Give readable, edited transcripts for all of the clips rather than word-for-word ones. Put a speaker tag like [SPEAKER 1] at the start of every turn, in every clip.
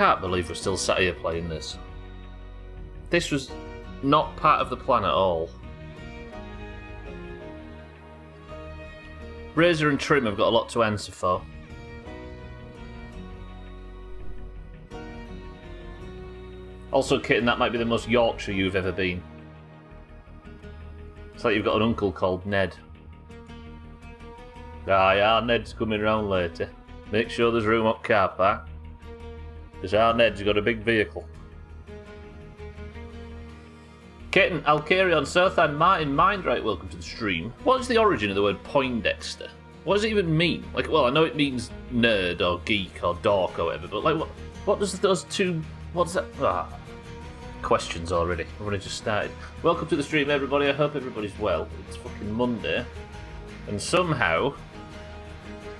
[SPEAKER 1] can't believe we're still sat here playing this. This was not part of the plan at all. Razor and Trim have got a lot to answer for. Also, Kitten, that might be the most Yorkshire you've ever been. It's like you've got an uncle called Ned. Ah, yeah, Ned's coming round later. Make sure there's room up car park. Because our Ned's got a big vehicle. Kitten, I'll carry on. Southend Martin Mindright, welcome to the stream. What is the origin of the word Poindexter? What does it even mean? Like, well, I know it means nerd or geek or dork or whatever, but like, what does those two? What's that? Questions already. I've only just started. Welcome to the stream, everybody. I hope everybody's well. It's fucking Monday, and somehow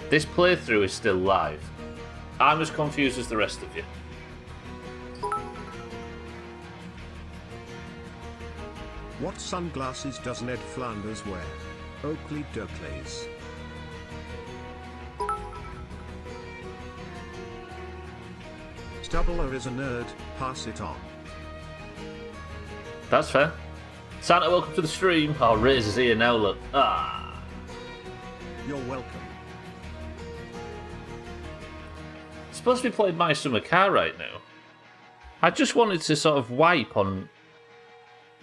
[SPEAKER 1] this playthrough is still live. I'm as confused as the rest of you.
[SPEAKER 2] What sunglasses does Ned Flanders wear? Oakley Dockleys. Stubbler is a nerd, pass it on.
[SPEAKER 1] That's fair. Santa, welcome to the stream. Oh, Razor's here now, look. Ah.
[SPEAKER 2] You're welcome.
[SPEAKER 1] Supposed to be playing My Summer Car right now. I just wanted to sort of wipe on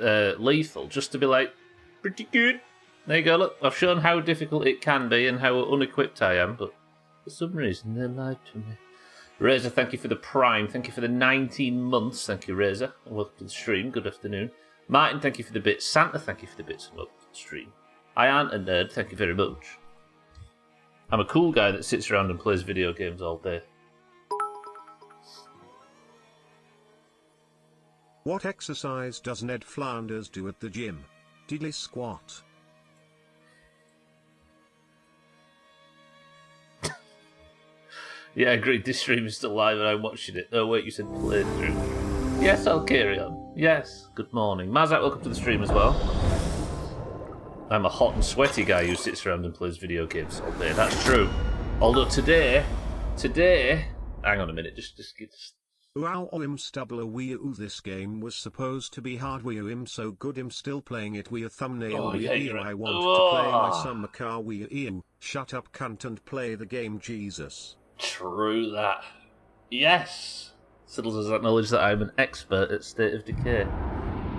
[SPEAKER 1] Lethal, just to be like, pretty good. There you go, look, I've shown how difficult it can be and how unequipped I am, but for some reason they lied to me. Razor, thank you for the Prime, thank you for the 19 months, thank you Razor, and welcome to the stream, good afternoon. Martin, thank you for the bits. Santa, thank you for the bits, and welcome to the stream. I aren't a nerd, thank you very much. I'm a cool guy that sits around and plays video games all day.
[SPEAKER 2] What exercise does Ned Flanders do at the gym? Diddly squat.
[SPEAKER 1] Yeah, I agree. This stream is still live and I'm watching it. Oh, wait, you said playthrough. Yes, I'll carry on. Yes. Good morning. Mazak, welcome to the stream as well. I'm a hot and sweaty guy who sits around and plays video games all day. That's true. Although today... Hang on a minute, just
[SPEAKER 2] Wow, Stubbler, this game was supposed to be hard. I'm so good. I'm still playing it. Thumbnail. I want to play my summer car. Shut up, cunt, and play the game, Jesus.
[SPEAKER 1] True that. Yes! Siddles has acknowledged that I'm an expert at State of Decay.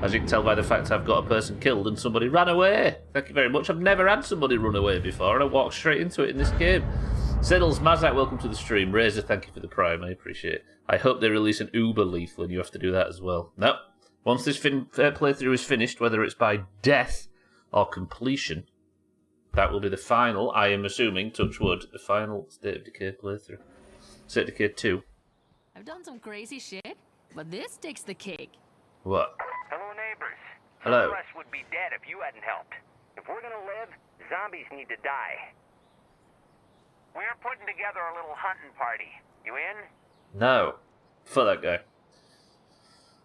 [SPEAKER 1] As you can tell by the fact I've got a person killed and somebody ran away. Thank you very much. I've never had somebody run away before, and I walked straight into it in this game. Siddles, Mazak, welcome to the stream. Razor, thank you for the Prime. I appreciate it. I hope they release an Uber Lethal and you have to do that as well. No. Once this playthrough is finished, whether it's by death or completion, that will be the final, I am assuming, touch wood, the final State of Decay playthrough. State of Decay 2.
[SPEAKER 3] I've done some crazy shit, but this takes the cake.
[SPEAKER 1] What?
[SPEAKER 4] Hello, neighbors.
[SPEAKER 1] Hello.
[SPEAKER 4] Some of us would be dead if you hadn't helped. If we're gonna live, zombies need to die. We're putting together a little hunting party. You in?
[SPEAKER 1] No. For that guy.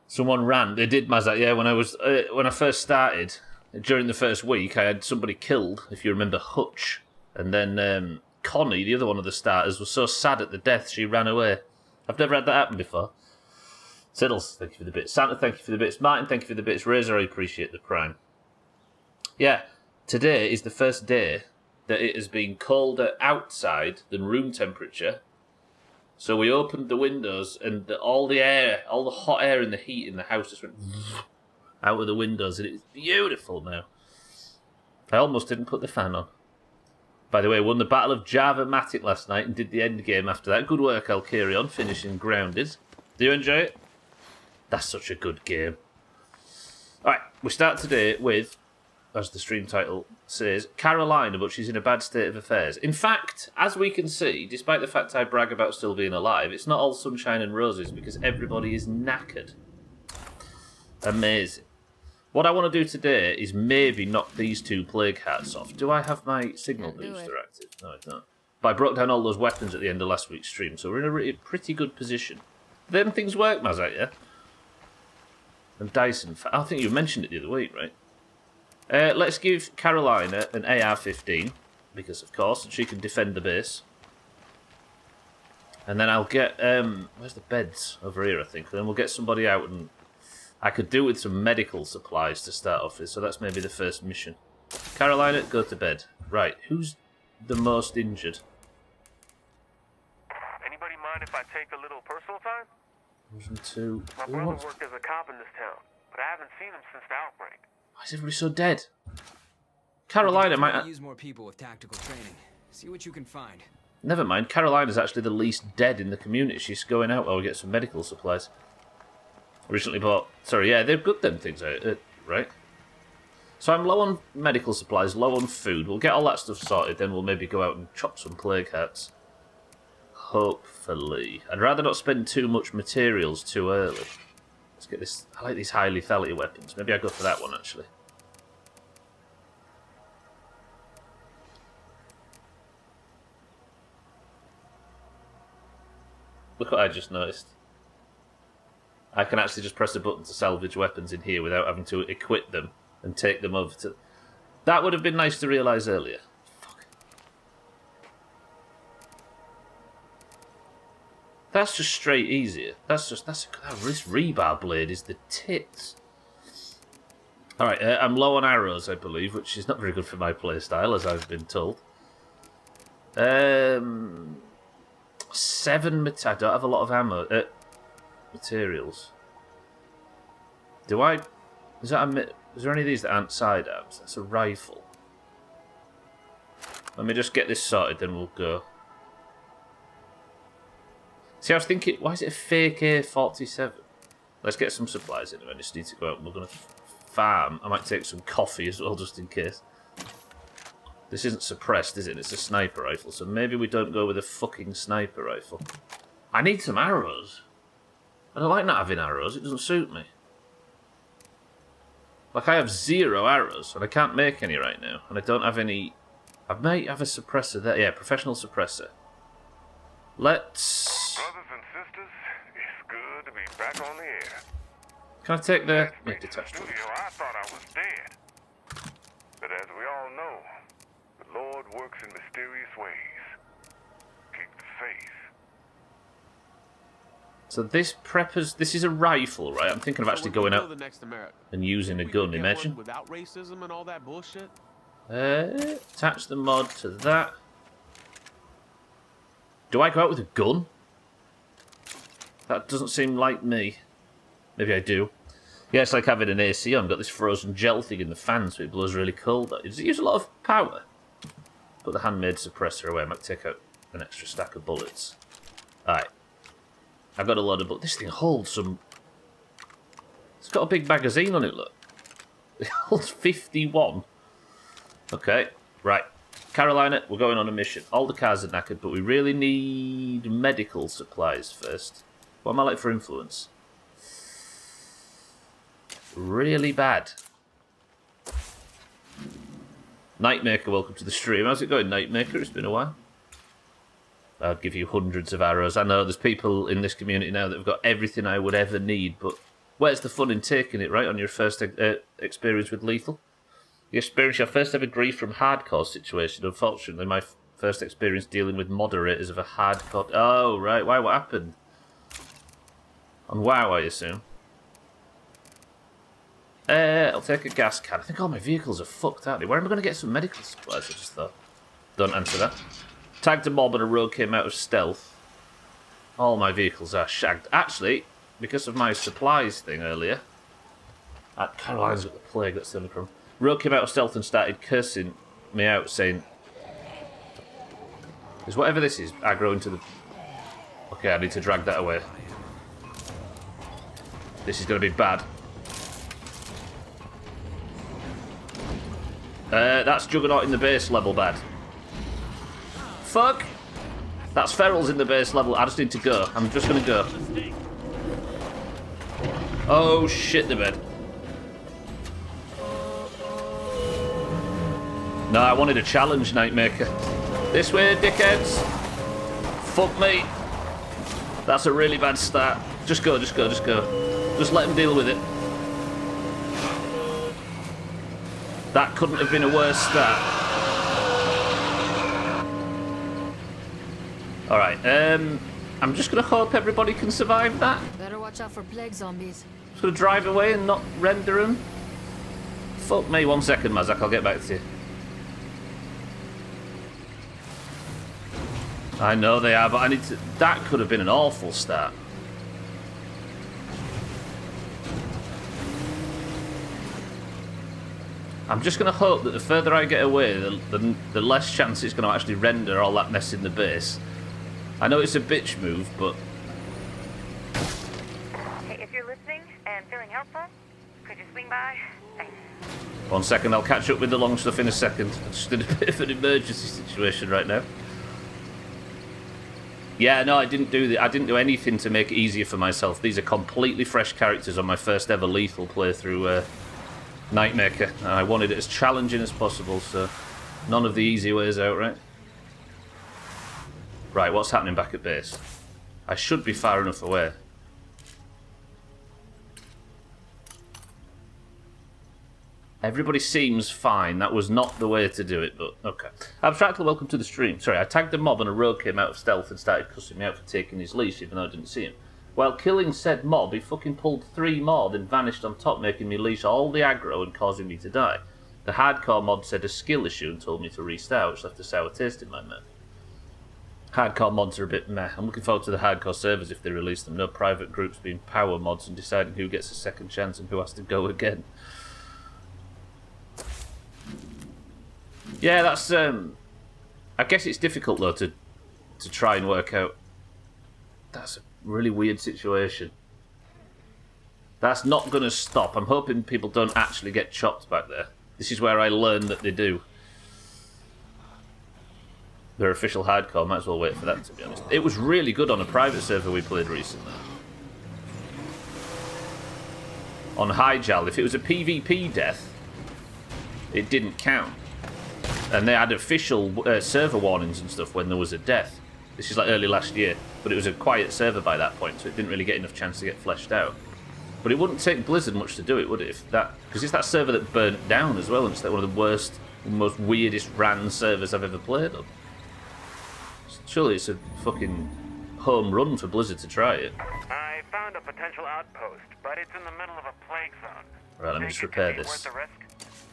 [SPEAKER 1] Someone ran. They did, Mazak. Yeah, when I first started, during the first week, I had somebody killed, if you remember Hutch. And then Connie, the other one of the starters, was so sad at the death she ran away. I've never had that happen before. Siddles, thank you for the bits. Santa, thank you for the bits. Martin, thank you for the bits. Razor, I appreciate the Prime. Yeah, today is the first day that it has been colder outside than room temperature. So we opened the windows and all the hot air and the heat in the house just went out of the windows, and it's beautiful now. I almost didn't put the fan on. By the way, won the Battle of Java Matic last night and did the end game after that. Good work, I'll carry on, finishing Grounded. Do you enjoy it? That's such a good game. Alright, we start today with, as the stream title says, Carolina, but she's in a bad state of affairs. In fact, as we can see, despite the fact I brag about still being alive, it's not all sunshine and roses because everybody is knackered. Amazing. What I want to do today is maybe knock these two plague hats off. Do I have my signal booster active? No, I don't. But I broke down all those weapons at the end of last week's stream, so we're in a pretty good position. Them things work, Mazak, yeah? And Dyson, I think you mentioned it the other week, right? Let's give Carolina an AR-15, because of course, she can defend the base. And then I'll get... where's the beds? Over here, I think. And then we'll get somebody out, and I could do with some medical supplies to start off with, so that's maybe the first mission. Carolina, go to bed. Right, who's the most injured?
[SPEAKER 5] Anybody mind if I take a little personal time?
[SPEAKER 1] 102.
[SPEAKER 5] My brother worked as a cop in this town, but I haven't seen him since the outbreak.
[SPEAKER 1] Why is everybody so dead? Carolina might...
[SPEAKER 6] use more people with tactical training. See what you can find.
[SPEAKER 1] Never mind, Carolina's actually the least dead in the community. She's going out while we get some medical supplies. Recently bought... Sorry, yeah, they're good, them things, right? So I'm low on medical supplies, low on food. We'll get all that stuff sorted, then we'll maybe go out and chop some plague hats. Hopefully. I'd rather not spend too much materials too early. Let's get this... I like these high lethality weapons. Maybe I go for that one, actually. Look what I just noticed. I can actually just press a button to salvage weapons in here without having to equip them and take them over to... That would have been nice to realise earlier. Fuck. That's just straight easier. This rebar blade is the tits. Alright, I'm low on arrows, I believe, which is not very good for my playstyle, as I've been told. 7 I don't have a lot of ammo. Materials. Do I... Is there any of these that aren't sidearms? That's a rifle. Let me just get this sorted, then we'll go. See, I was thinking, why is it a fake A47? Let's get some supplies in. I just need to go out and we're going to farm. I might take some coffee as well, just in case. This isn't suppressed, is it? It's a sniper rifle, so maybe we don't go with a fucking sniper rifle. I need some arrows. I don't like not having arrows, it doesn't suit me. Like, I have 0 arrows, and I can't make any right now, and I don't have any... I might have a suppressor there. Yeah, professional suppressor. Let's...
[SPEAKER 5] Brothers and sisters, it's good to be back on the air.
[SPEAKER 1] Can I take the...
[SPEAKER 5] Yeah, detached. Studio, I thought I was dead. But as we all know, the Lord works in mysterious ways. Keep the faith.
[SPEAKER 1] So this this is a rifle, right? I'm thinking of actually going out and using a gun, imagine.
[SPEAKER 7] Without racism and all that bullshit.
[SPEAKER 1] Attach the mod to that. Do I go out with a gun? That doesn't seem like me. Maybe I do. Yeah, it's like having an AC on. Got this frozen gel thing in the fan, so it blows really cold. Does it use a lot of power? Put the handmade suppressor away. I might take out an extra stack of bullets. Alright. I've got a load of bullets. This thing holds some... It's got a big magazine on it, look. It holds 51. Okay, right. Carolina, we're going on a mission. All the cars are knackered, but we really need medical supplies first. What am I like for influence? Really bad. Nightmaker, welcome to the stream. How's it going, Nightmaker? It's been a while. I'll give you hundreds of arrows. I know there's people in this community now that have got everything I would ever need, but where's the fun in taking it, right, on your first experience with lethal? You experience your first ever grief from hardcore situation. Unfortunately, my first experience dealing with moderators of a hardcore... Oh, right. Why? What happened? On WoW, I assume. I'll take a gas can. I think all my vehicles are fucked, aren't they? Where am I going to get some medical supplies, I just thought? Don't answer that. Tagged a mob and a rogue came out of stealth. All my vehicles are shagged. Actually, because of my supplies thing earlier... Caroline's got the plague, that's the only problem. Rogue came out of stealth and started cursing me out, saying... Is whatever this is aggro into the... Okay, I need to drag that away. This is going to be bad. That's Juggernaut in the base level bad. Fuck! That's Feral's in the base level. I just need to go. I'm just going to go. Oh, shit the bed. No, I wanted a challenge, Nightmaker. This way, dickheads. Fuck me. That's a really bad start. Just go, just go, just go. Just let him deal with it. That couldn't have been a worse start. Alright, I'm just going to hope everybody can survive that.
[SPEAKER 3] Better watch out for plague zombies.
[SPEAKER 1] Just going to drive away and not render them. Fuck me, 1 second, Mazak, I'll get back to you. I know they are, but I need to... That could have been an awful start. I'm just going to hope that the further I get away, the less chance it's going to actually render all that mess in the base. I know it's a bitch move, but...
[SPEAKER 4] Hey, if you're listening and feeling helpful, could you swing by? Thanks.
[SPEAKER 1] 1 second, I'll catch up with the long stuff in a second. I'm just in a bit of an emergency situation right now. Yeah, no, I didn't do anything to make it easier for myself. These are completely fresh characters on my first ever lethal playthrough Nightmaker. And I wanted it as challenging as possible, so none of the easy ways out, right? Right, what's happening back at base? I should be far enough away. Everybody seems fine. That was not the way to do it, but okay. Abstractly, welcome to the stream. Sorry, I tagged a mob and a rogue came out of stealth and started cussing me out for taking his leash, even though I didn't see him. While killing said mob, he fucking pulled 3 more, then vanished on top, making me leash all the aggro and causing me to die. The hardcore mod said a skill issue and told me to restart, which left a sour taste in my mouth. Hardcore mods are a bit meh. I'm looking forward to the hardcore servers if they release them. No private groups being power mods and deciding who gets a second chance and who has to go again. Yeah, that's I guess it's difficult though to try and work out. That's a really weird situation. That's not going to stop. I'm hoping people don't actually get chopped back there. This is where I learn that they do. Their official hardcore, might as well wait for that, to be honest. It was really good on a private server we played recently. On Hyjal, if it was a PvP death, it didn't count. And they had official server warnings and stuff when there was a death. This is like early last year, but it was a quiet server by that point, so it didn't really get enough chance to get fleshed out. But it wouldn't take Blizzard much to do it, would it? Because it's that server that burnt down as well, and it's like one of the worst, most weirdest ran servers I've ever played on. Surely it's a fucking home run for Blizzard to try it.
[SPEAKER 4] I found a potential outpost, but it's in the middle of a plague zone.
[SPEAKER 1] Right, let me just repair this.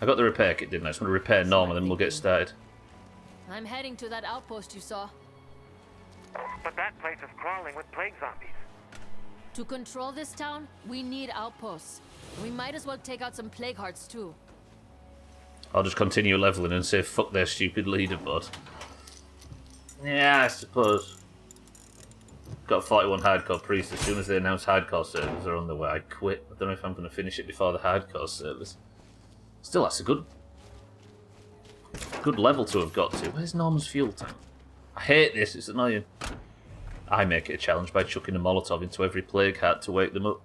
[SPEAKER 1] I got the repair kit, didn't I? I just want to repair normal, and then we'll get started.
[SPEAKER 3] I'm heading to that outpost you saw.
[SPEAKER 4] But that place is crawling with plague zombies.
[SPEAKER 3] To control this town, we need outposts. We might as well take out some plague hearts too.
[SPEAKER 1] I'll just continue leveling and say fuck their stupid leaderboard. Yeah, I suppose. Got 41 hardcore priests. As soon as they announce hardcore servers are on the way, I quit. I don't know if I'm going to finish it before the hardcore servers. Still, that's a good level to have got to. Where's Norman's fuel tank? I hate this, it's annoying. I make it a challenge by chucking a Molotov into every plague heart to wake them up.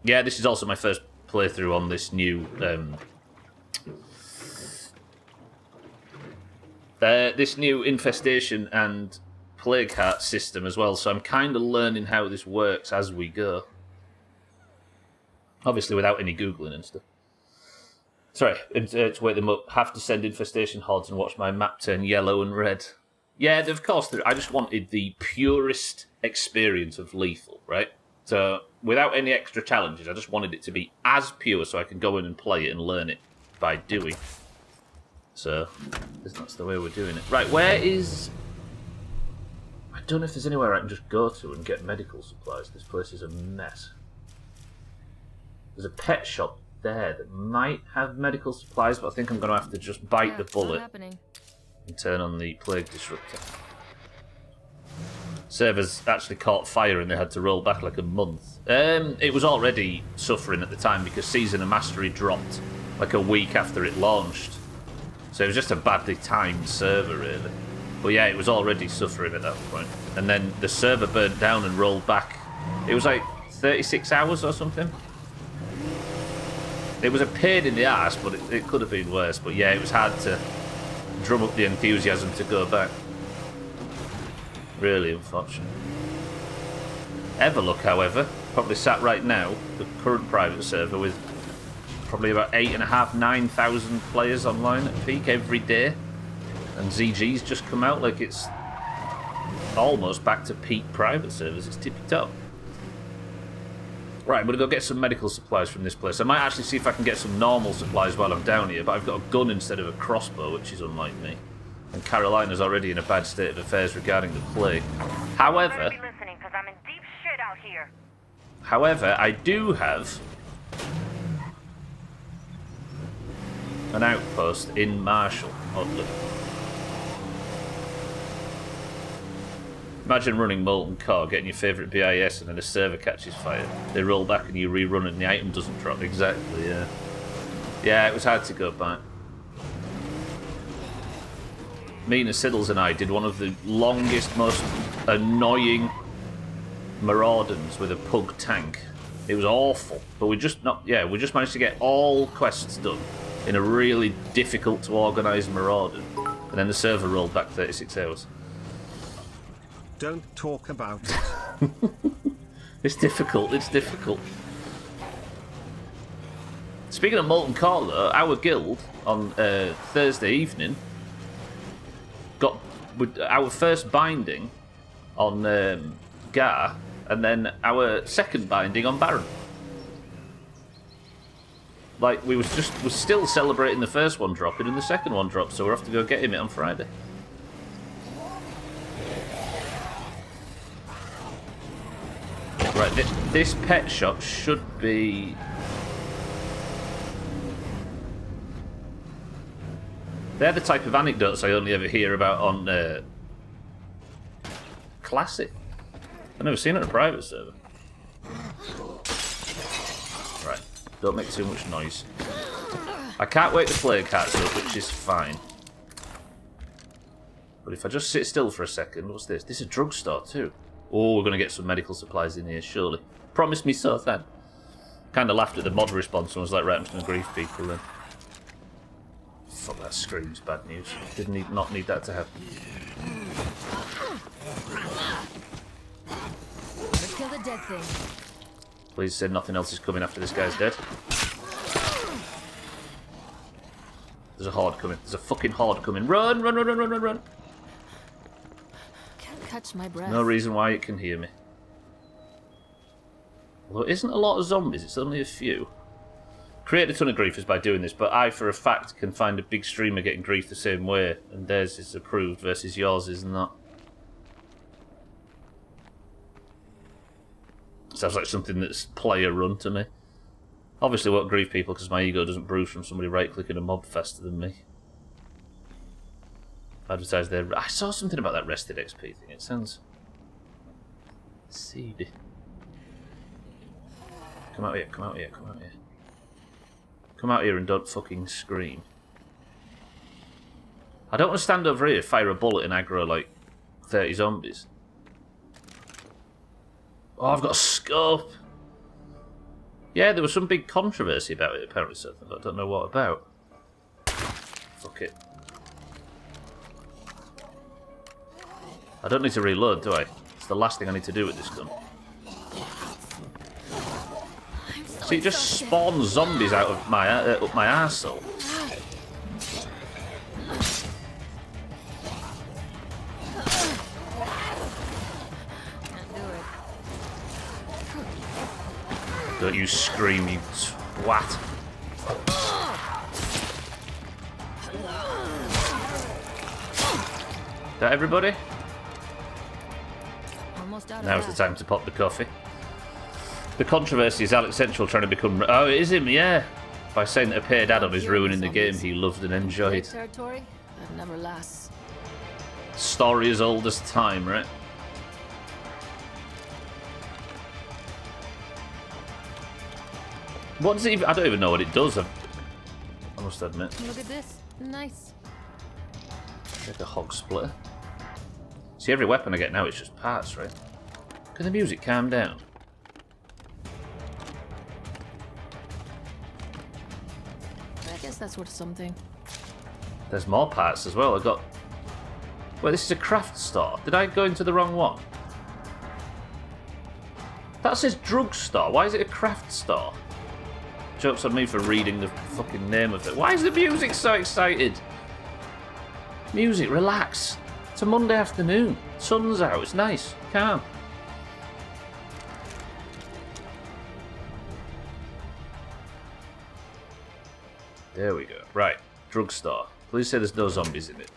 [SPEAKER 1] Yeah, this is also my first playthrough on this new infestation and plague heart system as well, so I'm kind of learning how this works as we go. Obviously without any Googling and stuff. Sorry, to wake them up, have to send infestation hordes and watch my map turn yellow and red. Yeah, of course, I just wanted the purest experience of lethal, right? So, without any extra challenges, I just wanted it to be as pure so I can go in and play it and learn it by doing. So, that's the way we're doing it. Right, where is... I don't know if there's anywhere I can just go to and get medical supplies. This place is a mess. There's a pet shop there that might have medical supplies, but I think I'm going to have to just bite the bullet and turn on the plague disruptor. Servers actually caught fire and they had to roll back like a month. It was already suffering at the time because Season of Mastery dropped like a week after it launched. So it was just a badly timed server, really. But yeah, it was already suffering at that point. And then the server burnt down and rolled back. It was like 36 hours or something. It was a pain in the ass, but it could have been worse. But yeah, it was hard to drum up the enthusiasm to go back. Really unfortunate. Everlook, however, probably sat right now, the current private server, with probably about 8,500 to 9,000 players online at peak every day. And ZG's just come out like it's almost back to peak private servers. It's tippy top. Right, I'm going to go get some medical supplies from this place. I might actually see if I can get some normal supplies while I'm down here, but I've got a gun instead of a crossbow, which is unlike me. And Carolina's already in a bad state of affairs regarding the plague. However,
[SPEAKER 4] Better be listening, 'cause I'm in deep shit out here.
[SPEAKER 1] however, I do have an outpost in Marshall, oddly. Imagine running Molten Core, getting your favourite BIS, and then a server catches fire. They roll back and you rerun it and the item doesn't drop. Exactly, yeah. Yeah, it was hard to go back. Mina Siddles and I did one of the longest, most annoying marauders with a pug tank. It was awful, but we just managed to get all quests done in a really difficult to organise marauder, and then the server rolled back 36 hours.
[SPEAKER 2] Don't talk about it.
[SPEAKER 1] It's difficult. It's difficult. Speaking of Molten Core, though, our guild on Thursday evening got our first binding on Gar, and then our second binding on Baron. Like, we're still celebrating the first one dropping and the second one dropped, so we'll have to go get him on Friday. Right, this pet shop should be... They're the type of anecdotes I only ever hear about on Classic. I've never seen it on a private server. Right, don't make too much noise. I can't wait to play cards up, which is fine. But if I just sit still for a second, what's this? This is a drugstore too. Oh, we're going to get some medical supplies in here, surely. Promise me so, then. Kind of laughed at the mod response and was like, right, I'm just going to grief people then. Fuck, that screams bad news. Not need that to happen.
[SPEAKER 3] Let's kill the dead thing.
[SPEAKER 1] Please say nothing else is coming after this guy's dead. There's a horde coming. There's a fucking horde coming. Run, run, run, run, run, run, run.
[SPEAKER 3] Can't catch my breath.
[SPEAKER 1] No reason why it can hear me. Although it isn't a lot of zombies, it's only a few. Create a ton of griefers by doing this, but I, for a fact, can find a big streamer getting grief the same way, and theirs is approved versus yours is not. Sounds like something that's player-run to me. Obviously won't grief people because my ego doesn't bruise from somebody right-clicking a mob faster than me. Advertise there. I saw something about that rested XP thing. It sounds seedy. Come out here, come out here, come out here. Come out here and don't fucking scream. I don't want to stand over here, fire a bullet and aggro like 30 zombies. Oh, I've got a scope. Yeah, there was some big controversy about it apparently, so I don't know what about. Fuck it. I don't need to reload, do I? It's the last thing I need to do with this gun. See, it just spawns zombies out of my up my arsehole. Don't you scream, you twat. Is that everybody?
[SPEAKER 3] Almost out of
[SPEAKER 1] Now's the
[SPEAKER 3] that.
[SPEAKER 1] time to pop the coffee. The controversy is Alex Central trying to become... Oh, it is him, yeah. By saying that a paid add-on is ruining the game he loved and enjoyed.
[SPEAKER 3] Territory that never lasts.
[SPEAKER 1] Story as old as time, right? What does it even... I don't even know what it does. I must admit.
[SPEAKER 3] Look at this. Nice.
[SPEAKER 1] Like a hog splitter. See, every weapon I get now is just parts, right? Can the music calm down?
[SPEAKER 3] I guess that's worth something.
[SPEAKER 1] There's more parts as well. I got... Wait, this is a craft store. Did I go into the wrong one? That says drugstore. Why is it a craft store? Joke's on me for reading the fucking name of it. Why is the music so excited? Music, relax. It's a Monday afternoon. Sun's out. It's nice. Calm. There we go. Right. Drugstore. Please say there's no zombies in it.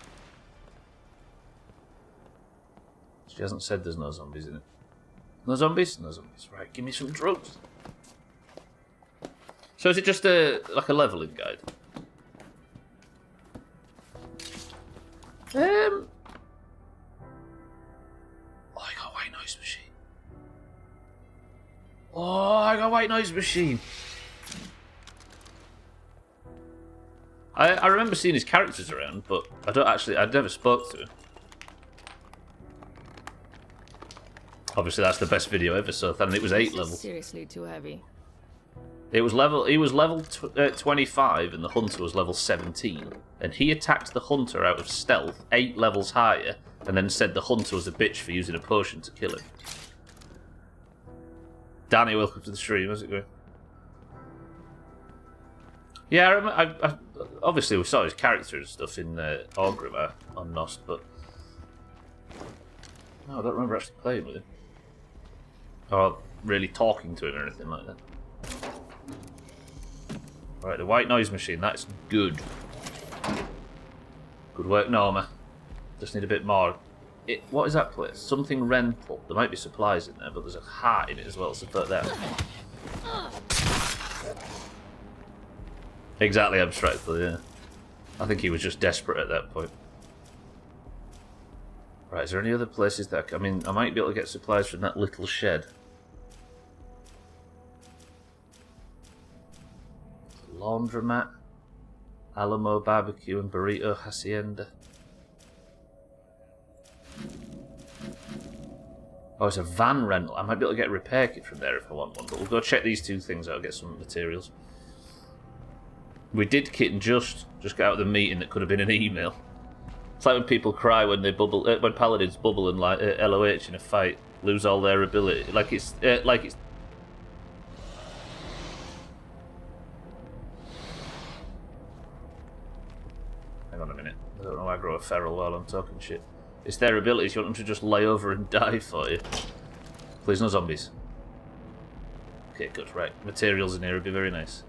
[SPEAKER 1] She hasn't said there's no zombies in it. No zombies? No zombies. Right, give me some drugs. So is it just like a leveling guide? Oh, I got a white noise machine. Oh, I got a white noise machine. I remember seeing his characters around, but I'd never spoke to him. Obviously, that's the best video ever, so and it was 8 levels.
[SPEAKER 3] Seriously too heavy.
[SPEAKER 1] He was level 25, and the hunter was level 17. And he attacked the hunter out of stealth, 8 levels higher, and then said the hunter was a bitch for using a potion to kill him. Danny, welcome to the stream. How's it going? Yeah, I remember, obviously we saw his character and stuff in Orgrimmar on Nost, but no, I don't remember actually playing with him. Or really talking to him or anything like that. Right, the white noise machine, that's good. Good work, Norma. Just need a bit more. What is that place? Something rental. There might be supplies in there, but there's a heart in it as well, so put that. Exactly, abstractly, yeah. I think he was just desperate at that point. Right, is there any other places that... I mean, I might be able to get supplies from that little shed. Laundromat, Alamo Barbecue and Burrito Hacienda. Oh, it's a van rental. I might be able to get a repair kit from there if I want one, but we'll go check these 2 things out, get some materials. We did kit and just get out of the meeting that could have been an email. It's like when people cry when they bubble, when paladins bubble and like LOH in a fight, lose all their ability. Like it's. Hang on a minute. I don't know. I grow a feral while I'm talking shit. It's their abilities. You want them to just lay over and die for you. Please, no zombies. Okay, good. Right, materials in here would be very nice.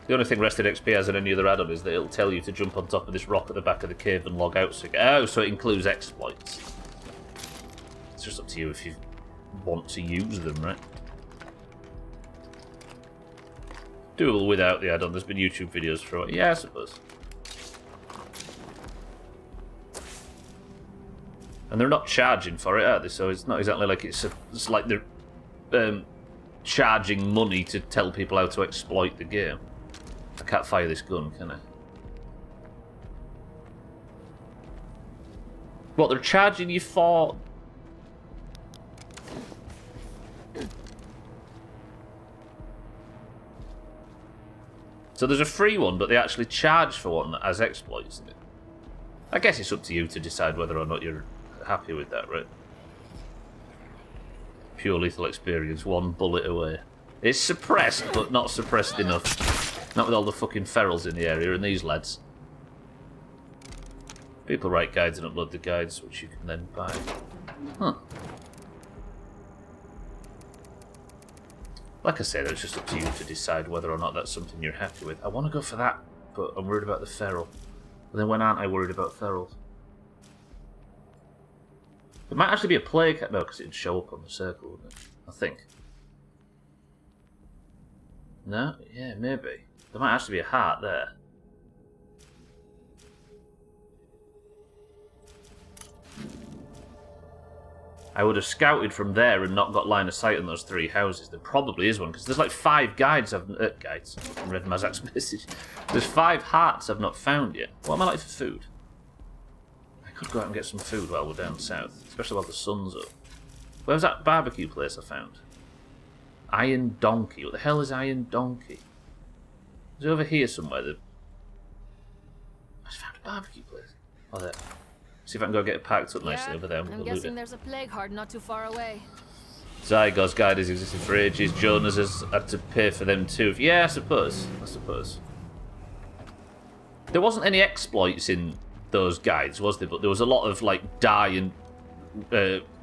[SPEAKER 1] The only thing Rested XP has in any other add-on is that it'll tell you to jump on top of this rock at the back of the cave and log out. So it includes exploits. It's just up to you if you want to use them, right? Doable without the add-on. There's been YouTube videos for it. Yeah, I suppose. And they're not charging for it, are they? So it's not exactly like it's like they're charging money to tell people how to exploit the game. I can't fire this gun, can I? What, they're charging you for? So there's a free one, but they actually charge for one that has exploits in it. I guess it's up to you to decide whether or not you're happy with that, right? Pure lethal experience, 1 bullet away. It's suppressed, but not suppressed enough. Not with all the fucking ferals in the area and these lads. People write guides and upload the guides, which you can then buy. Huh. Like I said, it's just up to you to decide whether or not that's something you're happy with. I want to go for that, but I'm worried about the feral. But then when aren't I worried about ferals? It might actually be a plague cat, no, because it'd show up on the circle, wouldn't it? I think. No? Yeah, maybe. There might actually be a heart there. I would have scouted from there and not got line of sight on those 3 houses. There probably is one, because there's like 5 guides I've... guides. I read Mazak's message. There's 5 hearts I've not found yet. What am I like for food? I could go out and get some food while we're down south, especially while the sun's up. Where's that barbecue place I found? Iron Donkey. What the hell is Iron Donkey? Is it over here somewhere? I just found a barbecue place. Oh, there. See if I can go get it packed up nicely over there.
[SPEAKER 3] I'm guessing there's a plague heart not too far away.
[SPEAKER 1] Zygo's guide has existed for ages. Jonas has had to pay for them too. Yeah, I suppose. There wasn't any exploits in those guides, was there? But there was a lot of like die and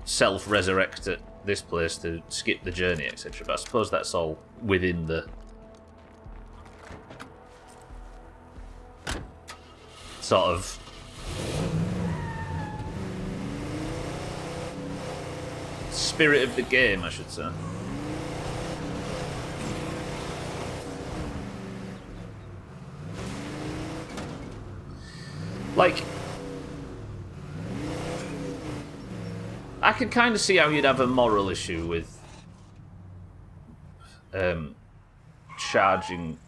[SPEAKER 1] self-resurrect at this place to skip the journey, etc. But I suppose that's all within the sort of spirit of the game, I should say. Like, I can kind of see how you'd have a moral issue with charging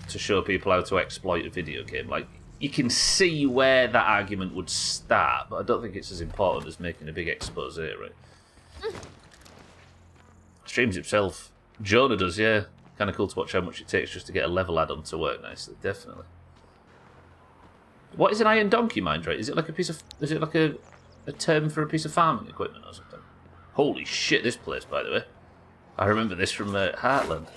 [SPEAKER 1] to show people how to exploit a video game. Like, you can see where that argument would start, but I don't think it's as important as making a big expose, right? Streams himself. Jonah does, yeah. Kind of cool to watch how much it takes just to get a level add-on to work nicely, definitely. What is an iron donkey, mind right? Is it like a piece of... Is it like a term for a piece of farming equipment or something? Holy shit, this place, by the way. I remember this from Heartland.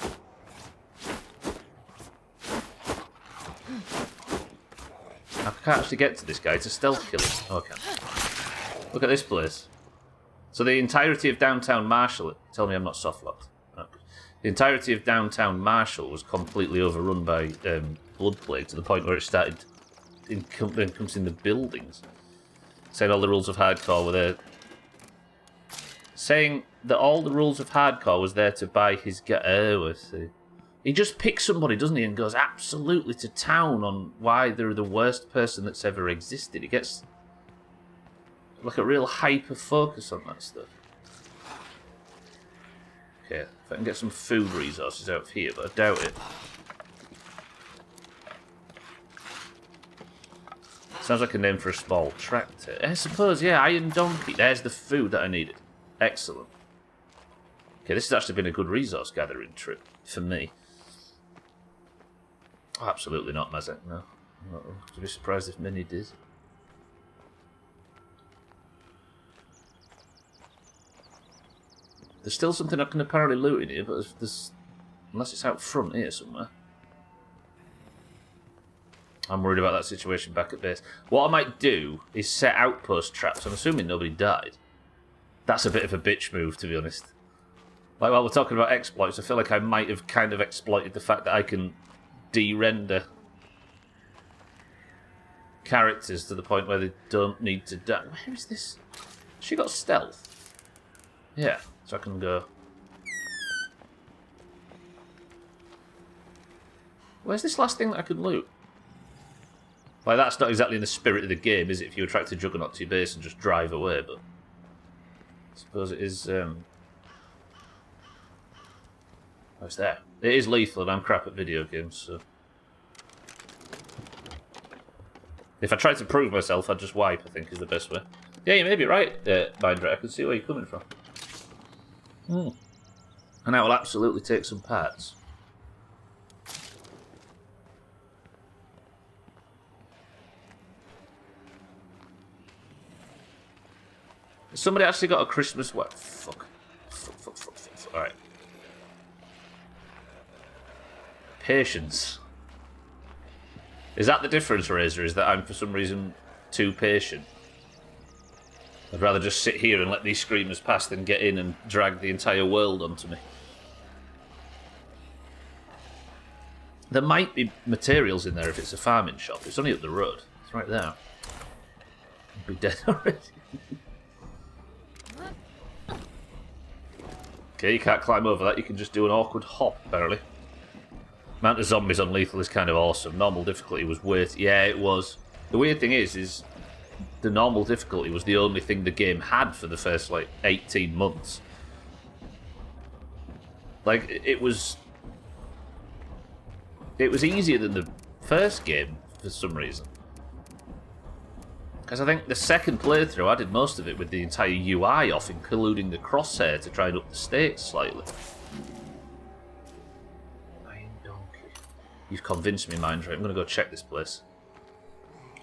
[SPEAKER 1] I can't actually get to this guy. It's a stealth killer. Oh, I can. Look at this place. So the entirety of downtown Marshall... Tell me I'm not soft-locked. Oh, the entirety of downtown Marshall was completely overrun by blood plague to the point where it started... encompassing the buildings. Saying all the rules of hardcore were there. Saying that all the rules of hardcore was there to buy his... Oh, I see. He just picks somebody, doesn't he, and goes absolutely to town on why they're the worst person that's ever existed. He gets like a real hyper-focus on that stuff. Okay, if I can get some food resources out of here, but I doubt it. Sounds like a name for a small tractor. I suppose, yeah, Iron Donkey. There's the food that I needed. Excellent. Okay, this has actually been a good resource gathering trip for me. Oh, absolutely not, Mazek, no. I'd be surprised if many did. There's still something I can apparently loot in here, but there's... Unless it's out front here somewhere. I'm worried about that situation back at base. What I might do is set outpost traps. I'm assuming nobody died. That's a bit of a bitch move, to be honest. Like, while we're talking about exploits, I feel like I might have kind of exploited the fact that I can de-render characters to the point where they don't need to die. Where is this? She got stealth. Yeah, so I can go... Where's this last thing that I can loot? Like, that's not exactly in the spirit of the game, is it? If you attract a Juggernaut to your base and just drive away, but... I suppose it is, Oh, it's there. It is lethal, and I'm crap at video games, so... If I tried to prove myself, I'd just wipe, I think, is the best way. Yeah, you may be right, Mindra. I can see where you're coming from. And I will absolutely take some parts. Somebody actually got a Christmas... What? Fuck. Alright. Patience. Is that the difference, Razor? Is that I'm, for some reason, too patient? I'd rather just sit here and let these screamers pass than get in and drag the entire world onto me. There might be materials in there if it's a farming shop. It's only up the road. It's right there. I'd be dead already. Okay, you can't climb over that. You can just do an awkward hop, apparently. Amount of zombies on lethal is kind of awesome. Normal difficulty was weird. Yeah, it was. The weird thing is the normal difficulty was the only thing the game had for the first, like, 18 months. Like, it was easier than the first game, for some reason. Because I think the second playthrough, I did most of it with the entire UI off, including the crosshair to try and up the stakes slightly. Iron Donkey. You've convinced me, Mindray. I'm going to go check this place.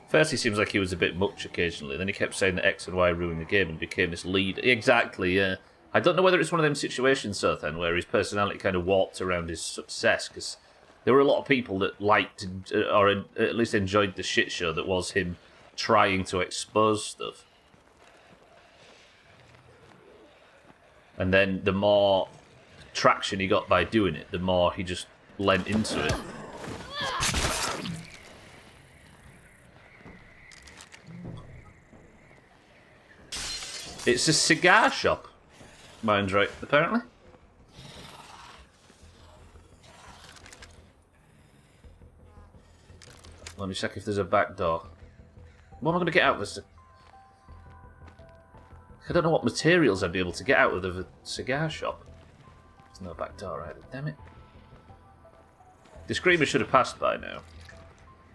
[SPEAKER 1] First, he seems like he was a bit much occasionally. Then he kept saying that X and Y ruined the game and became this lead. Exactly, yeah. I don't know whether it's one of them situations, Sothan, where his personality kind of warped around his success, because There were a lot of people that liked, or at least enjoyed the shit show that was him trying to expose stuff. And then the more traction he got by doing it, the more he just lent into it. It's a cigar shop. Mine's right, apparently. Let me check if there's a back door. What am I going to get out of this? I don't know what materials I'd be able to get out of a cigar shop. There's no back door either, damn it. The screamer should have passed by now.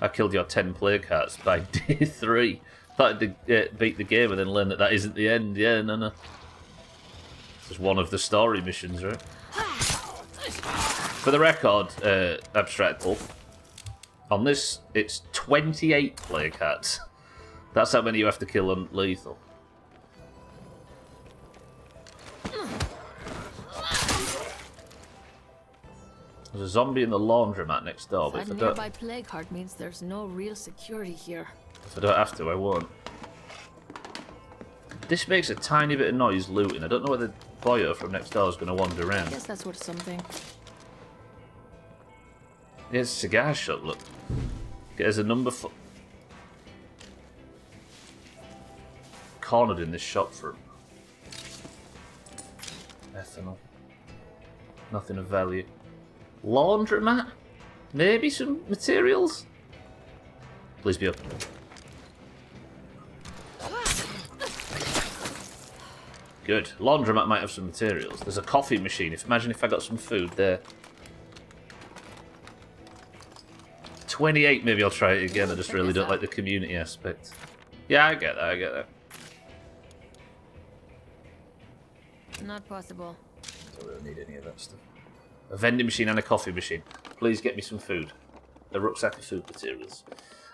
[SPEAKER 1] I killed your 10 play cards by day 3. Thought I'd beat the game and then learn that that isn't the end. Yeah, no. It's just one of the story missions, right? For the record, Abstract Wolf, on this, it's 28 play cards. That's how many you have to kill on lethal. There's a zombie in the laundromat next door, but if I don't...
[SPEAKER 3] nearby plague heart means there's no real security here.
[SPEAKER 1] If I don't have to, I won't. This makes a tiny bit of noise looting. I don't know whether Boyo from next door is going to wander around.
[SPEAKER 3] I guess that's worth something.
[SPEAKER 1] Yeah, it's a cigar shop, look. There's a number for... cornered in this shop front. Ethanol. Nothing of value. Laundromat? Maybe some materials? Please be up. Good. Laundromat might have some materials. There's a coffee machine. Imagine if I got some food there. 28, maybe I'll try it again. I just really don't like the community aspect. Yeah, I get that.
[SPEAKER 3] Not possible.
[SPEAKER 1] Don't really need any of that stuff. A vending machine and a coffee machine. Please get me some food. A rucksack of food materials.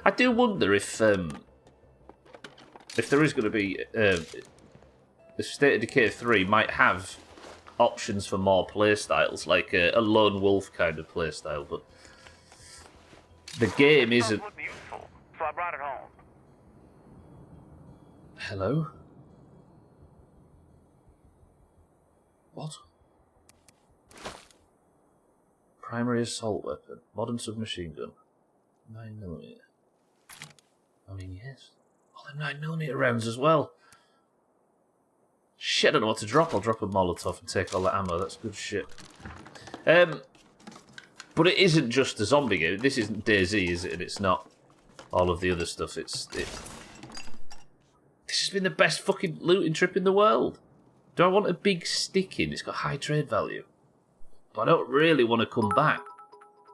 [SPEAKER 1] I do wonder if there is going to be... the State of Decay 3 might have options for more playstyles, like a lone wolf kind of playstyle, but the game isn't...
[SPEAKER 4] Would be useful, so I brought it home.
[SPEAKER 1] Hello? What? Primary assault weapon. Modern submachine gun. 9mm. I mean, yes. Oh, them 9mm rounds as well. Shit, I don't know what to drop. I'll drop a Molotov and take all that ammo. That's good shit. But it isn't just a zombie game. This isn't DayZ, is it? And it's not all of the other stuff. This has been the best fucking looting trip in the world. Do I want a big stick in? It's got high trade value. But I don't really want to come back.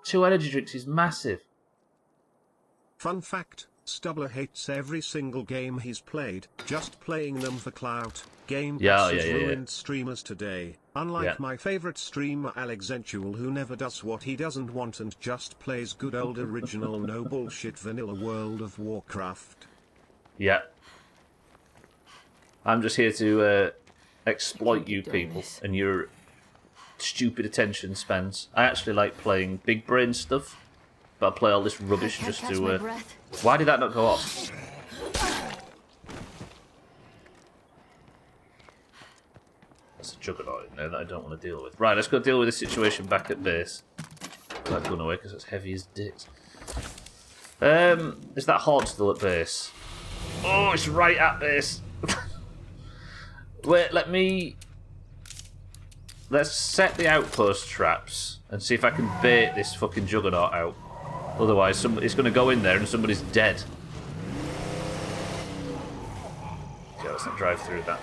[SPEAKER 1] 2 energy drinks is massive.
[SPEAKER 2] Fun fact, Stubbler hates every single game he's played, just playing them for clout. Game Pass has ruined streamers today. Unlike my favourite streamer Alexentual, who never does what he doesn't want and just plays good old original no bullshit vanilla World of Warcraft.
[SPEAKER 1] Yeah. I'm just here to exploit you people and your stupid attention spans. I actually like playing big brain stuff, but I play all this rubbish just to... Why did that not go off? That's a juggernaut in there that I don't want to deal with. Right, let's go deal with the situation back at base. Put that gun away because it's heavy as dicks. Is that horde still at base? Oh, it's right at base. Wait, let's set the outpost traps and see if I can bait this fucking juggernaut out. Otherwise, it's going to go in there and somebody's dead. Okay, let's not drive through that.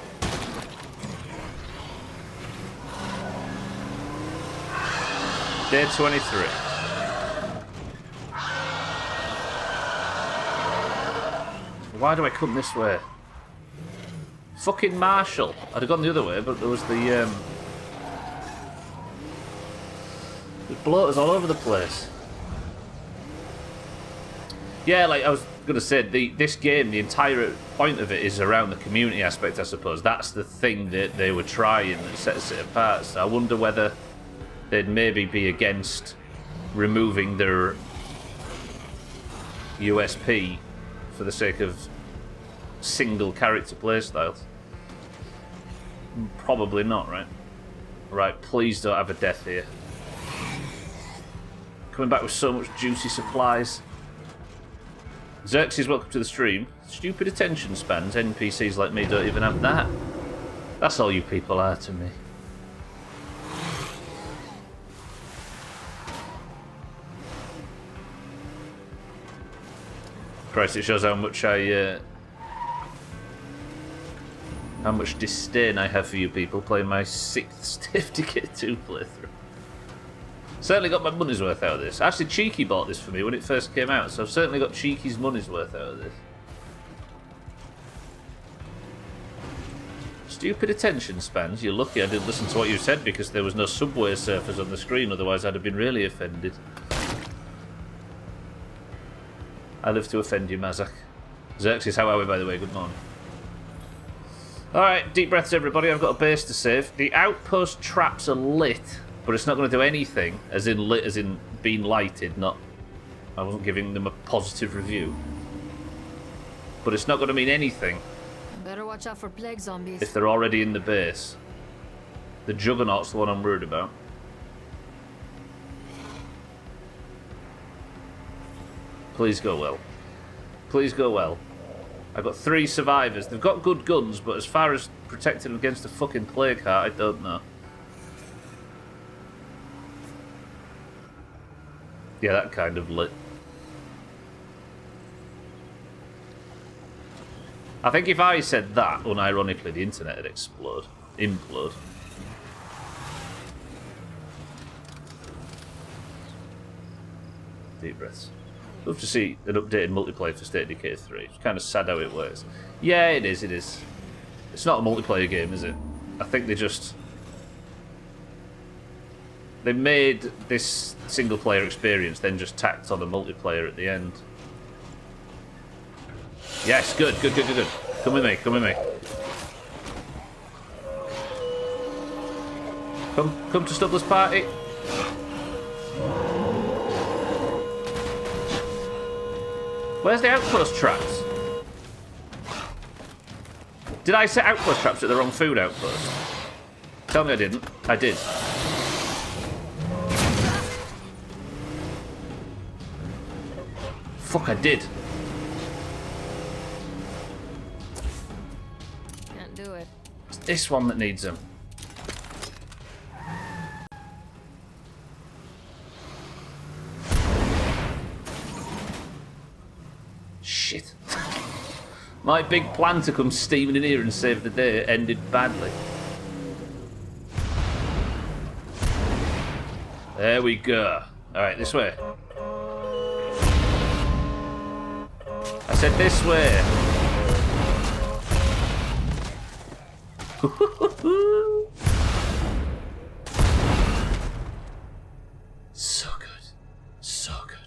[SPEAKER 1] Day 23. Why do I come this way? Fucking Marshall. I'd have gone the other way, but there was the bloaters all over the place. Yeah, like I was going to say, this game, the entire point of it is around the community aspect, I suppose. That's the thing that they were trying that sets it apart. So I wonder whether they'd maybe be against removing their USP for the sake of single character playstyles. Probably not, right? Right, please don't have a death here. Coming back with so much juicy supplies. Xerxes, welcome to the stream. Stupid attention spans. NPCs like me don't even have that. That's all you people are to me. Christ, it shows how much how much disdain I have for you people playing my 6th Decay 2 playthrough. Certainly got my money's worth out of this. Actually, Cheeky bought this for me when it first came out, so I've certainly got Cheeky's money's worth out of this. Stupid attention spans. You're lucky I didn't listen to what you said because there was no Subway Surfers on the screen, otherwise I'd have been really offended. I live to offend you, Mazak. Xerxes, how are we, by the way? Good morning. Alright, deep breaths, everybody. I've got a base to save. The outpost traps are lit, but it's not going to do anything, as in lit, as in being lighted, not... I wasn't giving them a positive review. But it's not going to mean anything.
[SPEAKER 3] Better watch out for plague zombies.
[SPEAKER 1] If they're already in the base. The Juggernaut's the one I'm worried about. Please go well. Please go well. I've got 3 survivors. They've got good guns, but as far as protecting them against a fucking plague heart, I don't know. Yeah, that kind of lit. I think if I said that, unironically, the internet would explode. Implode. Deep breaths. Love to see an updated multiplayer for State of Decay 3. It's kind of sad how it works. Yeah, it is, it is. It's not a multiplayer game, is it? I think they just... They made this single-player experience, then just tacked on a multiplayer at the end. Yes, good, good, good, good, good. Come with me, come with me. Come to Stubbler's party. Where's the outpost traps? Did I set outpost traps at the wrong food outpost? Tell me I didn't. I did. Fuck, I did.
[SPEAKER 3] Can't do it.
[SPEAKER 1] It's this one that needs them. Shit. My big plan to come steaming in here and save the day ended badly. There we go. Alright, this way. I said this way. So good. So good.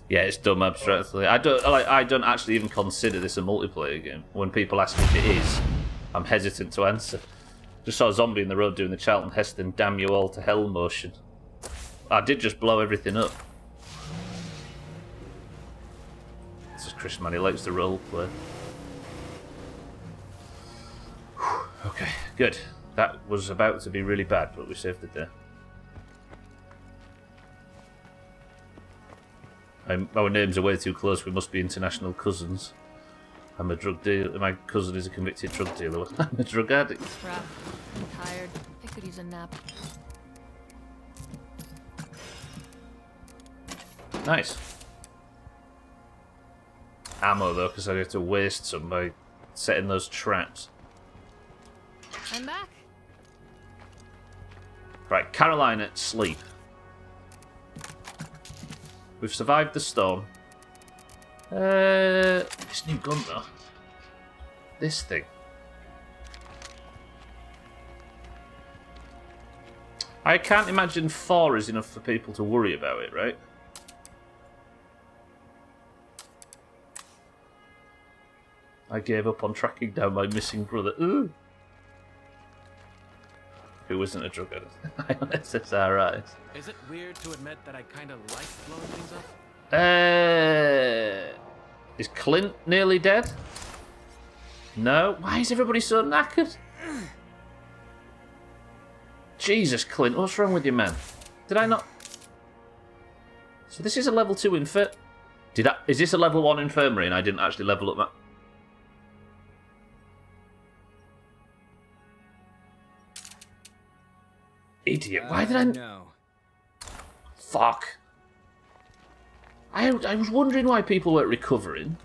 [SPEAKER 1] Yeah, it's dumb abstractly. I don't actually even consider this a multiplayer game. When people ask me if it is, I'm hesitant to answer. Just saw a zombie in the road doing the Charlton Heston damn you all to hell motion. I did just blow everything up. This is Chris, man, he likes the role play. Okay, good. That was about to be really bad, but we saved the day. Our names are way too close, we must be international cousins. I'm a drug dealer. My cousin is a convicted drug dealer. I'm a drug addict.
[SPEAKER 3] Crap. I'm tired. I could use a nap.
[SPEAKER 1] Nice. Ammo, though, because I have to waste some by setting those traps.
[SPEAKER 3] I'm back.
[SPEAKER 1] Right, Carolina, sleep. We've survived the storm. This new gun, though. This thing. I can't imagine 4 is enough for people to worry about it, right? I gave up on tracking down my missing brother. Ooh. Who isn't a drug addict? SSRIs.
[SPEAKER 7] Is it weird to admit that I kind of like blowing things up?
[SPEAKER 1] Is Clint nearly dead? No? Why is everybody so knackered? Jesus, Clint, what's wrong with you, man? Did I not... So this is a level 2 Is this a level 1 infirmary and I didn't actually level up that? Idiot, why did I...
[SPEAKER 6] No.
[SPEAKER 1] Fuck. I was wondering why people weren't recovering.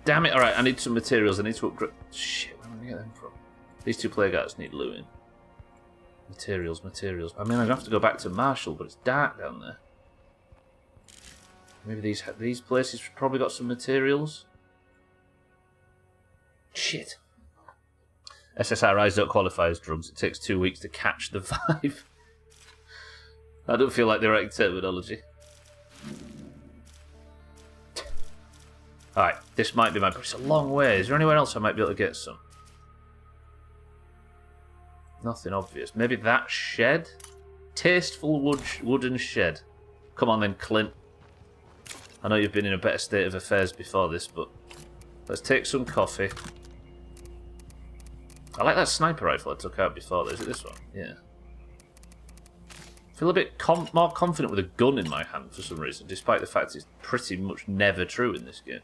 [SPEAKER 1] Damn it, alright, I need some materials, I need to upgrade... Shit, where am I going to get them from? These 2 plague guards need looting. Materials. I mean, I'm going to have to go back to Marshall, but it's dark down there. Maybe these places probably got some materials. Shit. SSRIs don't qualify as drugs. It takes 2 weeks to catch the vibe. I don't feel like the right terminology. Alright, this might be my... It's a long way. Is there anywhere else I might be able to get some? Nothing obvious. Maybe that shed? Tasteful wooden shed. Come on then, Clint. I know you've been in a better state of affairs before this, but... Let's take some coffee. I like that sniper rifle I took out before. Is it this one? Yeah. I feel a bit more confident with a gun in my hand for some reason, despite the fact it's pretty much never true in this game.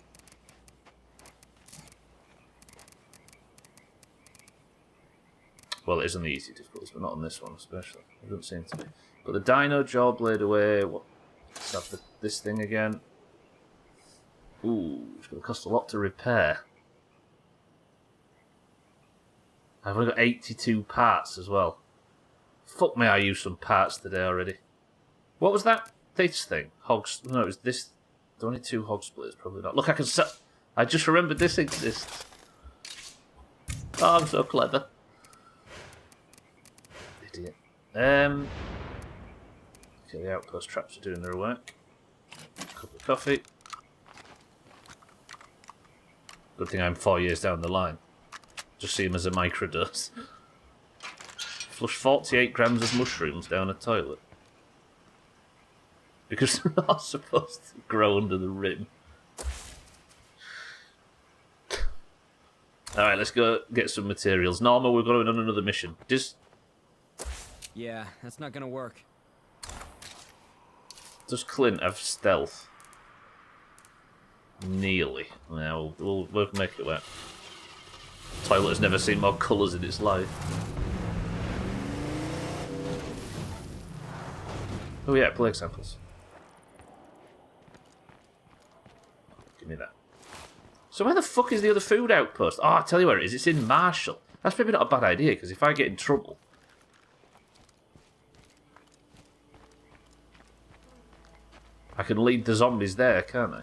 [SPEAKER 1] Well, it is on the easy difficulties, but not on this one especially. It doesn't seem to be. But the dino jaw blade away. Let's have this thing again. Ooh, it's going to cost a lot to repair. I've only got 82 parts as well. Fuck me, I used some parts today already. What was that? This thing? Hogs? No, it was this. There are only 2 hog splitters, probably not. Look, I can sell. I just remembered this exists. Oh, I'm so clever. Idiot. Okay, the outpost traps are doing their work. Cup of coffee. Good thing I'm 4 years down the line. Just see him as a microdose. Flush 48 grams of mushrooms down a toilet. Because they're not supposed to grow under the rim. Alright, let's go get some materials. Norma, we're going on another mission.
[SPEAKER 6] Yeah, that's not gonna work.
[SPEAKER 1] Does Clint have stealth? Nearly. Yeah, we'll make it work. Toilet has never seen more colours in its life. Oh yeah, plague samples. Give me that. So where the fuck is the other food outpost? Oh, I'll tell you where it is. It's in Marshall. That's maybe not a bad idea, because if I get in trouble... I can lead the zombies there, can't I?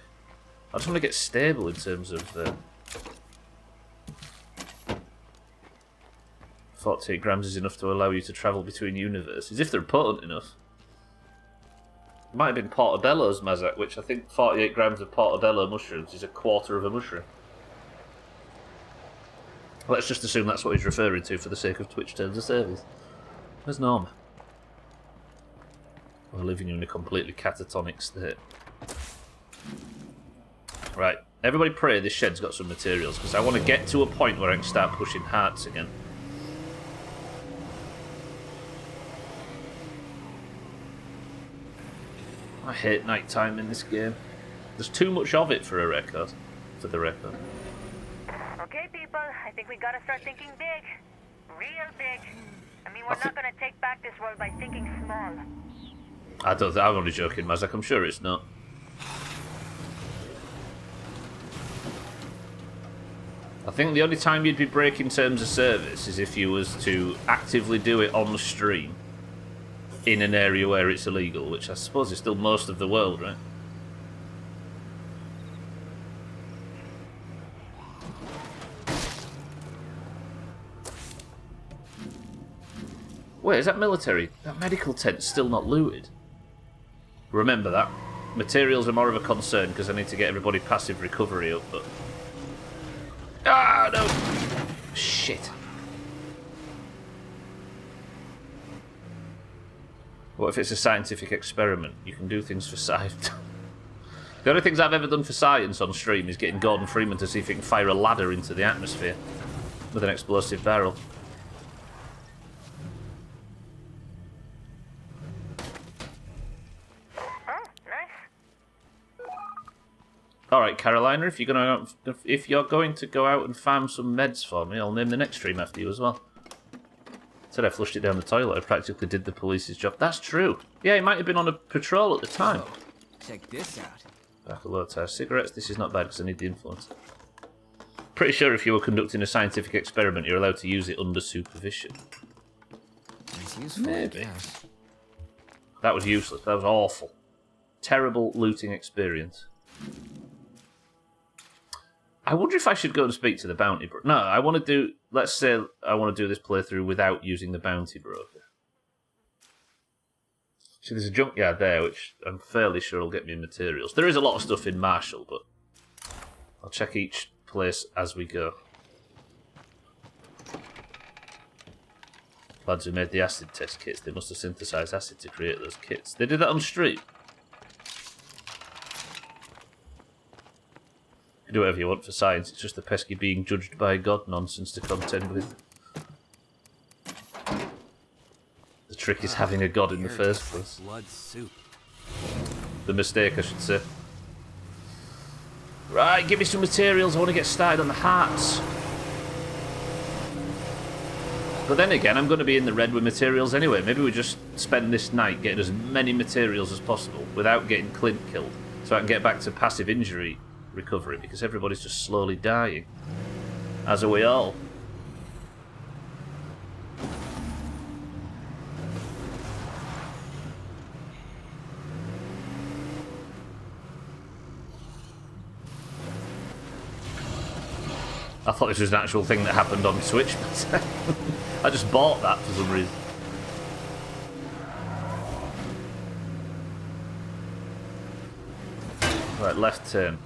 [SPEAKER 1] I just want to get stable in terms of... 48 grams is enough to allow you to travel between universes, if they're potent enough. It might have been Portobello's, Mazak, which I think 48 grams of Portobello mushrooms is a quarter of a mushroom. Let's just assume that's what he's referring to for the sake of Twitch terms of service. Where's Norma? We're leaving you in a completely catatonic state. Right, everybody pray this shed's got some materials, because I want to get to a point where I can start pushing hearts again. I hate nighttime in this game. There's too much of it for the record.
[SPEAKER 4] Okay, people, I think we gotta start thinking big. Real big. I mean, we're not gonna take back this world by thinking small.
[SPEAKER 1] I'm only joking, Mazak. I'm sure it's not. I think the only time you'd be breaking terms of service is if you was to actively do it on the stream in an area where it's illegal, which I suppose is still most of the world, right? Wait, is that military? That medical tent's still not looted. Remember that. Materials are more of a concern because I need to get everybody passive recovery up, but... Ah, no! Shit. What if it's a scientific experiment? You can do things for science. The only things I've ever done for science on stream is getting Gordon Freeman to see if he can fire a ladder into the atmosphere with an explosive barrel. Alright, Carolina, if you're going to go out and farm some meds for me, I'll name the next stream after you as well. Said I flushed it down the toilet. I practically did the police's job. That's true. Yeah, he might have been on a patrol at the time.
[SPEAKER 6] Oh, check this out.
[SPEAKER 1] Back a low tire cigarettes. This is not bad because I need the influence. Pretty sure if you were conducting a scientific experiment, you're allowed to use it under supervision.
[SPEAKER 6] It's useful,
[SPEAKER 1] Maybe.
[SPEAKER 6] I guess.
[SPEAKER 1] That was useless. That was awful. Terrible looting experience. I wonder if I should go and speak to the bounty broker. No, I want to do... Let's say I want to do this playthrough without using the bounty broker. See, there's a junkyard there, which I'm fairly sure will get me materials. There is a lot of stuff in Marshall, but I'll check each place as we go. Lads who made the acid test kits, they must have synthesized acid to create those kits. They did that on stream. You do whatever you want for science, it's just the pesky being judged by God nonsense to contend with. The trick is having a God in the first place.
[SPEAKER 6] Blood soup.
[SPEAKER 1] The mistake, I should say. Right, give me some materials, I want to get started on the hearts. But then again, I'm going to be in the red with materials anyway. Maybe we just spend this night getting as many materials as possible without getting Clint killed, so I can get back to passive injury recovery, because everybody's just slowly dying. As are we all. I thought this was an actual thing that happened on Twitch, but I just bought that for some reason. Right, left turn.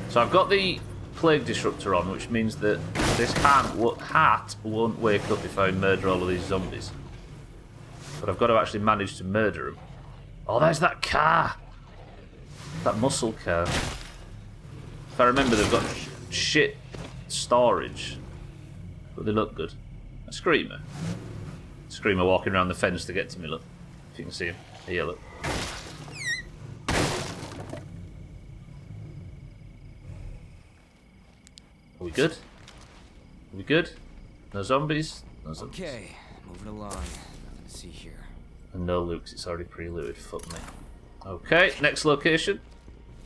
[SPEAKER 1] So I've got the plague disruptor on, which means that this heart won't wake up if I murder all of these zombies. But I've got to actually manage to murder them. Oh, there's that car! That muscle car. If I remember, they've got shit storage, but they look good. A screamer. Screamer walking around the fence to get to me, look. If you can see him. Here, look. Are we good? Are we good? No zombies? No zombies.
[SPEAKER 6] Okay, moving along. Nothing to see here.
[SPEAKER 1] And no loot, 'cause it's already pre-looted. Fuck me. Okay, next location.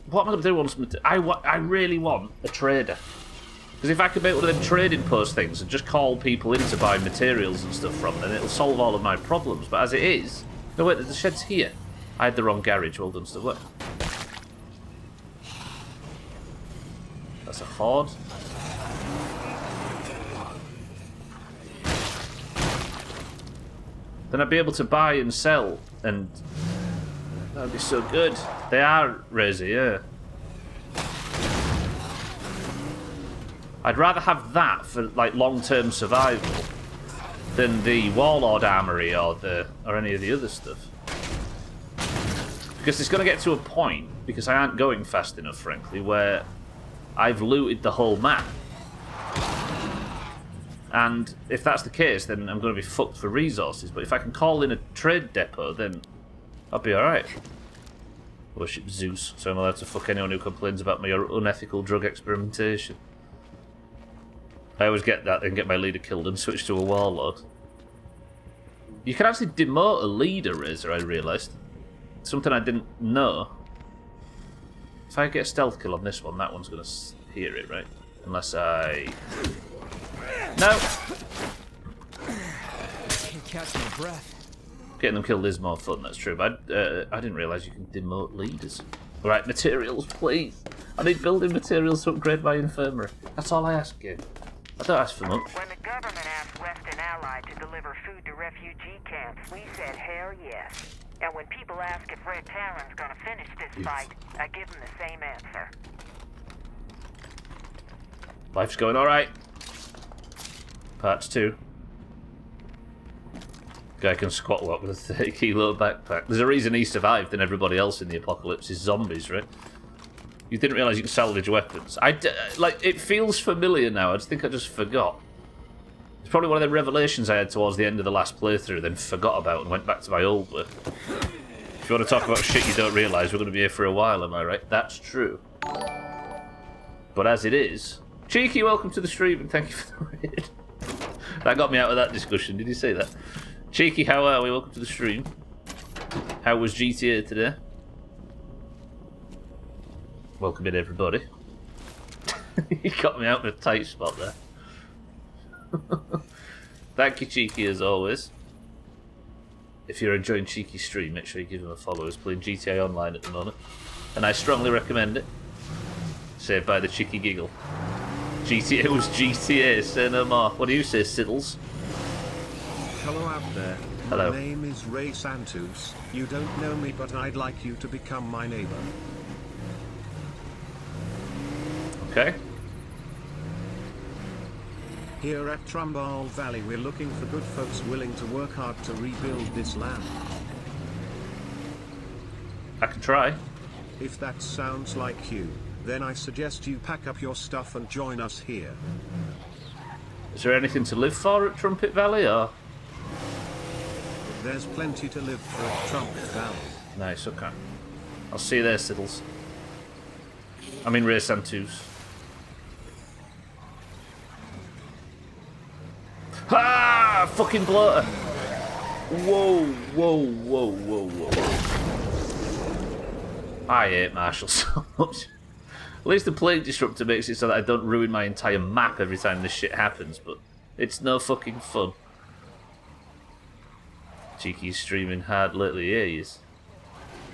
[SPEAKER 1] What am I going to do once? I really want a trader. Because if I could make one of them trading post things and just call people in to buy materials and stuff from them, it'll solve all of my problems. But as it is... No, wait, the shed's here. I had the wrong garage. Well done, stuff. Look. That's a horde. Then I'd be able to buy and sell, and that'd be so good. They are Razor, yeah. I'd rather have that for like long-term survival than the Warlord Armory or any of the other stuff. Because it's going to get to a point, because I aren't going fast enough, frankly, where I've looted the whole map. And if that's the case, then I'm going to be fucked for resources. But if I can call in a trade depot, then I'll be alright. Worship Zeus, so I'm allowed to fuck anyone who complains about my unethical drug experimentation. I always get that and get my leader killed and switch to a warlord. You can actually demote a leader, Razor, I realised. Something I didn't know. If I get a stealth kill on this one, that one's going to hear it, right? Unless I... No!
[SPEAKER 6] Can't catch my breath.
[SPEAKER 1] Getting them killed is more fun, that's true, but I didn't realise you can demote leaders. Right, materials, please. I need building materials to upgrade my infirmary. That's all I ask you. I don't ask for much.
[SPEAKER 4] When the government asked West and Allied to deliver food to refugee camps, we said hell yes. And when people ask if Red Talon's gonna finish this fight, I give them the same answer.
[SPEAKER 1] Life's going alright. Part 2. Guy can squat walk with a 30-kilo backpack. There's a reason he survived and everybody else in the apocalypse is zombies, right? You didn't realise you can salvage weapons. Like, it feels familiar now. I think I just forgot. It's probably one of the revelations I had towards the end of the last playthrough, then forgot about and went back to my old work. If you want to talk about shit you don't realise, we're going to be here for a while, am I right? That's true. But as it is... Cheeky, welcome to the stream and thank you for the raid. That got me out of that discussion, did you say that? Cheeky, how are we? Welcome to the stream. How was GTA today? Welcome in, everybody. You got me out in a tight spot there. Thank you, Cheeky, as always. If you're enjoying Cheeky's stream, make sure you give him a follow. He's playing GTA Online at the moment, and I strongly recommend it. Saved by the cheeky giggle. GTA was GTA, say no more. What do you say, Siddles?
[SPEAKER 2] Hello out there.
[SPEAKER 1] Hello.
[SPEAKER 2] My name is Ray Santos. You don't know me, but I'd like you to become my neighbor.
[SPEAKER 1] Okay.
[SPEAKER 2] Here at Trumbull Valley, we're looking for good folks willing to work hard to rebuild this land.
[SPEAKER 1] I can try.
[SPEAKER 2] If that sounds like you, then I suggest you pack up your stuff and join us here.
[SPEAKER 1] Is there anything to live for at Trumpet Valley, or...?
[SPEAKER 2] There's plenty to live for at Trumpet Valley.
[SPEAKER 1] Nice, okay. I'll see you there, Siddles. I mean, Ray Santos. Ah! Fucking bloater! Whoa, whoa, whoa, whoa, whoa. I hate Marshall so much. At least the Plague Disruptor makes it so that I don't ruin my entire map every time this shit happens, but it's no fucking fun. Cheeky's streaming hard lately, yeah, he is.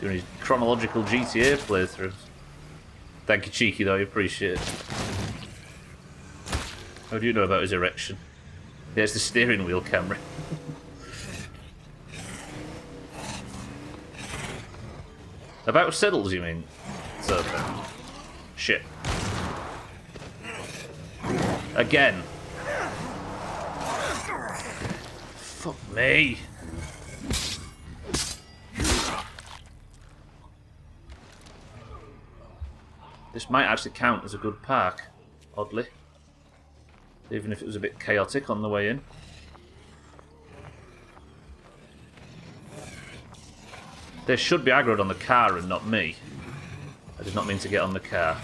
[SPEAKER 1] Doing his chronological GTA playthroughs. Thank you, Cheeky, though, I appreciate it. How do you know about his erection? Yeah, it's the steering wheel camera. About Siddles, you mean? So, shit. Again. Fuck me. This might actually count as a good park, oddly. Even if it was a bit chaotic on the way in. They should be aggroed on the car and not me. I did not mean to get on the car.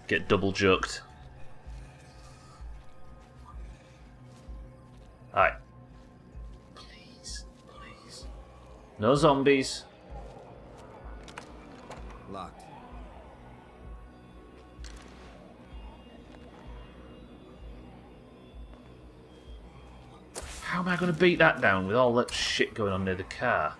[SPEAKER 1] Get double joked. Alright. Please, please. No zombies.
[SPEAKER 6] Locked.
[SPEAKER 1] How am I going to beat that down with all that shit going on near the car?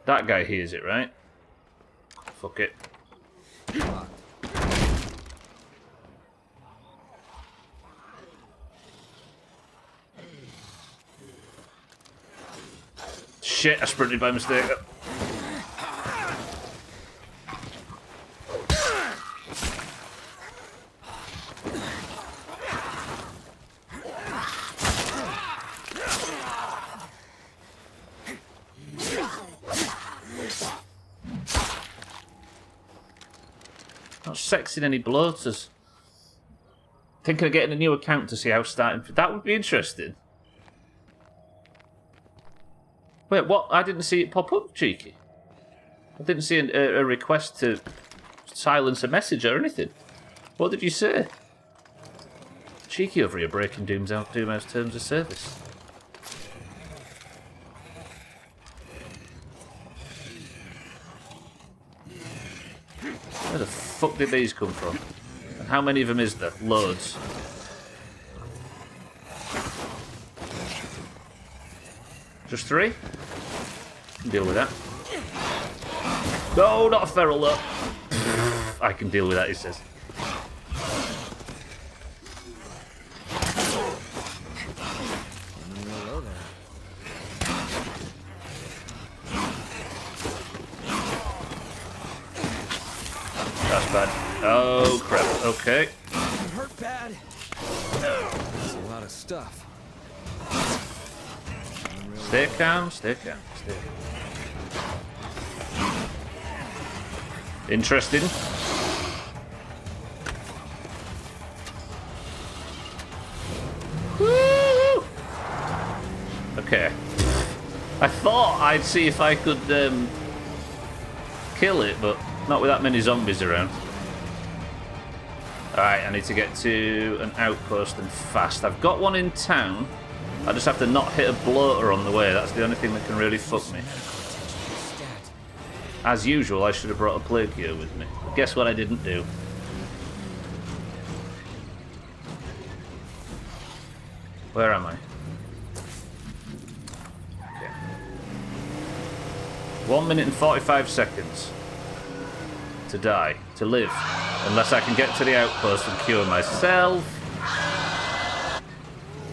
[SPEAKER 1] That guy hears it, right? Fuck it. Shit, I sprinted by mistake. Not sexing any bloaters. Thinking of getting a new account to see how starting... That would be interesting. Wait, what? I didn't see it pop up, Cheeky. I didn't see a request to silence a message or anything. What did you say? Cheeky over here breaking Doomhaus terms of service. Where the fuck did these come from? How many of them is there? Loads. Just 3? Can deal with that. No, not a feral though. I can deal with that, he says. That's bad. Oh crap. Okay.
[SPEAKER 6] Hurt bad. That's a lot of stuff.
[SPEAKER 1] Stay calm, stay calm, stay calm. Interesting. Woo! Okay. I thought I'd see if I could kill it, but not with that many zombies around. Alright, I need to get to an outpost and fast. I've got one in town. I just have to not hit a bloater on the way. That's the only thing that can really fuck me. As usual, I should have brought a plague cure with me. But guess what I didn't do? Where am I? Okay. 1 minute and 45 seconds to die, to live, unless I can get to the outpost and cure myself.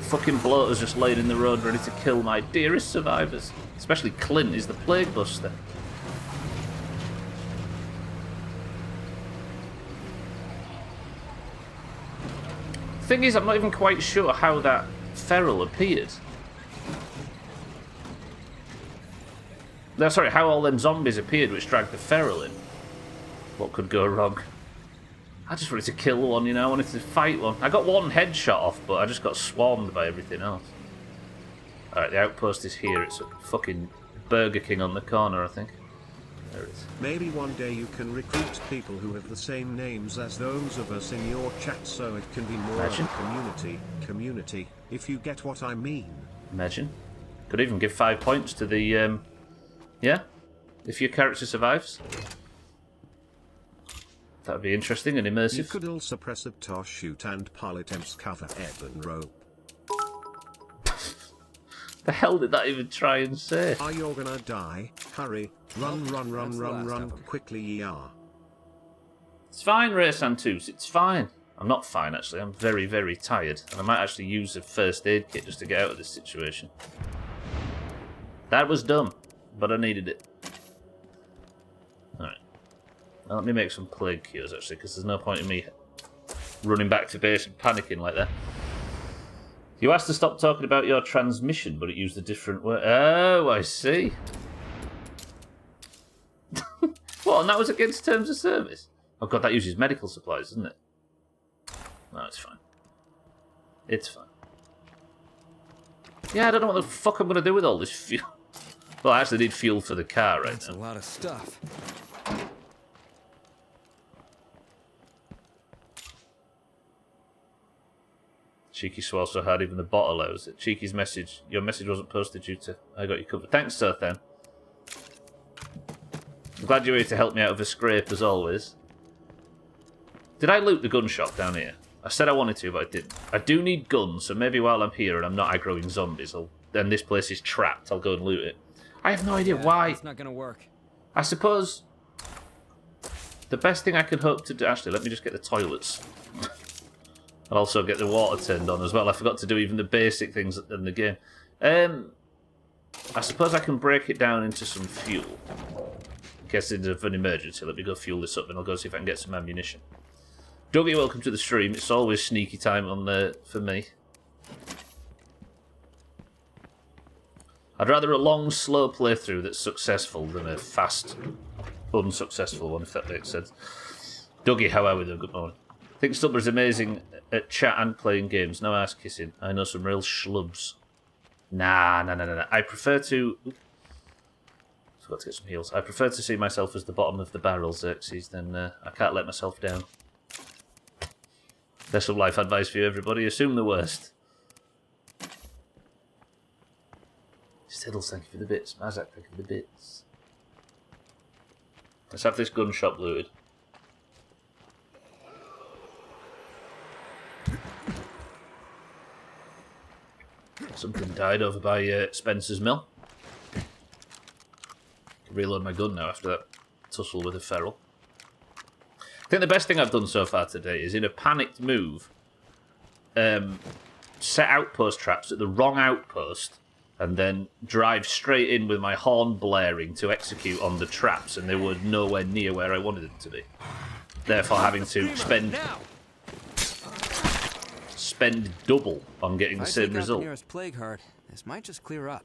[SPEAKER 1] Fucking bloaters just laid in the road ready to kill my dearest survivors. Especially Clint, he's the plague buster. Thing is, I'm not even quite sure how that feral appeared. No, sorry, how all them zombies appeared which dragged the feral in. What could go wrong? I just wanted to kill one, you know, I wanted to fight one. I got one headshot off, but I just got swarmed by everything else. Alright, the outpost is here. It's a fucking Burger King on the corner, I think. There it is.
[SPEAKER 2] Maybe one day you can recruit people who have the same names as those of us in your chat so it can be more of a community, if you get what I mean.
[SPEAKER 1] Imagine. Could even give 5 points to the, yeah? If your character survives. That would be interesting and immersive.
[SPEAKER 2] You could also press a toss, shoot, and politics cover ebb and rope.
[SPEAKER 1] The hell did that even try and say?
[SPEAKER 2] Are you gonna die? Hurry. Run, run, run, run, run, quickly ye are.
[SPEAKER 1] It's fine, Ray Santus, it's fine. I'm not fine, actually. I'm very, very tired. And I might actually use a first aid kit just to get out of this situation. That was dumb, but I needed it. Alright. Now let me make some plague cures, actually, because there's no point in me running back to base and panicking like that. You asked to stop talking about your transmission, but it used a different word. Oh, I see. What, and that was against terms of service? Oh god, that uses medical supplies, doesn't it? No, it's fine. It's fine. Yeah, I don't know what the fuck I'm going to do with all this fuel. Well, I actually need fuel for the car right now.
[SPEAKER 6] That's a lot of stuff.
[SPEAKER 1] Cheeky swallow so hard even the bot allows it. Cheeky's message. Your message wasn't posted due to... I got you covered. Thanks, Sir Then. I'm glad you're here to help me out of a scrape, as always. Did I loot the gun shop down here? I said I wanted to, but I didn't. I do need guns, so maybe while I'm here and I'm not aggroing zombies, then this place is trapped, I'll go and loot it. I have no idea why.
[SPEAKER 6] It's not gonna work.
[SPEAKER 1] I suppose... the best thing I could hope to do... Actually, let me just get the toilets. I'll also get the water turned on as well. I forgot to do even the basic things in the game. I suppose I can break it down into some fuel. In case of an emergency. Let me go fuel this up and I'll go see if I can get some ammunition. Dougie, welcome to the stream. It's always sneaky time on there for me. I'd rather a long, slow playthrough that's successful than a fast, unsuccessful one, if that makes sense. Dougie, how are we though? Good morning. I think Stubbler's amazing at chat and playing games. No ass kissing. I know some real schlubs. Nah. I prefer to... Forgot to get some heals. I prefer to see myself as the bottom of the barrel, Xerxes, then I can't let myself down. There's some life advice for you, everybody. Assume the worst. Stiddles, thank you for the bits. Mazak, thank you for the bits. Let's have this gun shop looted. Something died over by Spencer's mill. Can reload my gun now after that tussle with a feral. I think the best thing I've done so far today is, in a panicked move, set outpost traps at the wrong outpost and then drive straight in with my horn blaring to execute on the traps, and they were nowhere near where I wanted them to be. Therefore having to spend double on getting the same result.
[SPEAKER 6] The nearest plague heart, this might just clear up.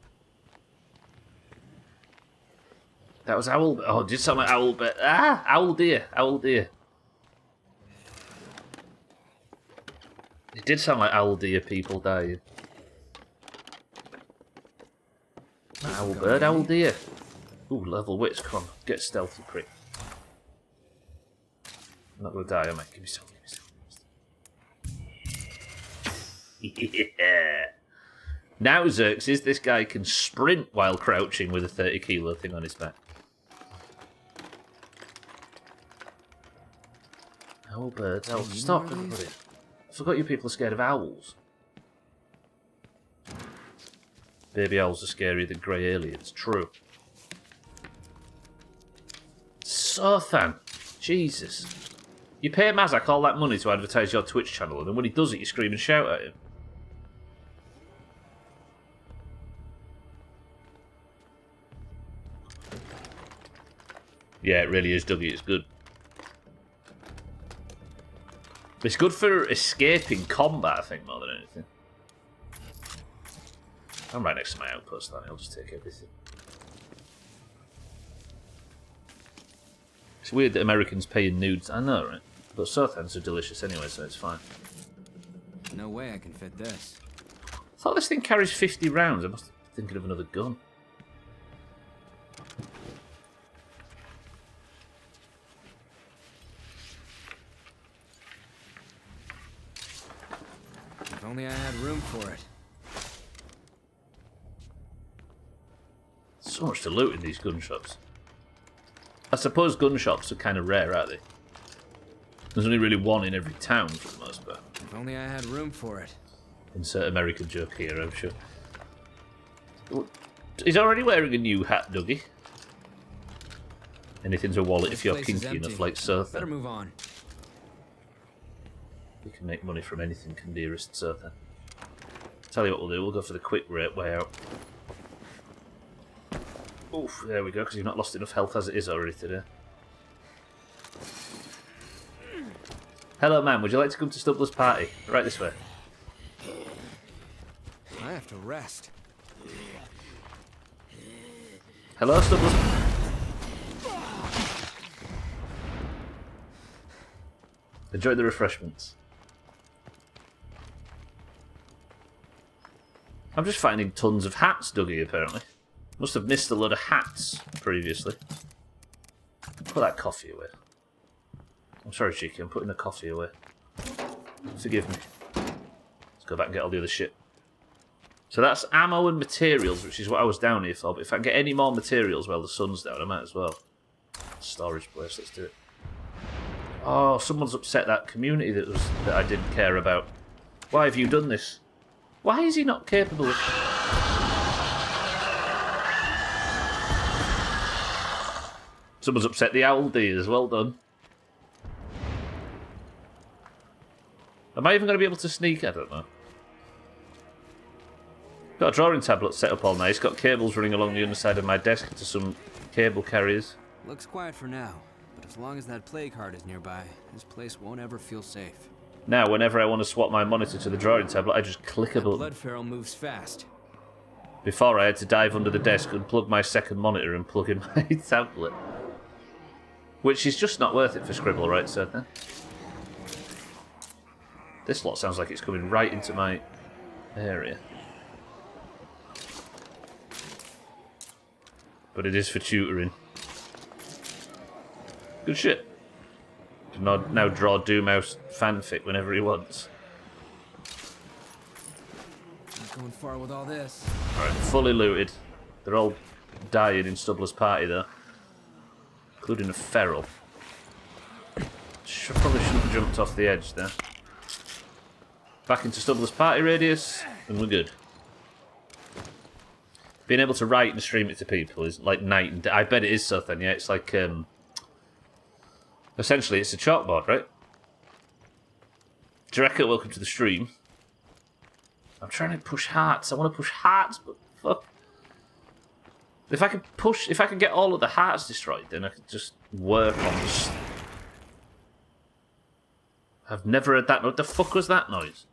[SPEAKER 1] That was owl. Oh, it did sound like owl. But owl deer, owl deer. It did sound like owl deer people dying. Owl bird, owl deer. Ooh, level wits. Come on, get stealthy, prick. I'm not gonna die, am I? Give me some. Yeah. Now Xerxes, this guy can sprint while crouching with a 30-kilo thing on his back. Owl birds, owls. Stop, everybody. I forgot you people are scared of owls. Baby owls are scarier than grey aliens. True. Sothan. Jesus. You pay Mazak all that money to advertise your Twitch channel, and then when he does it, you scream and shout at him. Yeah, it really is, Dougie. It's good. It's good for escaping combat, I think, more than anything. I'm right next to my outpost, then. I'll just take everything. It's weird that Americans pay in nudes. I know, right? But Sothans are delicious anyway, so it's fine.
[SPEAKER 6] No way I can fit this.
[SPEAKER 1] I thought this thing carries 50 rounds. I must be thinking of another gun.
[SPEAKER 6] If only I had room for it.
[SPEAKER 1] So much to loot in these gun shops. I suppose gun shops are kind of rare, aren't they? There's only really one in every town for the most part.
[SPEAKER 6] If only I had room for it.
[SPEAKER 1] Insert American joke here, I'm sure. He's already wearing a new hat, Dougie. Anything's a wallet if you're kinky enough like Sothan.
[SPEAKER 6] Better move on.
[SPEAKER 1] You can make money from anything, can dearest Sothan. Tell you what we'll do, we'll go for the quick way out. Oof, there we go, because you've not lost enough health as it is already today. Hello, man. Would you like to come to Stubbler's party? Right this way.
[SPEAKER 6] I have to rest.
[SPEAKER 1] Hello, Stubbler's. Enjoy the refreshments. I'm just finding tons of hats, Dougie, apparently. Must have missed a load of hats previously. Put that coffee away. I'm sorry, Cheeky, I'm putting the coffee away. Forgive me. Let's go back and get all the other shit. So that's ammo and materials, which is what I was down here for. But if I can get any more materials while the sun's down, I might as well. Storage place, let's do it. Oh, someone's upset that community that I didn't care about. Why have you done this? Why is he not capable of... Someone's upset the owl deers, well done. Am I even going to be able to sneak? I don't know. Got a drawing tablet set up all nice. Got cables running along the underside of my desk to some cable carriers.
[SPEAKER 6] Looks quiet for now, but as long as that plague heart is nearby, this place won't ever feel safe.
[SPEAKER 1] Now, whenever I want to swap my monitor to the drawing tablet, I just click a button.
[SPEAKER 6] Blood feral moves fast.
[SPEAKER 1] Before, I had to dive under the desk, unplug my second monitor, and plug in my tablet. Which is just not worth it for Scribble, right, Sir? This lot sounds like it's coming right into my area. But it is for tutoring. Good shit. Can now draw Doomhaus fanfic whenever he wants.
[SPEAKER 6] Not going far with all this.
[SPEAKER 1] Alright, fully looted. They're all dying in Stubbler's party, though. Including a feral. Probably shouldn't have jumped off the edge there. Back into Stubbler's party radius, and we're good. being able to write and stream it to people is like night and day. I bet it is something, yeah. It's like, essentially, it's a chalkboard, right? Dreka, welcome to the stream. I'm trying to push hearts. I want to push hearts, but fuck. If I could get all of the hearts destroyed, then I could just work on this. I've never heard that. What the fuck was that noise?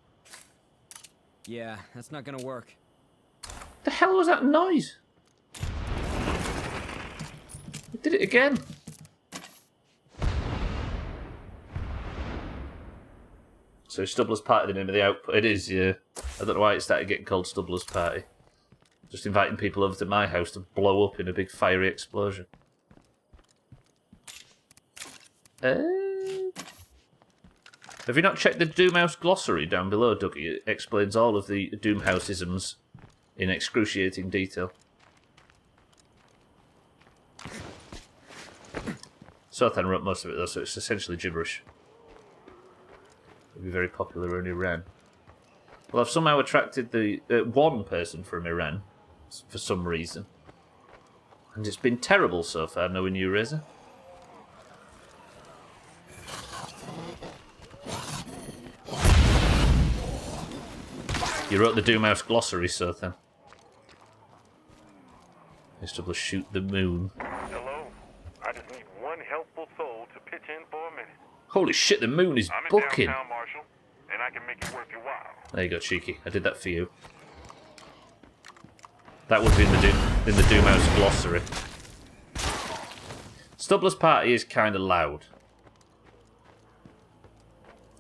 [SPEAKER 6] Yeah, that's not gonna work.
[SPEAKER 1] The hell was that noise? It did it again. So Stubbler's Party, the name of the output. It is, yeah. I don't know why it started getting called Stubbler's Party. Just inviting people over to my house to blow up in a big fiery explosion. Have you not checked the Doomhaus glossary down below, Dougie? It explains all of the Doomhaus-isms in excruciating detail. Sothan wrote most of it though, so it's essentially gibberish. It'll be very popular in Iran. Well, I've somehow attracted the one person from Iran for some reason, and it's been terrible so far knowing you, Reza. You wrote the Doomhaus glossary, Sothan. Mr. Will shoot the moon.
[SPEAKER 5] Hello. I just need one helpful soul to pitch in for a minute.
[SPEAKER 1] Holy shit, the moon is
[SPEAKER 5] I'm in
[SPEAKER 1] booking.
[SPEAKER 5] downtown, Marshall, and I can make it worth your while.
[SPEAKER 1] There you go, cheeky. I did that for you. That would be in the Doomhaus glossary. Stubbler's Party is kind of loud.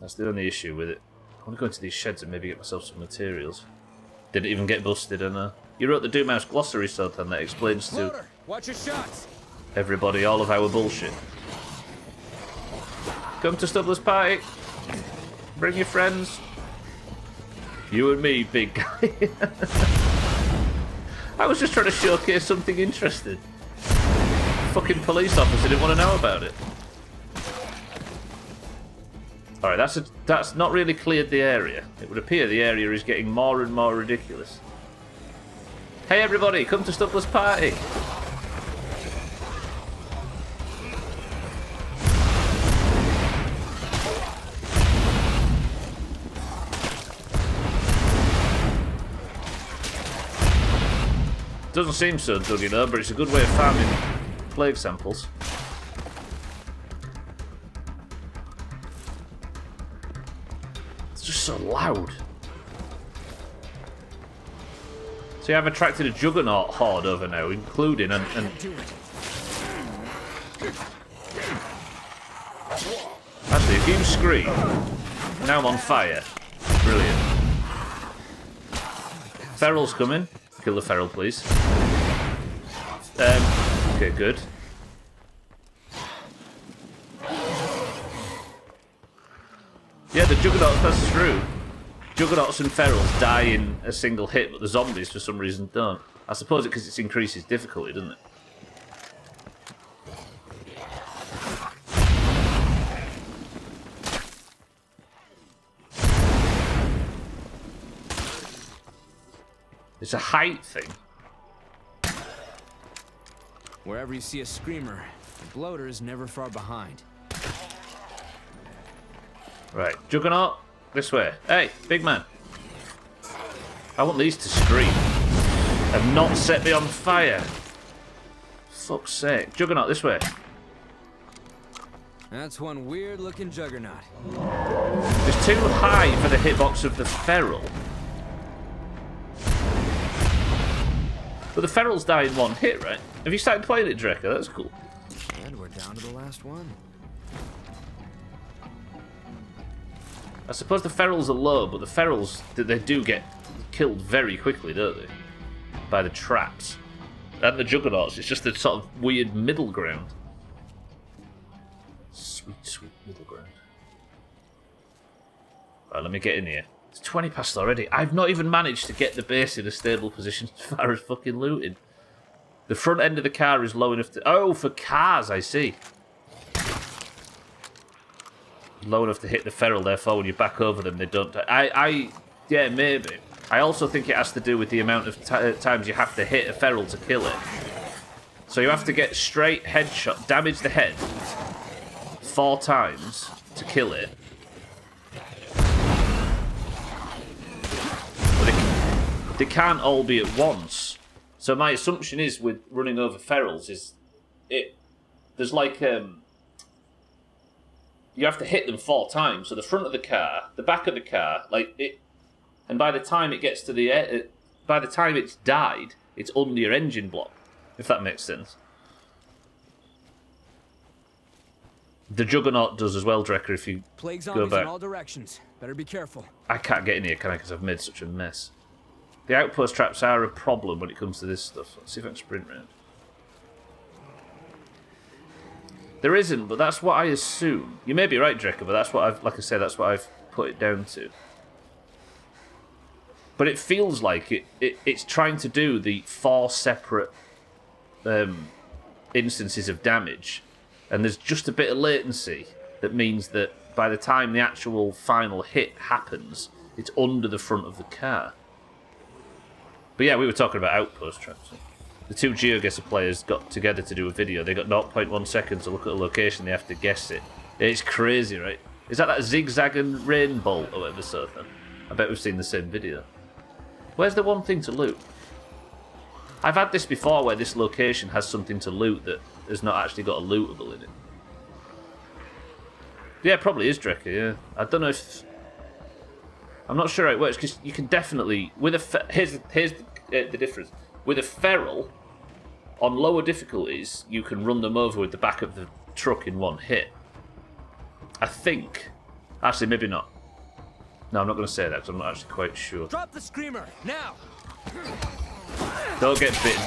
[SPEAKER 1] That's the only issue with it. I want to go into these sheds and maybe get myself some materials. Did it even get busted? I know. You wrote the Doomhaus glossary, Sultan, that explains to
[SPEAKER 6] watch your shots.
[SPEAKER 1] Everybody all of our bullshit. Come to Stubbler's Party. Bring your friends. You and me, big guy. I was just trying to showcase something interesting. Fucking police officer didn't want to know about it. Alright, that's not really cleared the area. It would appear the area is getting more and more ridiculous. Hey everybody, come to Stubbler's Party! Doesn't seem so, Dougie, though, but it's a good way of farming plague samples. It's just so loud. See, I've attracted a juggernaut horde over now, including and actually, if you scream, now I'm on fire. Brilliant. Feral's coming. Kill the feral, please. Okay, good. Yeah, the Juggernauts, that's true. Juggernauts and ferals die in a single hit, but the zombies, for some reason, don't. I suppose it because it increases difficulty, doesn't it? It's a height thing.
[SPEAKER 6] Wherever you see a screamer, the bloater is never far behind.
[SPEAKER 1] Right, Juggernaut, this way. Hey, big man. I want these to scream and not set me on fire. Fuck's sake. Juggernaut, this way.
[SPEAKER 6] That's one weird-looking juggernaut.
[SPEAKER 1] It's too high for the hitbox of the feral. But the ferals die in one hit, right? Have you started playing it, Dreka? That's cool.
[SPEAKER 6] And we're down to the last one.
[SPEAKER 1] I suppose the ferals are low, but the ferals, they do get killed very quickly, don't they? By the traps. And the juggernauts, it's just a sort of weird middle ground. Sweet, sweet middle ground. Right, let me get in here. It's 20 past already. I've not even managed to get the base in a stable position as far as fucking looting. The front end of the car is low enough to... Oh, for cars, I see. Low enough to hit the feral, therefore when you back over them, they don't die. Yeah, maybe. I also think it has to do with the amount of times you have to hit a feral to kill it. So you have to get straight headshot, damage the head 4 times to kill it. But they can't all be at once. So my assumption is with running over ferals is there's like you have to hit them 4 times. So the front of the car, the back of the car, like it, and by the time it gets to the by the time it's died, it's under your engine block. If that makes sense. The Juggernaut does as well, Drecker. If you
[SPEAKER 6] Plague
[SPEAKER 1] go
[SPEAKER 6] zombies
[SPEAKER 1] back,
[SPEAKER 6] in all directions. Better be careful.
[SPEAKER 1] I can't get in here, can I? Because I've made such a mess. The outpost traps are a problem when it comes to this stuff. Let's see if I can sprint round. There isn't, but that's what I assume. You may be right, Drecker, but that's what I've, like I said, that's what I've put it down to. But it feels like it's trying to do the 4 separate instances of damage, and there's just a bit of latency that means that by the time the actual final hit happens, it's under the front of the car. But yeah, we were talking about outpost traps. The 2 GeoGuessr players got together to do a video. They got 0.1 seconds to look at a location. They have to guess it. It's crazy, right? Is that zigzag and rain bolt or whatever sort of thing? I bet we've seen the same video. Where's the one thing to loot? I've had this before where this location has something to loot that has not actually got a lootable in it. Yeah, it probably is Drecker, yeah. I don't know if... I'm not sure how it works, because you can definitely... With a here's the difference. With a feral, on lower difficulties, you can run them over with the back of the truck in 1 hit. I think. Actually, maybe not. No, I'm not going to say that, because I'm not actually quite sure.
[SPEAKER 6] Drop the screamer, now!
[SPEAKER 1] Don't get bitten.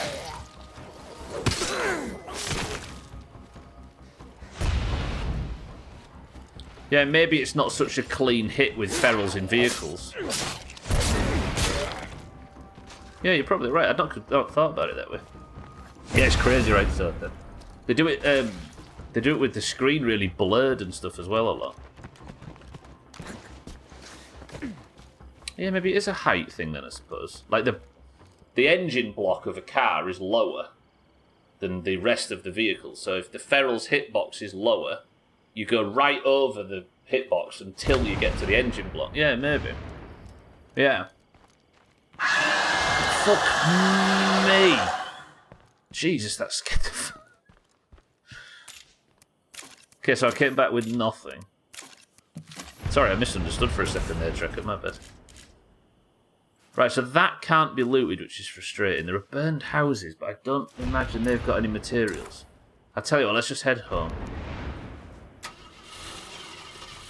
[SPEAKER 1] Yeah, maybe it's not such a clean hit with ferals in vehicles. Yeah, you're probably right. I not thought about it that way. Yeah, it's crazy, right? So they do it. They do it with the screen really blurred and stuff as well a lot. Yeah, maybe it is a height thing then, I suppose. Like the engine block of a car is lower than the rest of the vehicle. So if the feral's hitbox is lower, you go right over the hitbox until you get to the engine block. Yeah, maybe. Yeah. Fuck me. Jesus, that scared the fuck. Okay, so I came back with nothing. Sorry, I misunderstood for a second there, Trekker, my bad. Right, so that can't be looted, which is frustrating. There are burned houses, but I don't imagine they've got any materials. I tell you what, let's just head home.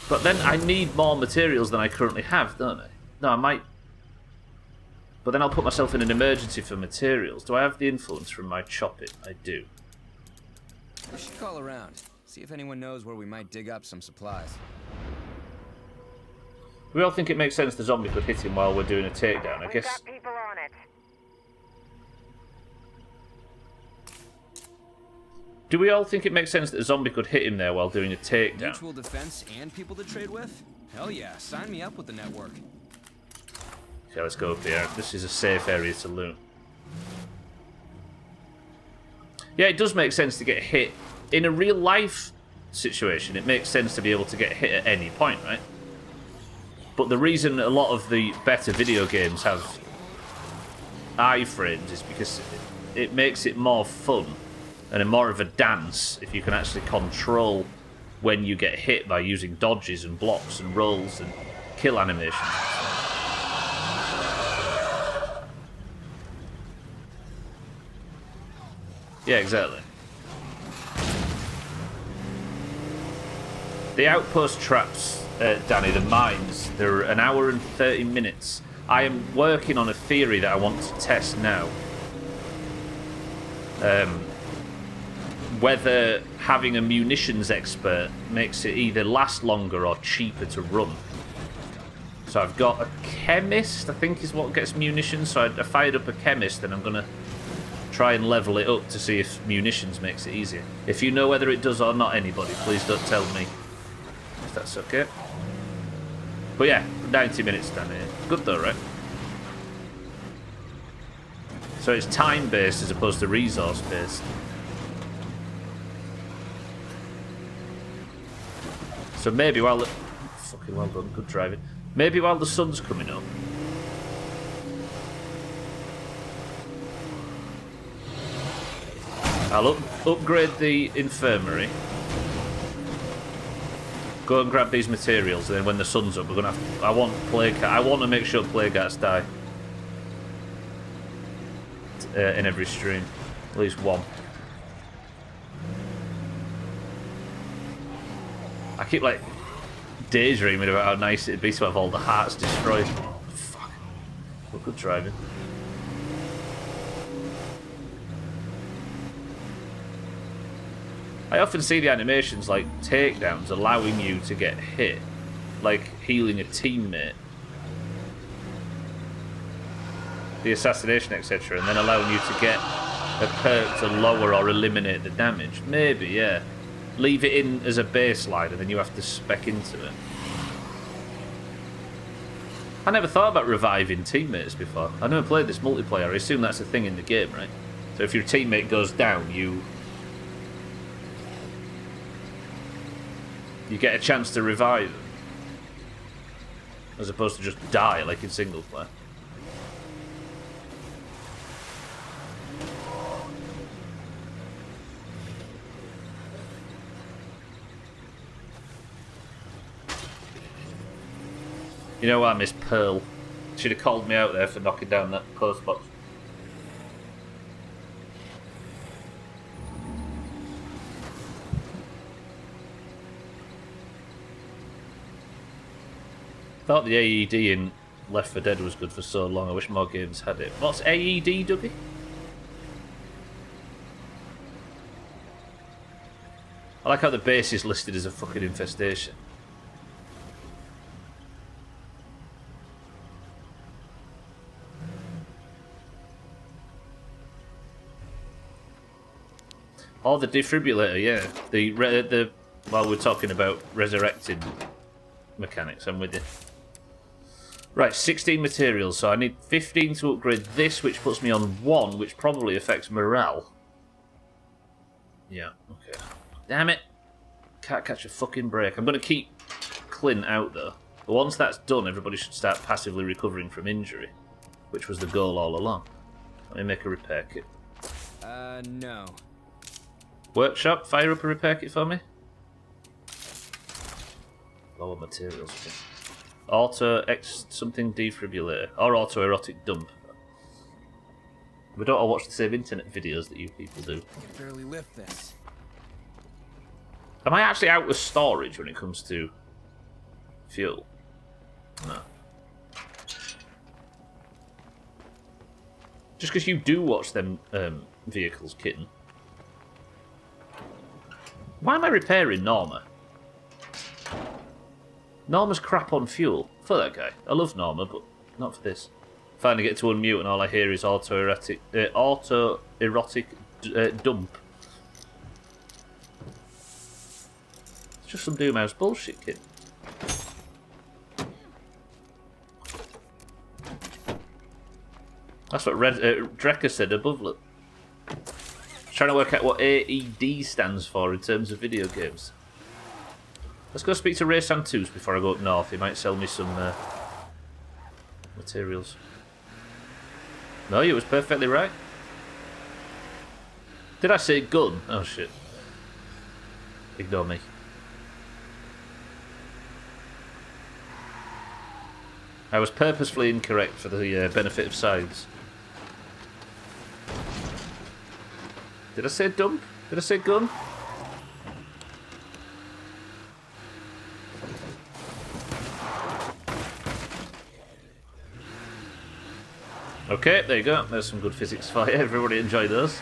[SPEAKER 1] But then I need more materials than I currently have, don't I? No, I might... But then I'll put myself in an emergency for materials. Do I have the influence from my chop it? I do.
[SPEAKER 6] We should call around. See if anyone knows where we might dig up some supplies.
[SPEAKER 1] We all think it makes sense the zombie could hit him while we're doing a takedown, I guess.
[SPEAKER 4] We've got people on it.
[SPEAKER 1] Do we all think it makes sense that a zombie could hit him there while doing a takedown?
[SPEAKER 6] Mutual defense and people to trade with? Hell yeah, sign me up with the network.
[SPEAKER 1] Okay, let's go up here. This is a safe area to loot. Yeah, it does make sense to get hit. In a real life situation, it makes sense to be able to get hit at any point, right? But the reason a lot of the better video games have iframes is because it makes it more fun and more of a dance if you can actually control when you get hit by using dodges and blocks and rolls and kill animations. Yeah, exactly. The outpost traps, Danny, the mines, they're 1 hour and 30 minutes. I am working on a theory that I want to test now. Whether having a munitions expert makes it either last longer or cheaper to run. So I've got a chemist, I think is what gets munitions. So I fired up a chemist and I'm going to try and level it up to see if munitions makes it easier. If you know whether it does or not, anybody, please don't tell me if that's okay. But yeah, 90 minutes down here. Good though, right? So it's time-based as opposed to resource-based. So maybe while the... Fucking well done, good driving. Maybe while the sun's coming up. I'll upgrade the infirmary. Go and grab these materials, and then when the sun's up, we're gonna have to, I want to make sure plague cats die. In every stream. At least one. I keep like daydreaming about how nice it'd be to have all the hearts destroyed. Fuck. Well, good driving. I often see the animations like takedowns allowing you to get hit, like healing a teammate, the assassination, etc., and then allowing you to get a perk to lower or eliminate the damage. Maybe, yeah. Leave it in as a baseline and then you have to spec into it. I never thought about reviving teammates before. I never played this multiplayer. I assume that's a thing in the game, right? So if your teammate goes down, you get a chance to revive them. As opposed to just die like in single player. You know what, I miss Pearl. Should have called me out there for knocking down that post box. Thought the AED in Left 4 Dead was good for so long. I wish more games had it. What's AED, Dougie? I like how the base is listed as a fucking infestation. Oh, the defibrillator, yeah. The while we're talking about resurrecting mechanics, I'm with you. Right, 16 materials, so I need 15 to upgrade this, which puts me on 1, which probably affects morale. Yeah, okay. Damn it. Can't catch a fucking break. I'm going to keep Clint out, though. But once that's done, everybody should start passively recovering from injury, which was the goal all along. Let me make a repair kit.
[SPEAKER 6] No.
[SPEAKER 1] Workshop, fire up a repair kit for me. Lower materials. Okay. Auto X something defibrillator. Or auto erotic dump. We don't all watch the same internet videos that you people do.
[SPEAKER 6] I can barely lift this.
[SPEAKER 1] Am I actually out of storage when it comes to fuel? No. Just because you do watch them vehicles, kitten. Why am I repairing Norma? Norma's crap on fuel. For that guy. I love Norma, but not for this. Finally get to unmute and all I hear is auto-erotic dump. It's just some Doomhaus bullshit, kid. That's what Drecker said above, look. Trying to work out what AED stands for in terms of video games. Let's go speak to Ray Santos before I go up north. He might sell me some materials. No, you was perfectly right. Did I say gun? Oh shit. Ignore me. I was purposefully incorrect for the benefit of science. Did I say dump? Did I say gun? Okay, there you go. There's some good physics for you. Everybody enjoy those.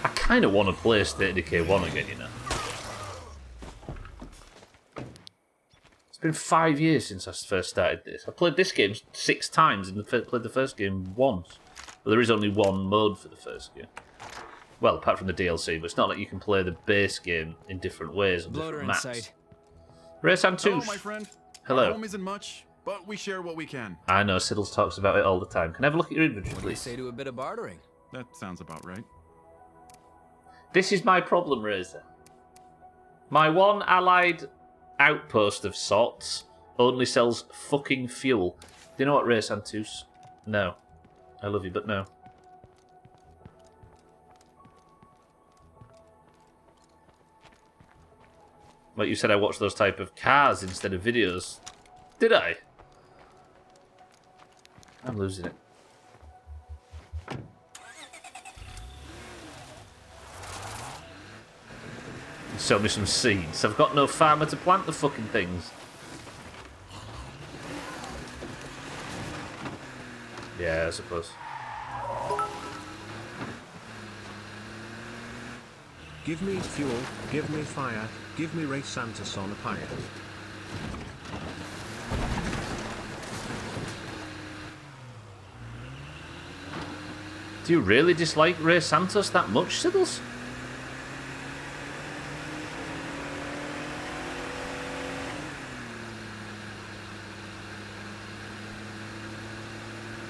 [SPEAKER 1] I kind of want to play State of Decay 1 again, you know. It's been 5 years since I first started this. I played this game 6 times and played the first game once. But there is only one mode for the first game. Well, apart from the DLC, but it's not like you can play the base game in different ways on different maps. Ray Santos.
[SPEAKER 7] Hello, my friend.
[SPEAKER 1] Hello.
[SPEAKER 7] Our home isn't much,
[SPEAKER 8] but we share what we can.
[SPEAKER 1] I know, Siddles talks about it all the time. Can I have a look at your inventory,
[SPEAKER 6] What do you
[SPEAKER 1] please?
[SPEAKER 6] say to a bit of bartering?
[SPEAKER 8] That sounds about right.
[SPEAKER 1] This is my problem, Razor. My one allied outpost of sorts only sells fucking fuel. Do you know what, Ray Santos? No. I love you, but no. Like you said, I watch those type of cars instead of videos. Did I? I'm losing it. Sell me some seeds. I've got no farmer to plant the fucking things. Yeah, I suppose.
[SPEAKER 2] Give me fuel, give me fire, give me Ray Santos on a pyre.
[SPEAKER 1] Do you really dislike Ray Santos that much, Siddles?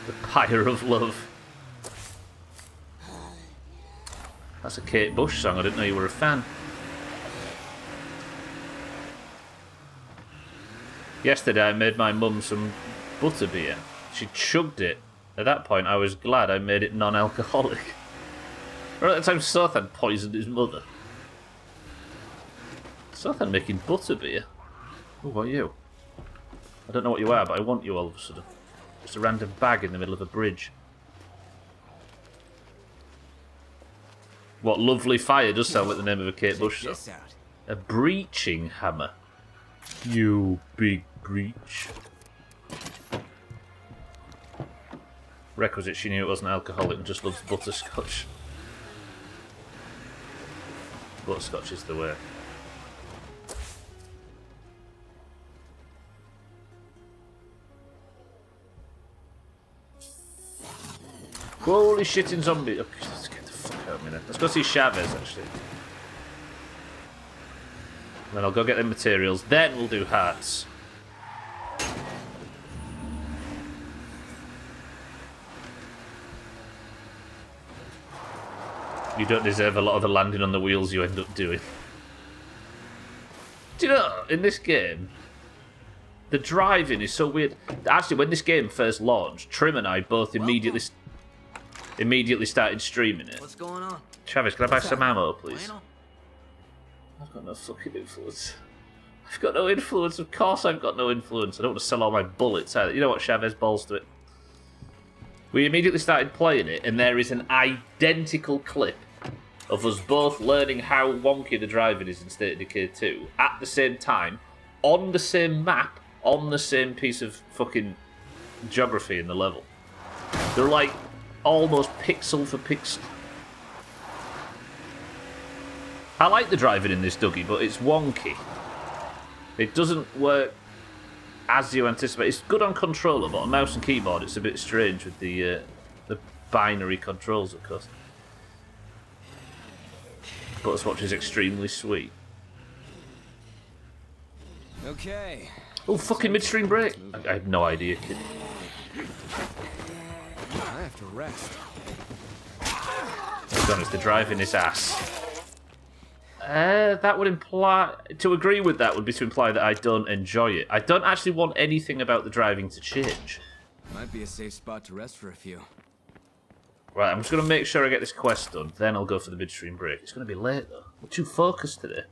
[SPEAKER 1] The Pyre of Love. That's a Kate Bush song. I didn't know you were a fan. Yesterday I made my mum some butterbeer. She chugged it. At that point I was glad I made it non-alcoholic. Right at the time Sothan poisoned his mother. Sothan making butterbeer? Oh, what are you? I don't know what you are, but I want you all of a sudden. Just a random bag in the middle of a bridge. What, Lovely Fire does sound like the name of a Kate Bush song. A breaching hammer. You big breach. Requisite, she knew it wasn't alcoholic and just loves butterscotch. Butterscotch is the way. Holy shit in zombie. Okay, let's get the fuck out of me then. Let's go see Chavez actually. Then I'll go get the materials. Then we'll do hearts. You don't deserve a lot of the landing on the wheels you end up doing. Do you know, in this game, the driving is so weird. Actually, when this game first launched, Trim and I both immediately started streaming it.
[SPEAKER 6] What's going on?
[SPEAKER 1] Travis, can I buy some ammo, please? I've got no fucking influence. I've got no influence. Of course I've got no influence. I don't want to sell all my bullets either. You know what, Chavez? Balls to it. We immediately started playing it, and there is an identical clip of us both learning how wonky the driving is in State of Decay 2 at the same time, on the same map, on the same piece of fucking geography in the level. They're like almost pixel for pixel. I like the driving in this Dougie, but it's wonky. It doesn't work as you anticipate. It's good on controller, but on mouse and keyboard it's a bit strange with the binary controls, of course. Butterscotch is extremely sweet.
[SPEAKER 6] Okay.
[SPEAKER 1] Oh, fucking midstream break. I have no idea, kid.
[SPEAKER 6] I have to rest.
[SPEAKER 1] To be honest, the driving is ass. That would imply... To agree with that would be to imply that I don't enjoy it. I don't actually want anything about the driving to change.
[SPEAKER 6] Might be a safe spot to rest for a few.
[SPEAKER 1] Right, I'm just going to make sure I get this quest done, then I'll go for the midstream break. It's going to be late, though. We're too focused today.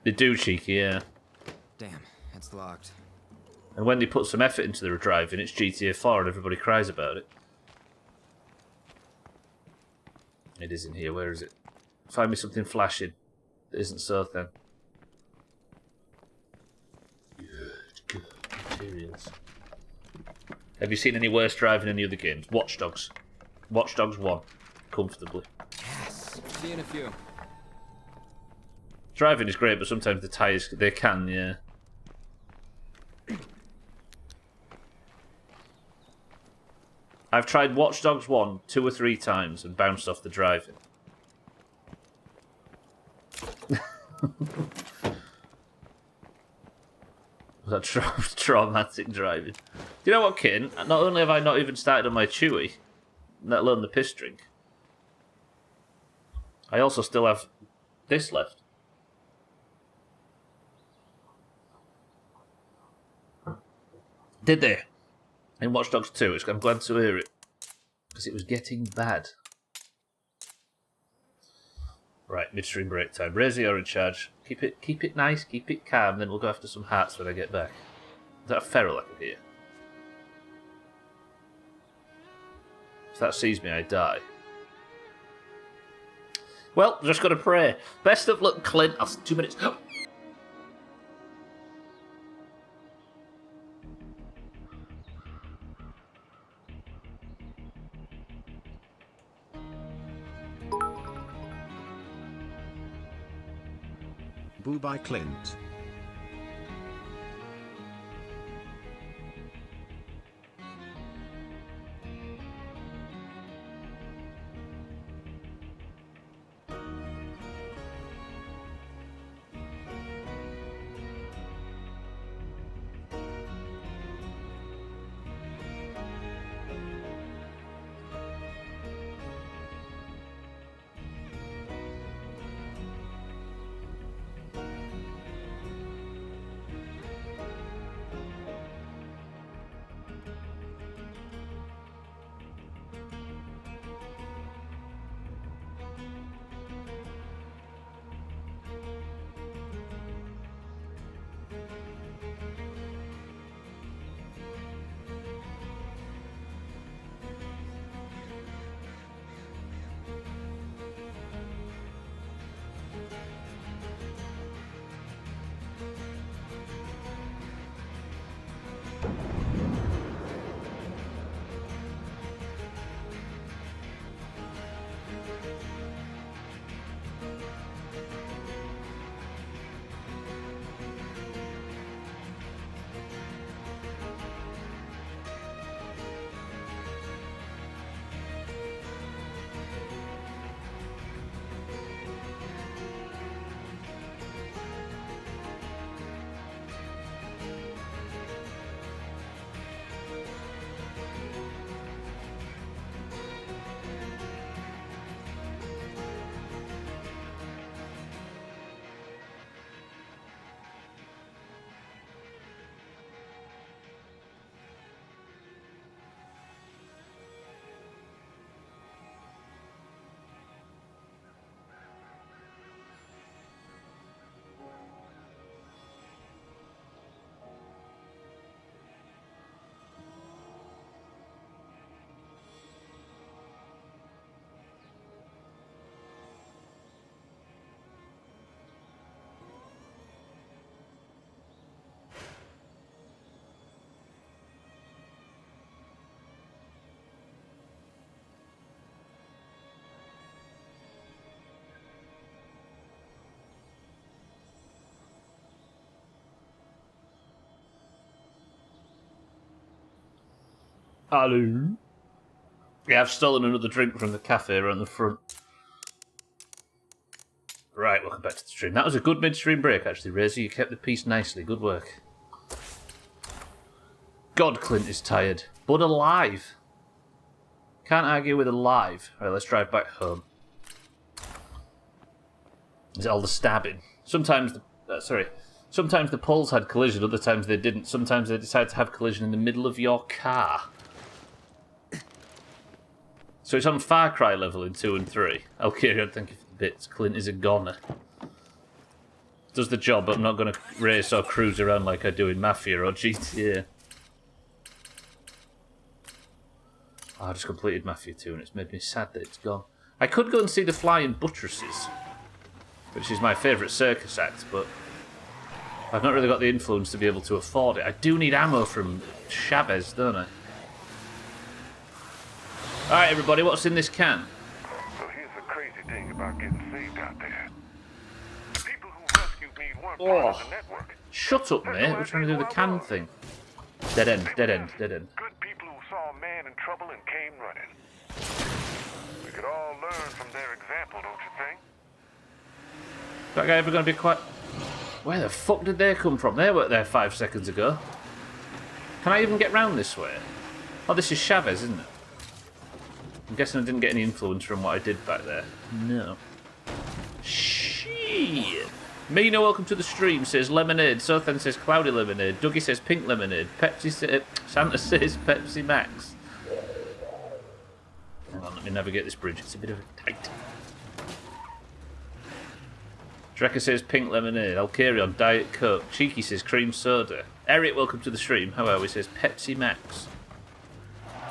[SPEAKER 1] They do, cheeky, yeah.
[SPEAKER 6] Damn, it's locked.
[SPEAKER 1] And when they put some effort into the driving, it's GTA 4 and everybody cries about it. It is in here, where is it? Find me something flashing that isn't so then. Good materials. Have you seen any worse driving in the other games? Watch Dogs. Watch Dogs 1. Comfortably.
[SPEAKER 6] Yes. See you in a few.
[SPEAKER 1] Driving is great, but sometimes the tyres, they can, yeah. I've tried Watch Dogs 1 2 or 3 times and bounced off the driving. That traumatic driving. Do you know what, Kitten? Not only have I not even started on my Chewy, let alone the piss drink, I also still have this left. Did they? In Watch Dogs 2, I'm glad to hear it. Because it was getting bad. Right, midstream break time. Raise you're in charge. Keep it nice, keep it calm, then we'll go after some hearts when I get back. Is that a feral I can hear? If that sees me, I die. Well, just gotta pray. Best of luck, Clint. 2 minutes.
[SPEAKER 2] Boo by Clint.
[SPEAKER 1] Hello. Yeah, I've stolen another drink from the cafe around the front. Right, welcome back to the stream. That was a good midstream break, actually, Razor. You kept the peace nicely. Good work. God, Clint is tired. But alive. Can't argue with alive. Right, let's drive back home. Is it all the stabbing? Sometimes the poles had collision, other times they didn't. Sometimes they decide to have collision in the middle of your car. So it's on Far Cry level in 2 and 3. Okay, thank you for the bits. Clint is a goner. Does the job, but I'm not going to race or cruise around like I do in Mafia or GTA. Oh, I just completed Mafia 2 and it's made me sad that it's gone. I could go and see the Flying Buttresses, which is my favourite circus act, but I've not really got the influence to be able to afford it. I do need ammo from Chavez, don't I? Alright, everybody, what's in this can?
[SPEAKER 5] So here's the crazy thing about getting saved out there. The people who rescued me weren't part of the network.
[SPEAKER 1] Shut up, mate. We're trying to do the can thing. Dead end, dead end, dead end.
[SPEAKER 5] Good people who saw a man in trouble and came running. We could all learn from their example, don't you think?
[SPEAKER 1] That guy ever going to be quite... Where the fuck did they come from? They weren't there 5 seconds ago. Can I even get round this way? Oh, this is Chavez, isn't it? I'm guessing I didn't get any influence from what I did back there. No. Shit. Mina, welcome to the stream, says lemonade. Sothan says cloudy lemonade. Dougie says pink lemonade. Santa says Pepsi Max. Hang on, let me navigate this bridge. It's a bit of a tight. Drecker says pink lemonade. Alcarion, Diet Coke. Cheeky says cream soda. Eric, welcome to the stream. How are we? Says Pepsi Max.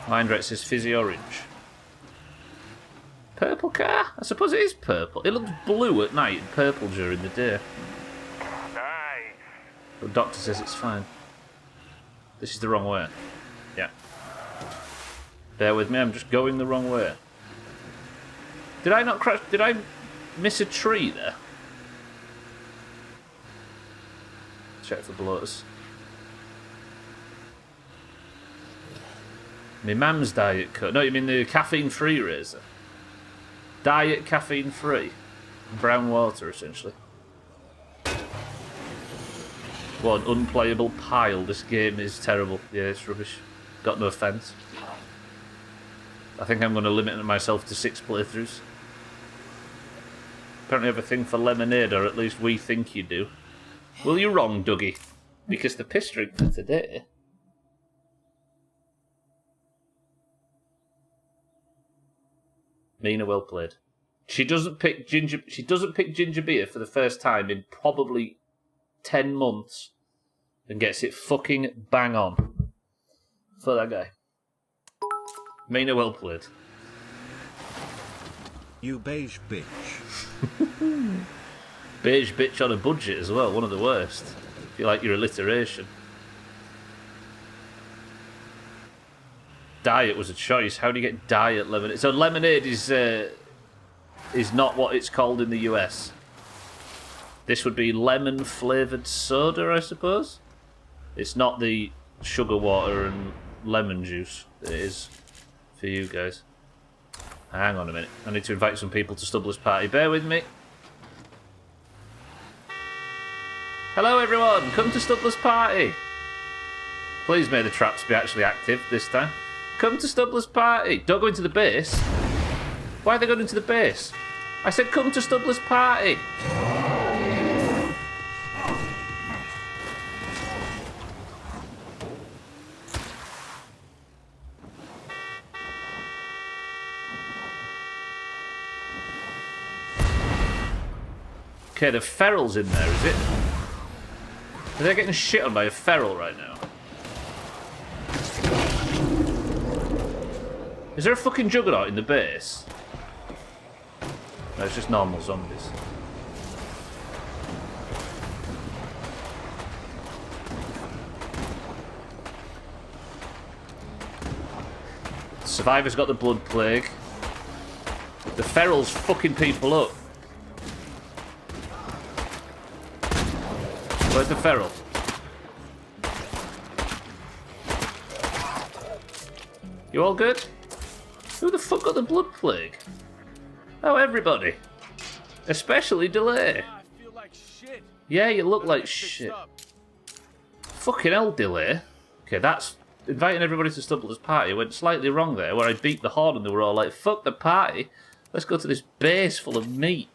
[SPEAKER 1] Mindrat says fizzy orange. Purple car? I suppose it is purple. It looks blue at night and purple during the day.
[SPEAKER 5] Nice.
[SPEAKER 1] The doctor says it's fine. This is the wrong way. Yeah. Bear with me, I'm just going the wrong way. Did I not crash? Did I miss a tree there? Check for bloaters. My mum's Diet Coke. No, you mean the caffeine-free razor. Diet caffeine-free. Brown water, essentially. What an unplayable pile. This game is terrible. Yeah, it's rubbish. Got no offence. I think I'm going to limit myself to 6 playthroughs. Apparently I have a thing for lemonade, or at least we think you do. Well, you're wrong, Dougie. Because the piss drink for today... Mina, well played. She doesn't pick ginger beer for the first time in probably 10 months and gets it fucking bang on. For that guy. Mina, well played.
[SPEAKER 2] You beige bitch.
[SPEAKER 1] Beige bitch on a budget as well, one of the worst. If you like your alliteration. Diet was a choice. How do you get diet lemonade? So lemonade is not what it's called in the US. This would be lemon flavoured soda, I suppose. It's not the sugar water and lemon juice that it is for you guys. Hang on a minute. I need to invite some people to Stubbler's party. Bear with me. Hello everyone, come to Stubbler's party. Please may the traps be actually active this time. Come to Stubbler's party. Don't go into the base. Why are they going into the base? I said come to Stubbler's party. Okay, the feral's in there, is it? Are they getting shit on by a feral right now? Is there a fucking juggernaut in the base? No, it's just normal zombies. Survivor's got the blood plague. The feral's fucking people up. Where's the feral? You all good? Who the fuck got the blood plague? Oh, everybody. Especially Delay.
[SPEAKER 7] I feel like shit.
[SPEAKER 1] Yeah, you look like shit. Fucking hell, Delay. Okay, that's... Inviting everybody to Stubbler's party went slightly wrong there, where I beat the horde and they were all like, fuck the party. Let's go to this base full of meat.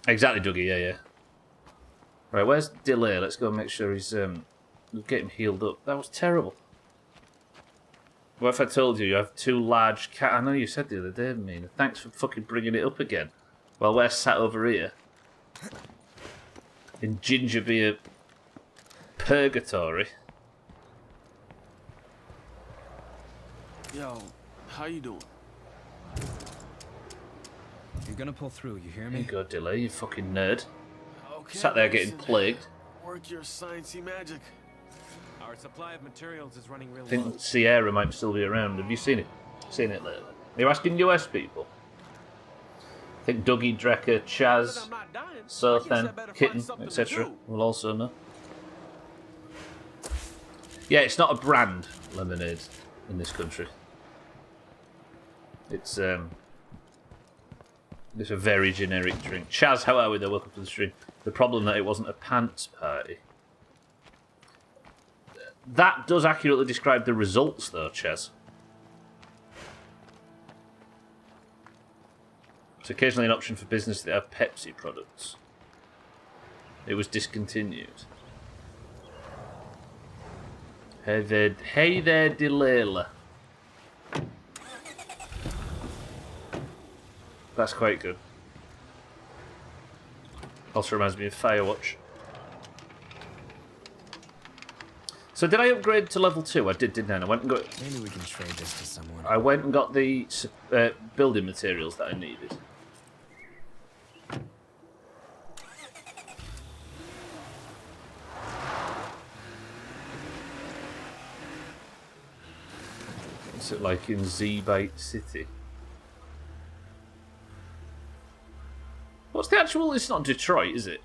[SPEAKER 1] Exactly, Dougie, yeah. Right, where's Delay? Let's go and make sure he's... get him healed up. That was terrible. What if I told you have 2 large cat? I know you said the other day, Mina. Thanks for fucking bringing it up again. While we're sat over here in ginger beer purgatory.
[SPEAKER 7] Yo, how you doing?
[SPEAKER 6] You're gonna pull through, you hear
[SPEAKER 1] Here
[SPEAKER 6] me?
[SPEAKER 1] you go, Delay, you fucking nerd.
[SPEAKER 7] Okay,
[SPEAKER 1] Sat there getting
[SPEAKER 7] listen.
[SPEAKER 1] plagued.
[SPEAKER 7] Work your sciencey magic. Our supply of materials is running real
[SPEAKER 1] I think
[SPEAKER 7] low.
[SPEAKER 1] Sierra might still be around. Have you seen it? Seen it lately? Are you asking US people? I think Dougie, Drecker, Chaz,
[SPEAKER 7] I'm not dying.
[SPEAKER 1] Sothan, Kitten, etc. will also know. Yeah, it's not a brand, lemonade, in this country. It's It's a very generic drink. Chaz, how are we there? Welcome to the stream. The problem that it wasn't a pants party. That does accurately describe the results, though, Chaz. It's occasionally an option for business that have Pepsi products. It was discontinued. Hey there, Delilah. That's quite good. Also reminds me of Firewatch. So did I upgrade to level 2? I did, didn't I? I went and got...
[SPEAKER 6] Maybe we can trade this to someone.
[SPEAKER 1] I went and got the building materials that I needed. What's it like in Z-Bite City? What's the actual... It's not Detroit, is it?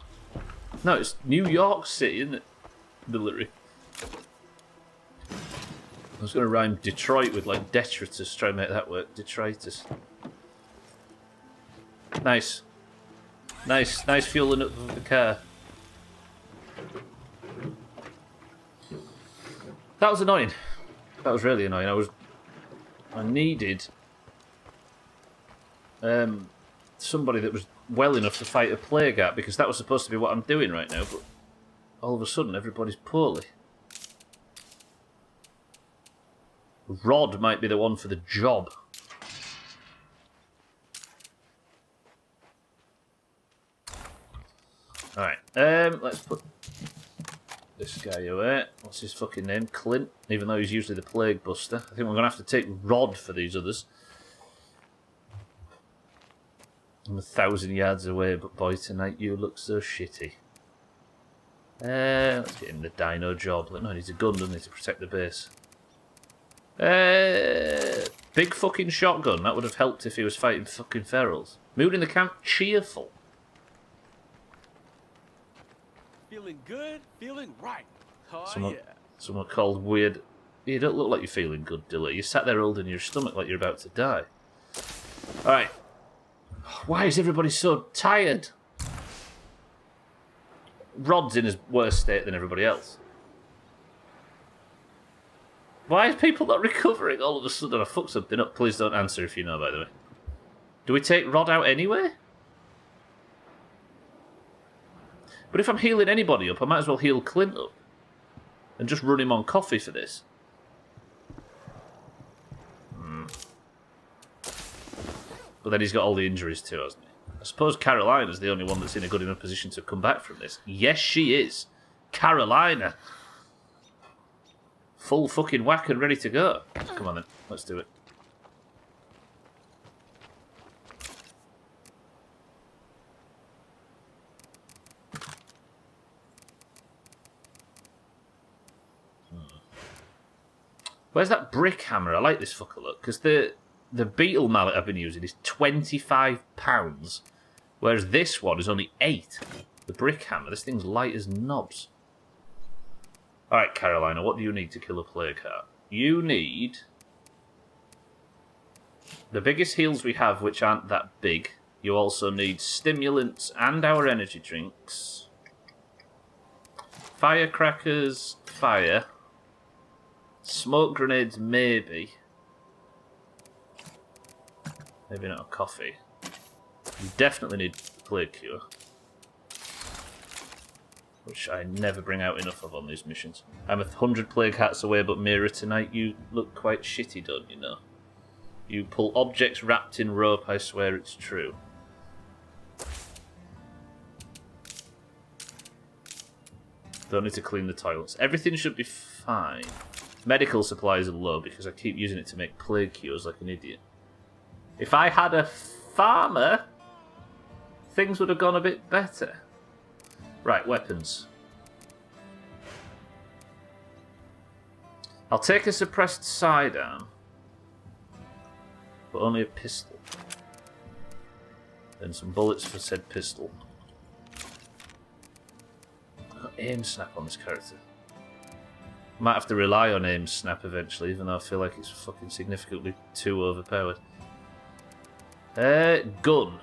[SPEAKER 1] No, it's New York City, isn't it? Military. I was going to rhyme Detroit with, like, detritus, try and make that work. Detritus. Nice. Nice fueling up of the car. That was annoying. That was really annoying. I needed somebody that was well enough to fight a plague at, because that was supposed to be what I'm doing right now, but all of a sudden everybody's poorly. Rod might be the one for the job. Alright, let's put this guy away. What's his fucking name? Clint, even though he's usually the plague buster. I think we're going to have to take Rod for these others. I'm 1,000 yards away, but boy, tonight you look so shitty. Let's get him the dino job. No, he needs a gun, doesn't he, to protect the base. Big fucking shotgun. That would have helped if he was fighting fucking ferals. Mood in the camp, cheerful.
[SPEAKER 7] Feeling good, feeling right. Oh,
[SPEAKER 1] Someone,
[SPEAKER 7] yeah.
[SPEAKER 1] someone called weird. You don't look like you're feeling good, Dilly. You sat there holding your stomach like you're about to die. Alright. Why is everybody so tired? Rod's in his worse state than everybody else. Why is people not recovering all of a sudden? I fucked something up. Please don't answer if you know, by the way. Do we take Rod out anyway? But if I'm healing anybody up, I might as well heal Clint up. And just run him on coffee for this. But then he's got all the injuries too, hasn't he? I suppose Carolina's the only one that's in a good enough position to come back from this. Yes, she is. Carolina. Full fucking whack and ready to go. Come on then, let's do it. Where's that brick hammer? I like this fucker look, because the beetle mallet I've been using is £25, whereas this one is only 8. The brick hammer, this thing's light as knobs. Alright, Carolina, what do you need to kill a plague heart? You need the biggest heals we have, which aren't that big. You also need stimulants and our energy drinks. Firecrackers, fire. Smoke grenades, maybe. Maybe not a coffee. You definitely need plague cure. Which I never bring out enough of on these missions. I'm 100 plague hats away, but Mira, tonight you look quite shitty, don't you know? You pull objects wrapped in rope, I swear it's true. Don't need to clean the toilets. Everything should be fine. Medical supplies are low because I keep using it to make plague cures like an idiot. If I had a farmer, things would have gone a bit better. Right, weapons. I'll take a suppressed sidearm, but only a pistol. And some bullets for said pistol. I've got aim snap on this character. Might have to rely on aim snap eventually, even though I feel like it's fucking significantly too overpowered. Gun.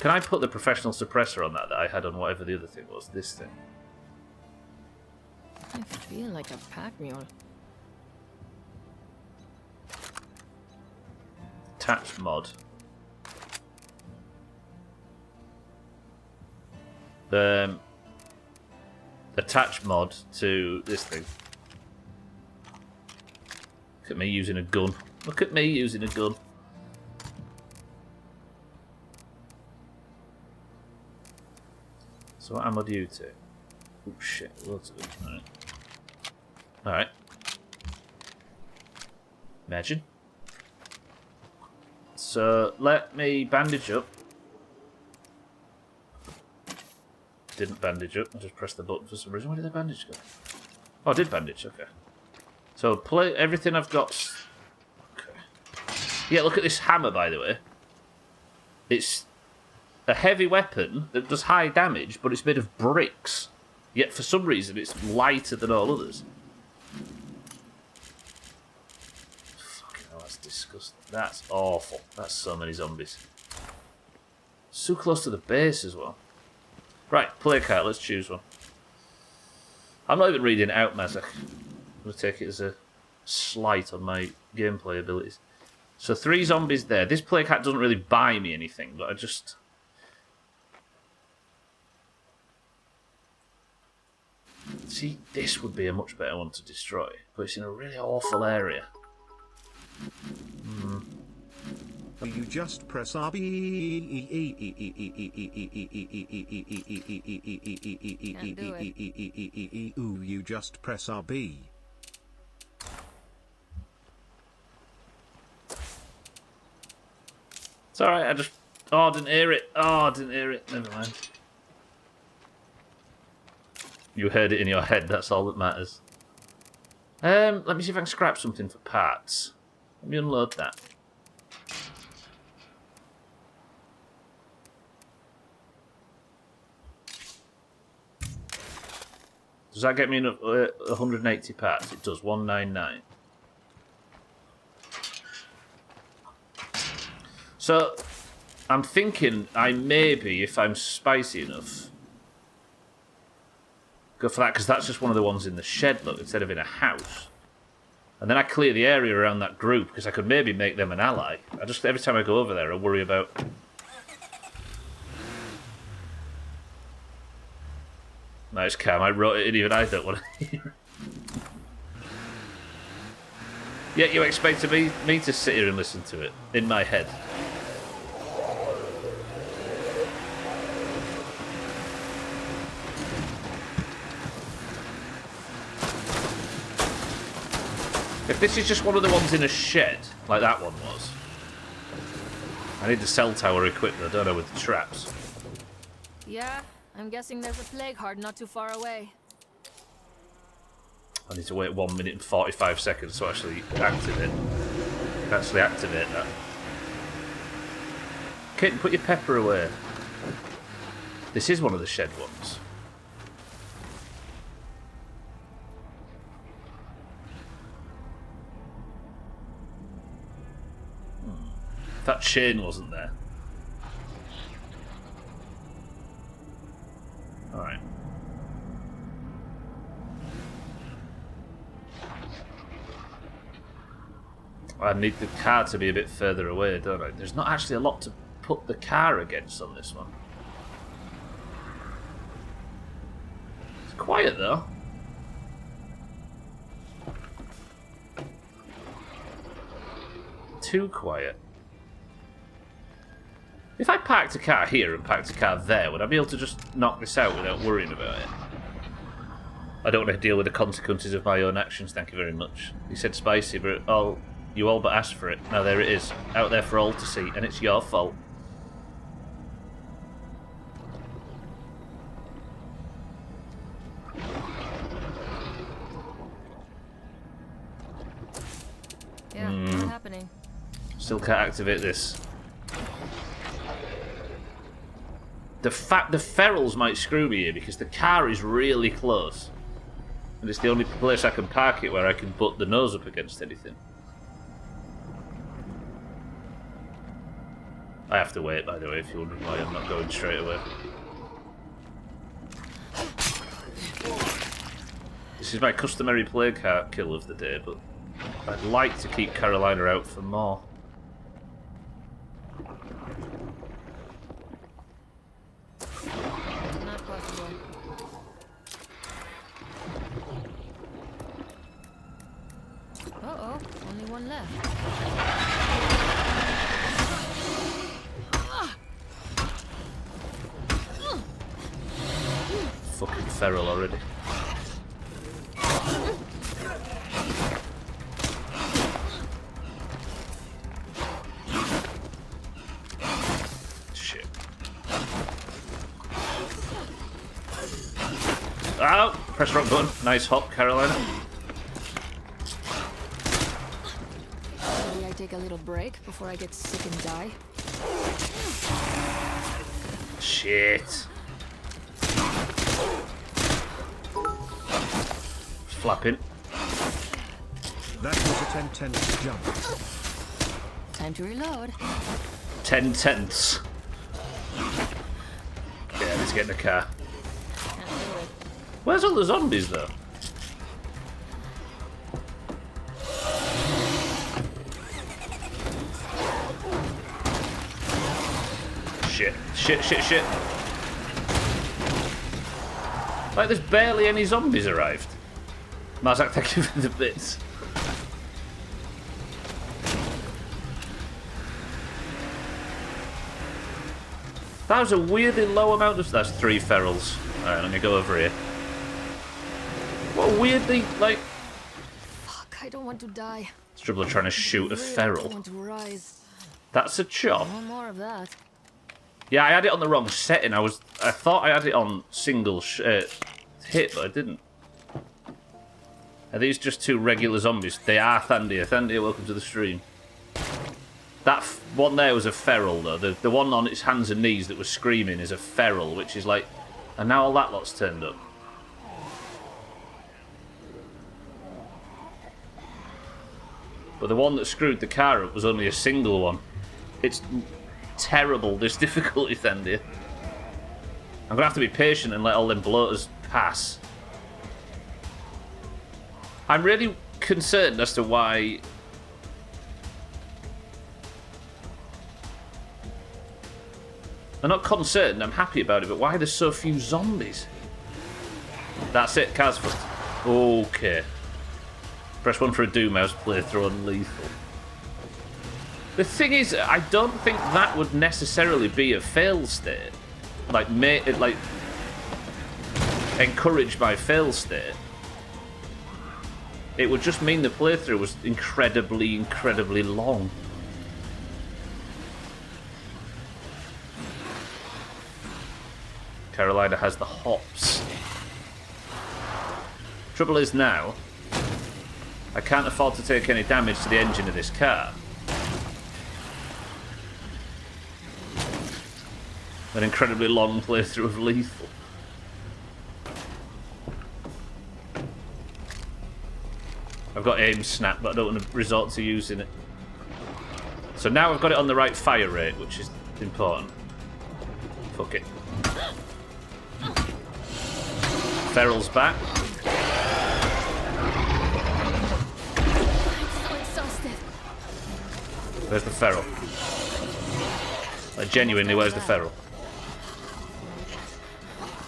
[SPEAKER 1] Can I put the professional suppressor on that I had on whatever the other thing was? This thing.
[SPEAKER 3] I feel like a pack mule.
[SPEAKER 1] Attach mod. Attach mod to this thing. Look at me using a gun. Look at me using a gun. So what ammo do you take? Oh shit, loads of it. Alright. Alright. Imagine. So let me bandage up. Didn't bandage up, I just pressed the button for some reason. Where did the bandage go? Oh, I did bandage, okay. So play everything I've got. Okay. Yeah, look at this hammer, by the way. It's a heavy weapon that does high damage, but it's made of bricks. Yet for some reason it's lighter than all others. Fucking hell, that's disgusting. That's awful. That's so many zombies. So close to the base as well. Right, play card, let's choose one. I'm not even reading it out, Mazak. I'm going to take it as a slight on my gameplay abilities. So 3 zombies there. This play card doesn't really buy me anything, but I just... See, this would be a much better one to destroy, but it's in a really awful area.
[SPEAKER 2] You just press RB. Ooh, you just press RB.
[SPEAKER 1] It's alright, I just... Oh, I didn't hear it. Oh, I didn't hear it. Never mind. You heard it in your head, that's all that matters. Let me see if I can scrap something for parts. Let me unload that. Does that get me 180 parts? It does, 199. So, I'm thinking I maybe, if I'm spicy enough, go for that, because that's just one of the ones in the shed, look, instead of in a house. And then I clear the area around that group, because I could maybe make them an ally. I just, every time I go over there, I worry about... Nice cam, I wrote it in, even I don't want to hear it. Yeah, you expected me to sit here and listen to it, in my head. If this is just one of the ones in a shed, like that one was, I need the cell tower equipped, I don't know, with the traps.
[SPEAKER 3] Yeah, I'm guessing there's a plague heart not too far away.
[SPEAKER 1] I need to wait 1 minute and 45 seconds to actually activate. That. Kitten, put your pepper away. This is one of the shed ones. That chain wasn't there. Alright. I need the car to be a bit further away, don't I? There's not actually a lot to put the car against on this one. It's quiet though. Too quiet. If I parked a car here and parked a car there, would I be able to just knock this out without worrying about it? I don't want to deal with the consequences of my own actions, thank you very much. You said spicy, but you all but asked for it. Now there it is, out there for all to see, and it's your fault.
[SPEAKER 3] Yeah, what's happening?
[SPEAKER 1] Still can't activate this. The ferals might screw me here because the car is really close. And it's the only place I can park it where I can butt the nose up against anything. I have to wait, by the way, if you're wondering why I'm not going straight away. This is my customary plague heart kill of the day, but I'd like to keep Carolina out for more.
[SPEAKER 3] Not possible. Uh-oh, only one left.
[SPEAKER 1] Fucking feral already. Shit. Ow! Press wrong button. Nice hop, Carolina.
[SPEAKER 3] Maybe I take a little break before I get sick and die.
[SPEAKER 1] Shit. Flapping.
[SPEAKER 2] That was a 10-10 jump.
[SPEAKER 3] Time to reload.
[SPEAKER 1] 10 tenths. Yeah, let's get in the car.
[SPEAKER 3] Can't do it.
[SPEAKER 1] Where's all the zombies, though? Shit. Shit, shit, shit. Like, there's barely any zombies arrived. Marzak, thank you for the bits. That was a weirdly low amount of... That's 3 ferals. Alright, let me go over here. What a weirdly, like...
[SPEAKER 3] Fuck, I don't want to die.
[SPEAKER 1] Stubbler trying to shoot a
[SPEAKER 3] I
[SPEAKER 1] feral.
[SPEAKER 3] want to rise.
[SPEAKER 1] That's a chop.
[SPEAKER 3] No more of that.
[SPEAKER 1] Yeah, I had it on the wrong setting. I thought I had it on single hit, but I didn't. Are these just 2 regular zombies? They are Thandia. Thandia, welcome to the stream. That one there was a feral, though. The one on its hands and knees that was screaming is a feral, which is like... And now all that lot's turned up. But the one that screwed the car up was only a single one. It's terrible, this difficulty, Thandia. I'm going to have to be patient and let all them bloaters pass. I'm really concerned as to why... I'm not concerned, I'm happy about it, but why are there so few zombies? That's it, car's fucked. Okay. Press 1 for a Doomhaus playthrough on lethal. The thing is, I don't think that would necessarily be a fail state. Like, encouraged by fail state. It would just mean the playthrough was incredibly, incredibly long. Carolina has the hops. Trouble is now, I can't afford to take any damage to the engine of this car. An incredibly long playthrough of lethal. I've got aim snap, but I don't want to resort to using it. So now I've got it on the right fire rate, which is important. Fuck it. Feral's back.
[SPEAKER 3] I'm so exhausted.
[SPEAKER 1] Where's the feral? Like, genuinely, where's the feral?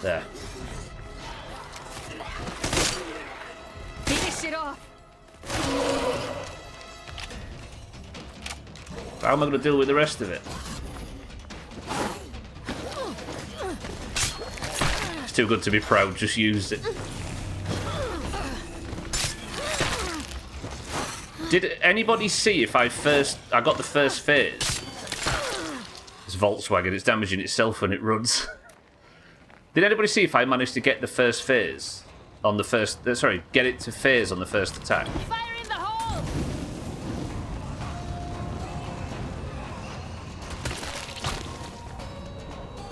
[SPEAKER 1] There.
[SPEAKER 3] Take this shit off.
[SPEAKER 1] How am I going to deal with the rest of it? It's too good to be proud, just used it. Did anybody see if I got the first phase? It's Volkswagen, it's damaging itself when it runs. Did anybody see if I managed to get the first phase on the first... sorry, get it to phase on the first attack?
[SPEAKER 3] Fire in the hole!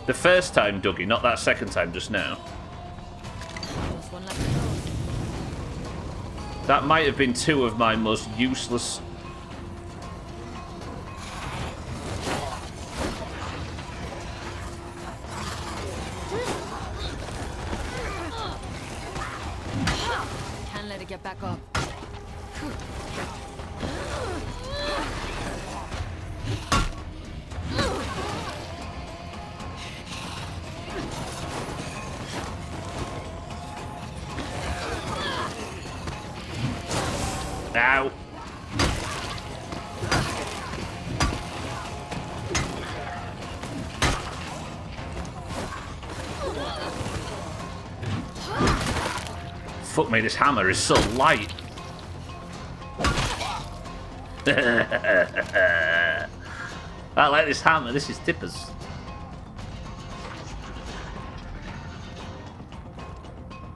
[SPEAKER 1] The first time, Dougie, not that second time just now.
[SPEAKER 3] Just one left to go.
[SPEAKER 1] That might have been 2 of my most useless... Fuck me, this hammer is so light. I like this hammer, this is Tippers.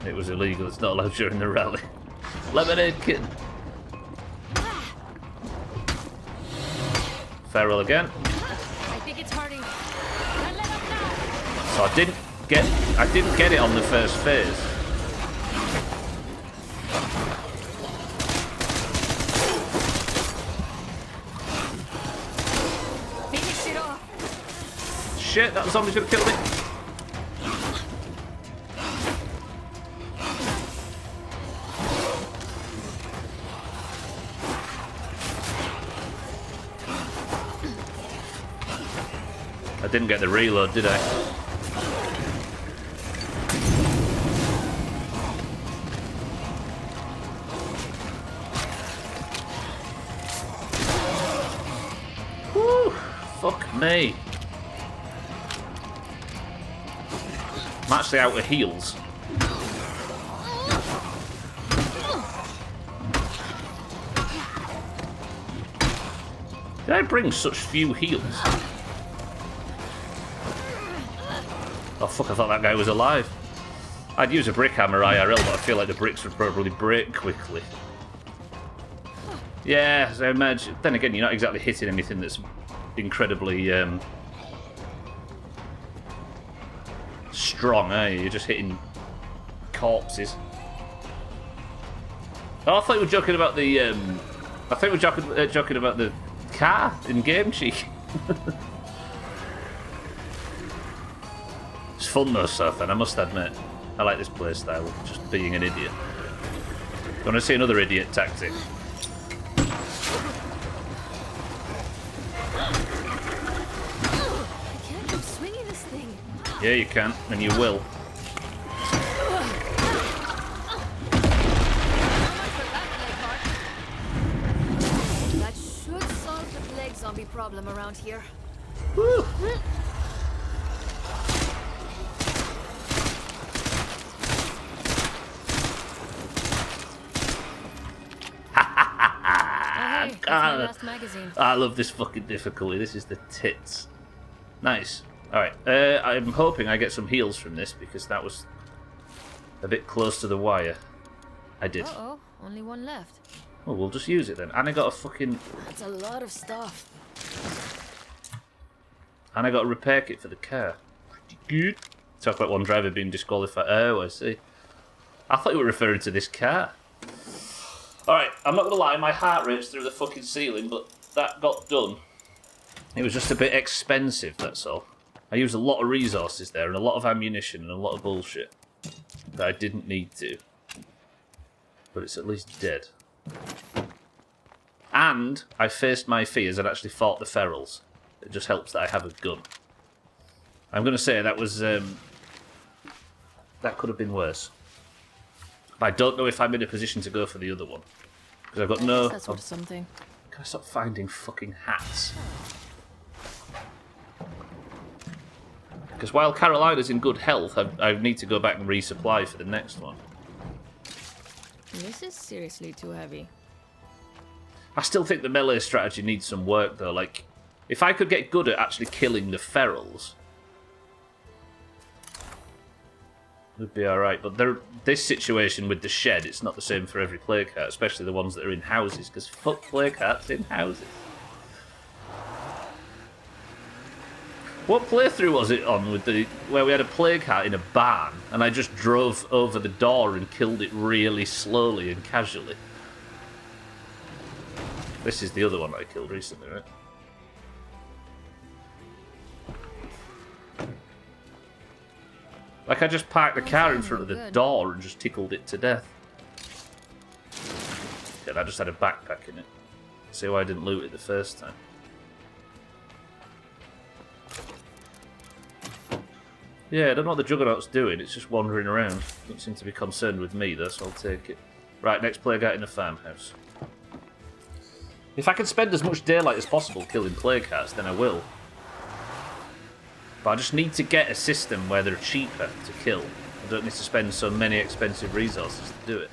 [SPEAKER 1] It was illegal, it's not allowed during the rally. Lemonade kitten. Feral again.
[SPEAKER 3] I think it's hurting. Let up now.
[SPEAKER 1] So I didn't get it on the first phase.
[SPEAKER 3] Finish it off.
[SPEAKER 1] Shit, that zombie's gonna kill me. I didn't get the reload, did I? Whew, fuck me. I'm actually out of heals. Did I bring such few heals? Oh fuck, I thought that guy was alive. I'd use a brick hammer IRL, but I feel like the bricks would probably break quickly. Yeah, so I imagine. Then again, you're not exactly hitting anything that's incredibly strong, are you? You're just hitting corpses. Oh, I thought you were joking about the. I think we're joking about the car in Game Cheek. It's fun though, Seth, and I must admit, I like this playstyle, just being an idiot. You want to see another idiot tactic?
[SPEAKER 3] I can't keep swinging this thing.
[SPEAKER 1] Yeah, you can, and you will.
[SPEAKER 3] That should solve the plague zombie problem around here.
[SPEAKER 1] Woo.
[SPEAKER 3] God. Last magazine.
[SPEAKER 1] I love this fucking difficulty. This is the tits. Nice. Alright, I'm hoping I get some heals from this because that was a bit close to the wire. I did.
[SPEAKER 3] Uh-oh, only one left.
[SPEAKER 1] Well, we'll just use it then. And I got a fucking...
[SPEAKER 3] That's a lot of stuff.
[SPEAKER 1] And I got a repair kit for the car. Pretty good. Talk about one driver being disqualified. Oh, I see. I thought you were referring to this car. Alright, I'm not going to lie, my heart rate's through the fucking ceiling, but that got done. It was just a bit expensive, that's all. I used a lot of resources there, and a lot of ammunition, and a lot of bullshit. That I didn't need to. But it's at least dead. And I faced my fears and actually fought the ferals. It just helps that I have a gun. I'm going to say that was... that could have been worse. But I don't know if I'm in a position to go for the other one. Because I've got no...
[SPEAKER 3] That's worth something.
[SPEAKER 1] Can I stop finding fucking hats? Because while Carolina's in good health, I need to go back and resupply for the next one.
[SPEAKER 3] This is seriously too heavy.
[SPEAKER 1] I still think the melee strategy needs some work, though. Like, if I could get good at actually killing the ferals, it would be alright. But this situation with the shed, it's not the same for every plague heart, especially the ones that are in houses, because fuck plague hearts in houses. What playthrough was it on with where we had a plague heart in a barn, and I just drove over the door and killed it really slowly and casually? This is the other one I killed recently, right? Like, I just parked the car in front of the door and just tickled it to death. Yeah, that just had a backpack in it. See why I didn't loot it the first time. Yeah, I don't know what the Juggernaut's doing, it's just wandering around. Doesn't seem to be concerned with me, though, so I'll take it. Right, next plague out in the farmhouse. If I can spend as much daylight as possible killing plague hearts, then I will. But I just need to get a system where they're cheaper to kill. I don't need to spend so many expensive resources to do it.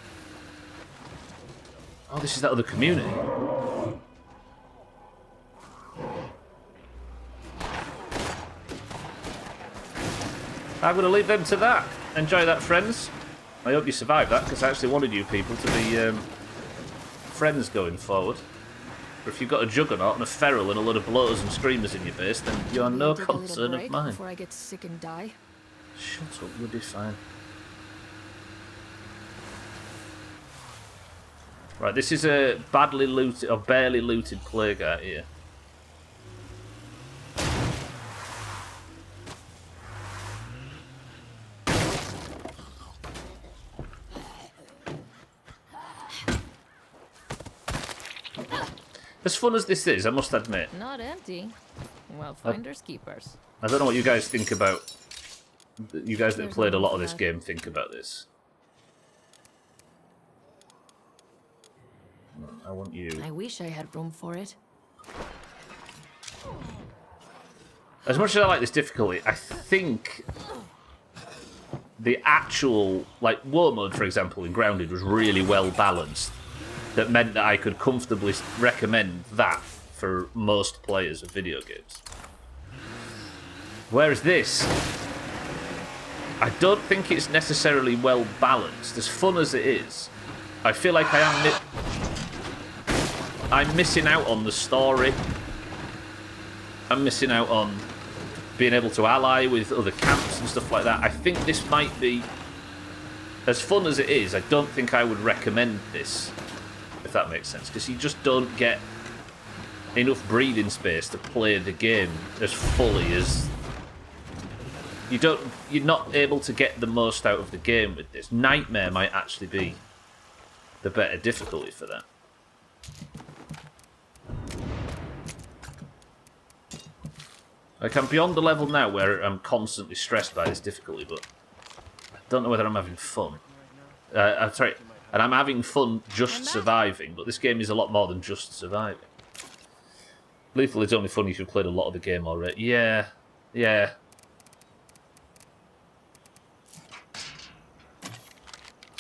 [SPEAKER 1] Oh, this is that other community. I'm going to leave them to that. Enjoy that, friends. I hope you survived that, because I actually wanted you people to be friends going forward. But if you've got a juggernaut and a feral and a load of bloaters and screamers in your base, then you're no concern of mine.
[SPEAKER 3] Before I get sick and die.
[SPEAKER 1] Shut up, you'll be fine. Right, this is a badly looted or barely looted plague out here. As fun as this is, I must admit.
[SPEAKER 3] Not empty. Well, finders keepers.
[SPEAKER 1] I don't know what you guys think about. You guys that have played a lot of this game think about this. I want you.
[SPEAKER 3] I wish I had room for it.
[SPEAKER 1] As much as I like this difficulty, I think the actual, like, war mode, for example, in Grounded was really well balanced. That meant that I could comfortably recommend that for most players of video games. Whereas this, I don't think it's necessarily well balanced. As fun as it is, I feel like I'm missing out on the story. I'm missing out on being able to ally with other camps and stuff like that. I think this might be, as fun as it is, I don't think I would recommend this, if that makes sense, because you just don't get enough breathing space to play the game as fully as you're not able to get the most out of the game with this. Nightmare might actually be the better difficulty for that. Like, I'm beyond the level now where I'm constantly stressed by this difficulty, but I don't know whether I'm having fun. I'm sorry, and I'm having fun just surviving, but this game is a lot more than just surviving. Lethal is only fun if you've played a lot of the game already. Yeah. Yeah,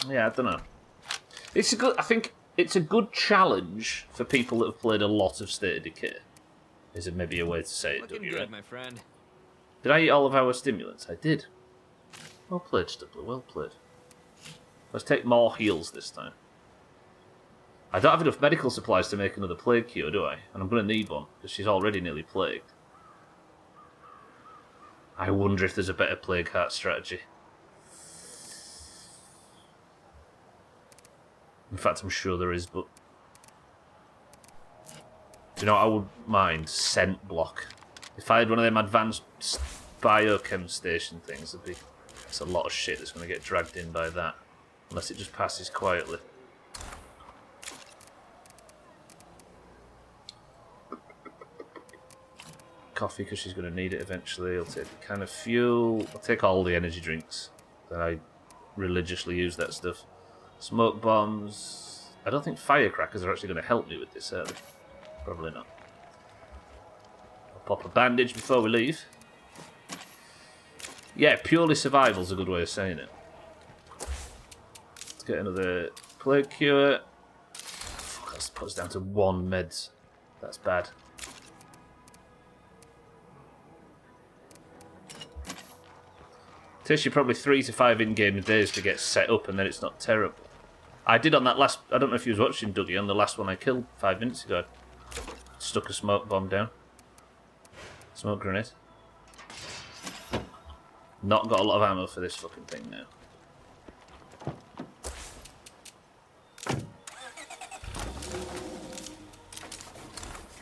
[SPEAKER 1] I don't know. It's a good. I think it's a good challenge for people that have played a lot of State of Decay. Is it maybe a way to say it?
[SPEAKER 6] Looking
[SPEAKER 1] Dougie,
[SPEAKER 6] good,
[SPEAKER 1] right?
[SPEAKER 6] my friend.
[SPEAKER 1] Did I eat all of our stimulants? I did. Well played, Stubbler. Well played. Let's take more heals this time. I don't have enough medical supplies to make another plague cure, do I? And I'm going to need one because she's already nearly plagued. I wonder if there's a better plague heart strategy. In fact, I'm sure there is, but... Do you know what I would mind? Scent block. If I had one of them advanced biochem station things, it's a lot of shit that's going to get dragged in by that. Unless it just passes quietly. Coffee, because she's going to need it eventually. I'll take a can of fuel. I'll take all the energy drinks. That I religiously use that stuff. Smoke bombs. I don't think firecrackers are actually going to help me with this, are they? Probably not. I'll pop a bandage before we leave. Yeah, purely survival's a good way of saying it. Let's get another plague cure. Fuck, that puts us down to 1 meds. That's bad. Takes you probably 3 to 5 in-game days to get set up, and then it's not terrible. I did on that last... I don't know if you was watching, Dougie, on the last one I killed 5 minutes ago. Stuck a smoke bomb down. Smoke grenade. Not got a lot of ammo for this fucking thing now.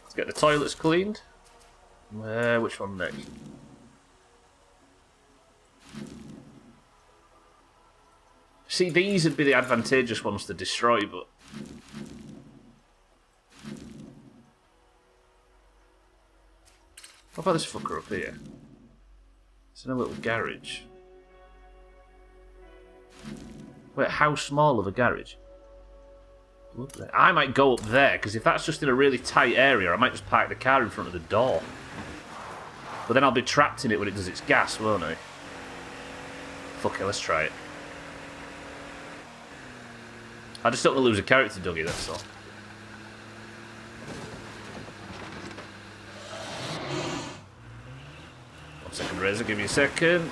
[SPEAKER 1] Let's get the toilets cleaned. Which one next? See, these would be the advantageous ones to destroy, but... What about this fucker up here? It's in a little garage. Wait, how small of a garage? I might go up there, because if that's just in a really tight area, I might just park the car in front of the door. But then I'll be trapped in it when it does its gas, won't I? Fuck it, let's try it. I just don't want to lose a character, Dougie, that's all. One second, Razor, give me a second. In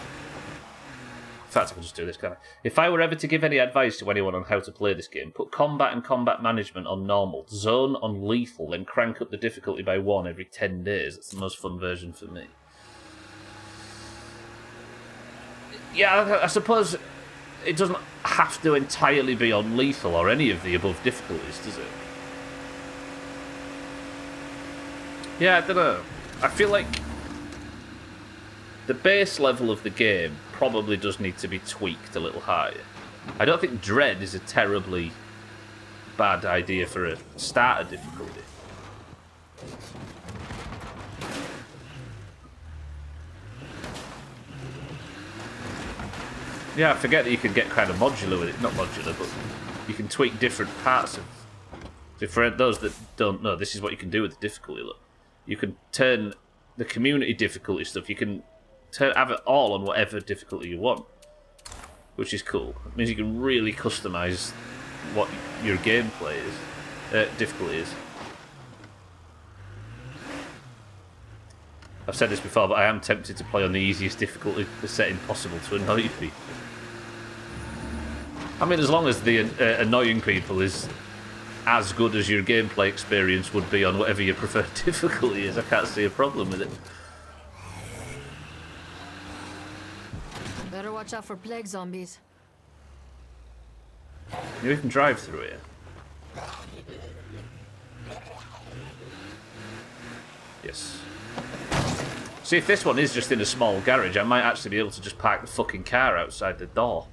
[SPEAKER 1] fact, I can just do this, can't I? If I were ever to give any advice to anyone on how to play this game, put combat and combat management on normal, zone on lethal, then crank up the difficulty by 1 every 10 days. That's the most fun version for me. Yeah, I suppose it doesn't have to entirely be on lethal or any of the above difficulties, does it? Yeah, I don't know. I feel like the base level of the game probably does need to be tweaked a little higher. I don't think Dread is a terribly bad idea for a starter difficulty. Yeah, I forget that you can get kind of modular with it. Not modular, but you can tweak different parts of... So for those that don't know, this is what you can do with the difficulty, look. You can turn the community difficulty stuff, you can have it all on whatever difficulty you want, which is cool. It means you can really customize what your gameplay is, difficulty is. I've said this before, but I am tempted to play on the easiest difficulty setting possible to annoy people. I mean, as long as the annoying people is as good as your gameplay experience would be on whatever your preferred difficulty is, I can't see a problem with it.
[SPEAKER 3] Better watch out for plague zombies.
[SPEAKER 1] You even drive through here. Yes. See, if this one is just in a small garage, I might actually be able to just park the fucking car outside the door.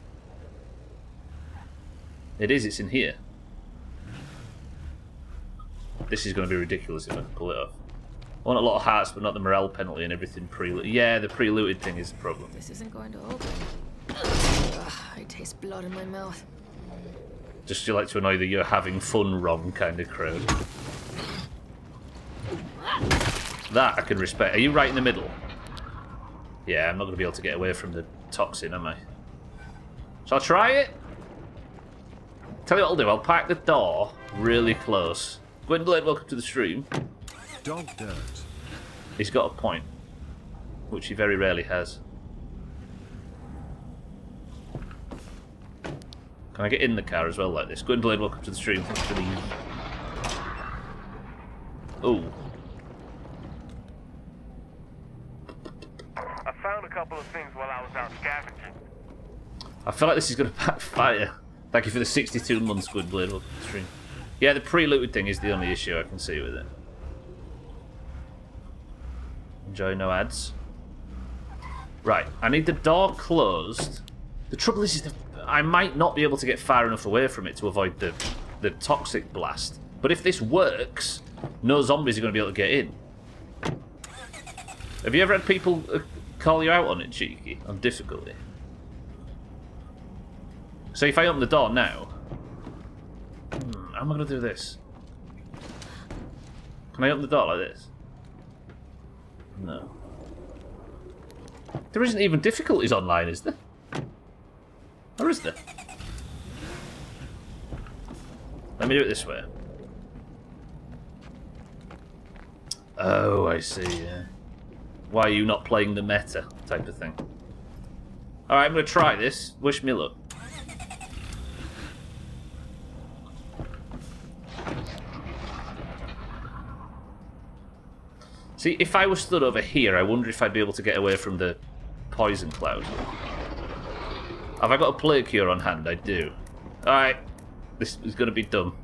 [SPEAKER 1] It is, it's in here. This is going to be ridiculous if I can pull it off. I want a lot of hearts, but not the morale penalty and everything pre-looted. Yeah, the pre-looted thing is the problem.
[SPEAKER 3] This isn't going to open. Ugh, I taste blood in my mouth.
[SPEAKER 1] Just you like to annoy the you're having fun wrong kind of crowd. That I can respect. Are you right in the middle? Yeah, I'm not going to be able to get away from the toxin, am I? Shall I try it? Tell you what I'll do, I'll park the door really close. Gwynblade, welcome to the stream.
[SPEAKER 2] Dog dirt.
[SPEAKER 1] He's got a point, which he very rarely has. Can I get in the car as well like this? Gwynblade, welcome to the stream. Thanks for the... Ooh.
[SPEAKER 5] I found a couple of things while I was out scavenging.
[SPEAKER 1] I feel like this is going to backfire. Thank you for the 62 months, Gwynblade, welcome to the stream. Yeah, the pre-looted thing is the only issue I can see with it. Enjoy, no ads. Right, I need the door closed. The trouble is that I might not be able to get far enough away from it to avoid the toxic blast. But if this works, no zombies are going to be able to get in. Have you ever had people call you out on it, Cheeky? On difficulty? So if I open the door now... how am I going to do this? Can I open the door like this? No. There isn't even difficulties online, is there? Or is there? Let me do it this way. Oh, I see, yeah. Why are you not playing the meta type of thing? Alright, I'm going to try this. Wish me luck. See, if I was stood over here, I wonder if I'd be able to get away from the poison cloud. Have I got a plague cure on hand? I do. Alright. This is going to be dumb.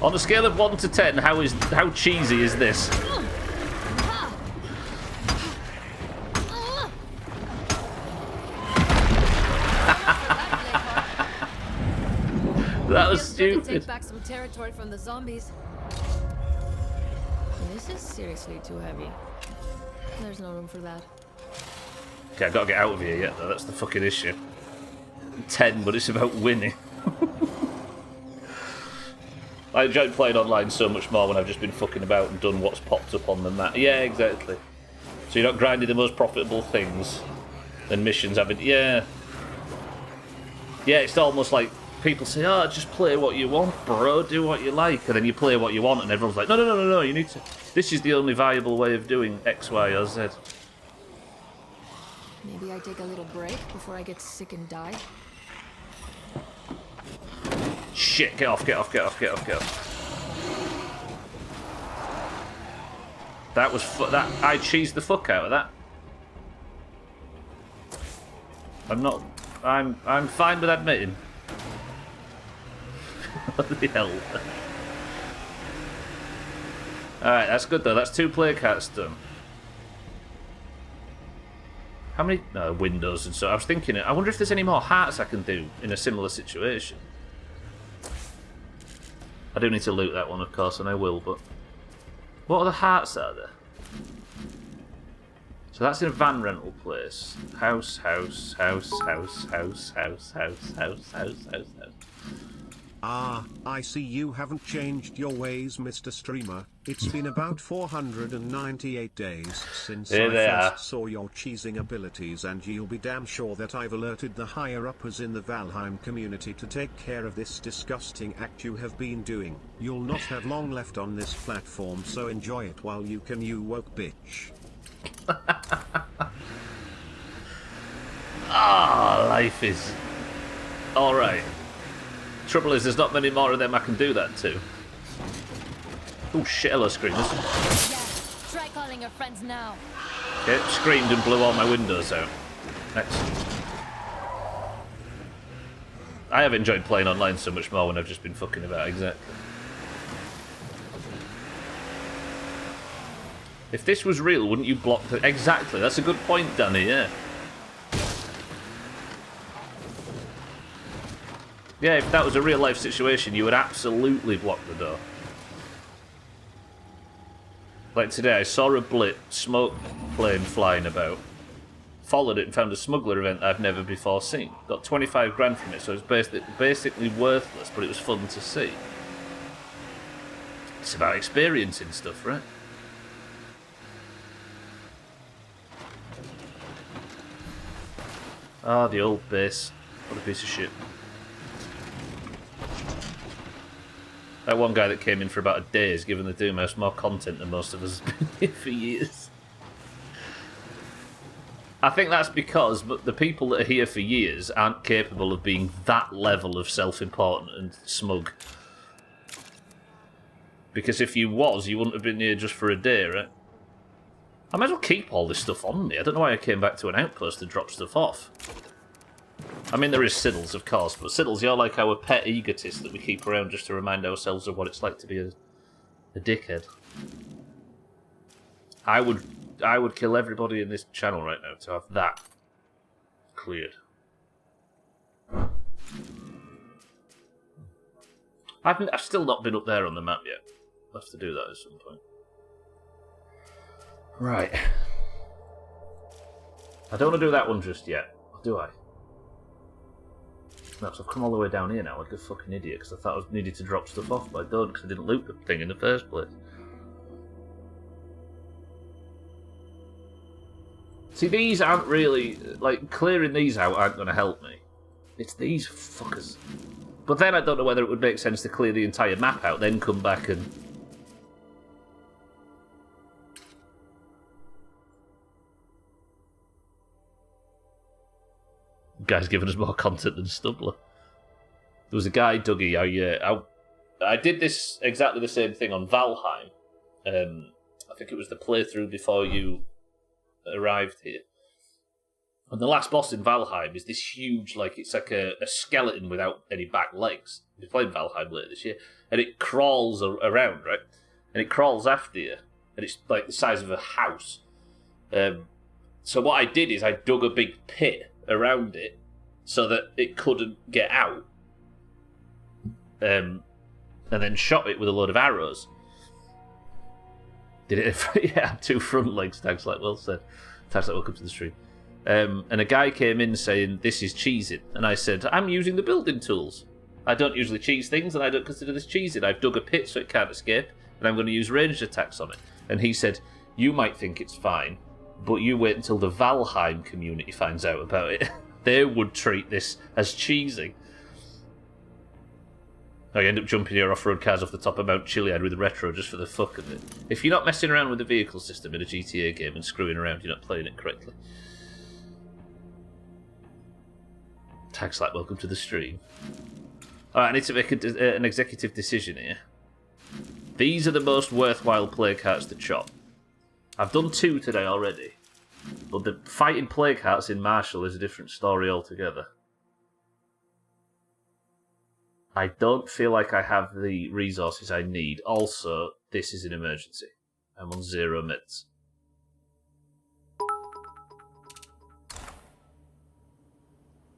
[SPEAKER 1] On a scale of 1 to 10, how cheesy is this? That was stupid.
[SPEAKER 3] Take back some territory from the zombies. This is seriously too heavy. There's no room for that.
[SPEAKER 1] Okay, I've got to get out of here yet, though. That's the fucking issue. 10, but it's about winning. I enjoyed playing online so much more when I've just been fucking about and done what's popped up on the map. Yeah, exactly. So you're not grinding the most profitable things and missions having... Yeah. Yeah, it's almost like people say, oh, just play what you want, bro, do what you like. And then you play what you want and everyone's like, no, you need to... This is the only viable way of doing X, Y, or Z.
[SPEAKER 3] Maybe I take a little break before I get sick and die.
[SPEAKER 1] Shit, get off. That was I cheesed the fuck out of that. I'm fine with admitting. What the hell? Alright, that's good though. That's 2 play cards done. How many windows and so I was thinking I wonder if there's any more hearts I can do in a similar situation. I do need to loot that one, of course, and I will, but... What other hearts are there? So that's in a van rental place. House.
[SPEAKER 2] Ah, I see you haven't changed your ways, Mr. Streamer. It's been about 498 days since I first saw your cheesing abilities, and you'll be damn sure that I've alerted the higher-uppers in the Valheim community to take care of this disgusting act you have been doing. You'll not have long left on this platform, so enjoy it while you can, you woke bitch.
[SPEAKER 1] Life is... Alright. Trouble is, there's not many more of them I can do that to. Oh shit, hello screamers.
[SPEAKER 3] Yeah, try calling your friends now.
[SPEAKER 1] Okay, screamed and blew all my windows out. Excellent. I have enjoyed playing online so much more when I've just been fucking about, exactly. If this was real, wouldn't you block the... Exactly, that's a good point, Danny, yeah. Yeah, if that was a real-life situation, you would absolutely block the door. Like today, I saw a blit smoke plane flying about, followed it and found a smuggler event I've never before seen. Got 25 grand from it, so it was basically worthless, but it was fun to see. It's about experiencing stuff, right? Ah, the old base. What a piece of shit. That one guy that came in for about a day has given the Doomhaus more content than most of us have been here for years. I think that's because the people that are here for years aren't capable of being that level of self-important and smug. Because if you was, you wouldn't have been here just for a day, right? I might as well keep all this stuff on me. I don't know why I came back to an outpost to drop stuff off. I mean, there is Siddles, of course, but Siddles, you're like our pet egotist that we keep around just to remind ourselves of what it's like to be a dickhead. I would kill everybody in this channel right now to have that cleared. I've still not been up there on the map yet. I'll have to do that at some point. Right. I don't want to do that one just yet, or do I? No, so I've come all the way down here now like a fucking idiot because I thought I needed to drop stuff off, but I don't because I didn't loot the thing in the first place. See, these aren't really... Like, clearing these out aren't going to help me. It's these fuckers. But then I don't know whether it would make sense to clear the entire map out, then come back and... Guy's giving us more content than Stubbler. There was a guy, Dougie, I did this exactly the same thing on Valheim. I think it was the playthrough before you arrived here. And the last boss in Valheim is this huge, like, it's like a skeleton without any back legs. We're playing Valheim later this year. And it crawls around, right? And it crawls after you. And it's like the size of a house. So what I did is I dug a big pit around it so that it couldn't get out. And then shot it with a load of arrows. Did it? Yeah, 2 front legs, tags like well said. Tags like welcome to the stream. And a guy came in saying, this is cheesing. And I said, I'm using the building tools. I don't usually cheese things, and I don't consider this cheesing. I've dug a pit so it can't escape, and I'm going to use ranged attacks on it. And he said, you might think it's fine, but you wait until the Valheim community finds out about it. They would treat this as cheesing. I end up jumping your off-road cars off the top of Mount Chiliad with the retro just for the fuck of it. If you're not messing around with the vehicle system in a GTA game and screwing around, you're not playing it correctly. Tags like welcome to the stream. Alright, I need to make an executive decision here. These are the most worthwhile plague hearts to chop. I've done 2 today already, but the fighting plague hearts in Marshall is a different story altogether. I don't feel like I have the resources I need. Also, this is an emergency. I'm on 0 meds.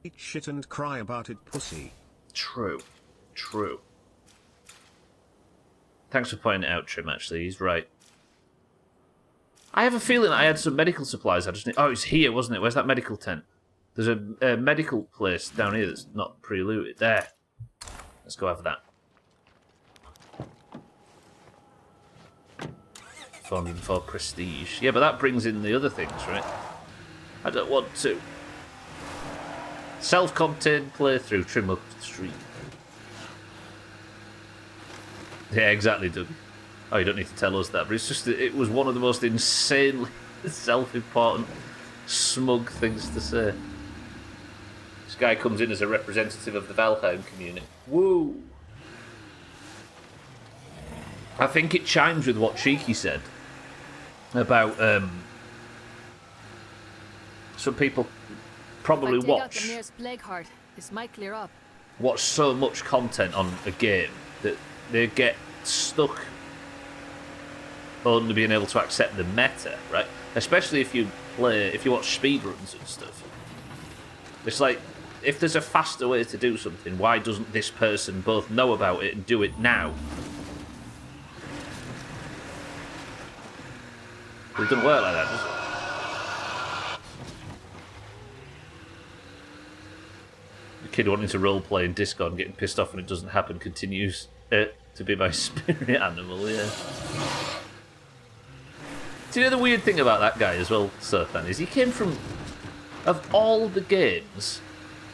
[SPEAKER 2] Eat shit and cry about it, pussy.
[SPEAKER 1] True. True. Thanks for pointing it out, Trim, actually. He's right. I have a feeling I had some medical supplies. I just need... Oh, it's here, wasn't it? Where's that medical tent? There's a medical place down here that's not pre-looted. There. Let's go have that. 404 prestige. Yeah, but that brings in the other things, right? I don't want to. Self-contained playthrough, Trim up the stream. Yeah, exactly, Doug. Oh, you don't need to tell us that, but it's just that it was one of the most insanely self-important, smug things to say. This guy comes in as a representative of the Valheim community. Woo! I think it chimes with what Cheeky said about some people probably watch.
[SPEAKER 3] The nearest plague heart. This might clear up.
[SPEAKER 1] Watch so much content on a game that they get stuck only being able to accept the meta, right? Especially if you watch speedruns and stuff. It's like, if there's a faster way to do something, why doesn't this person both know about it and do it now? It doesn't work like that, does it? The kid wanting to roleplay in Discord and getting pissed off when it doesn't happen continues to be my spirit animal, yeah. Do you know the weird thing about that guy as well, Surfan, is he came from, of all the games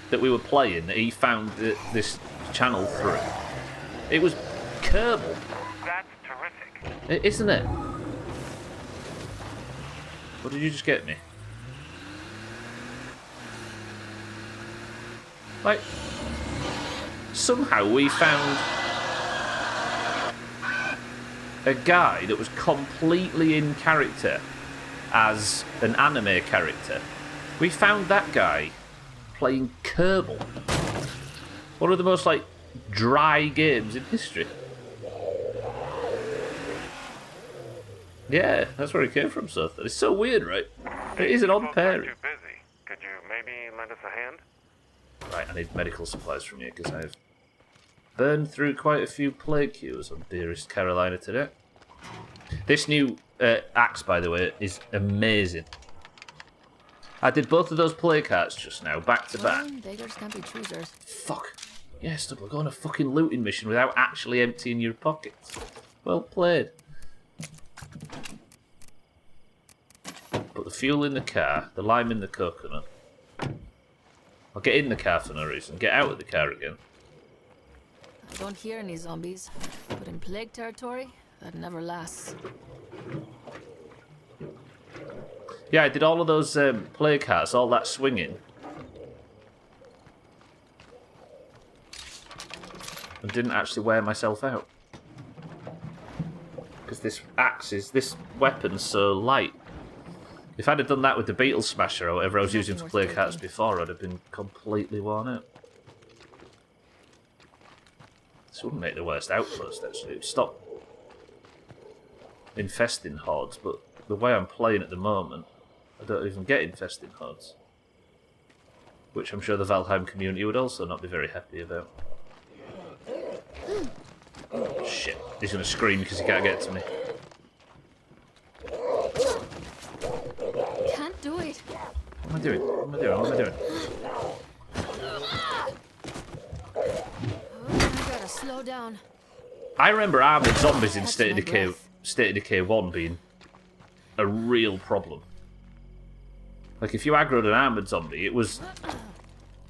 [SPEAKER 1] that we were playing that he found this channel through, it was Kerbal.
[SPEAKER 4] That's terrific.
[SPEAKER 1] Isn't it? What did you just get me? Like, somehow we found a guy that was completely in character as an anime character. We found that guy playing Kerbal. One of the most, like, dry games in history. Yeah, that's where he came from, so it's so weird, right? It is an odd pairing.
[SPEAKER 5] Too busy. Could you maybe lend us a hand?
[SPEAKER 1] Right, I need medical supplies from you, because I've burned through quite a few plague cures on Dearest Carolina today. This new axe, by the way, is amazing. I did both of those plague hearts just now, back to back.
[SPEAKER 3] Beggars can't be choosers.
[SPEAKER 1] Fuck. Yeah, Stubbler, go on a fucking looting mission without actually emptying your pockets. Well played. Put the fuel in the car, the lime in the coconut. I'll get in the car for no reason, get out of the car again.
[SPEAKER 3] I don't hear any zombies, but in plague territory, that never lasts.
[SPEAKER 1] Yeah, I did all of those plague hearts, all that swinging. And didn't actually wear myself out. Because this axe is, this weapon's so light. If I'd have done that with the Beetle Smasher or whatever I was
[SPEAKER 3] There's
[SPEAKER 1] using for
[SPEAKER 3] nothing
[SPEAKER 1] plague
[SPEAKER 3] worth
[SPEAKER 1] hearts before, I'd have been completely worn out. This wouldn't make the worst outpost, actually. It would stop infesting hordes, but the way I'm playing at the moment, I don't even get infesting hordes. Which I'm sure the Valheim community would also not be very happy about. Shit, he's going to scream because he can't get to me.
[SPEAKER 3] Can't do it.
[SPEAKER 1] What am I doing? What am I doing? What am I doing?
[SPEAKER 3] I gotta slow down.
[SPEAKER 1] I remember armoured zombies in
[SPEAKER 3] Catch
[SPEAKER 1] State
[SPEAKER 3] my
[SPEAKER 1] of Decay,
[SPEAKER 3] breath.
[SPEAKER 1] State of Decay 1 being a real problem. Like, if you aggroed an armoured zombie, it was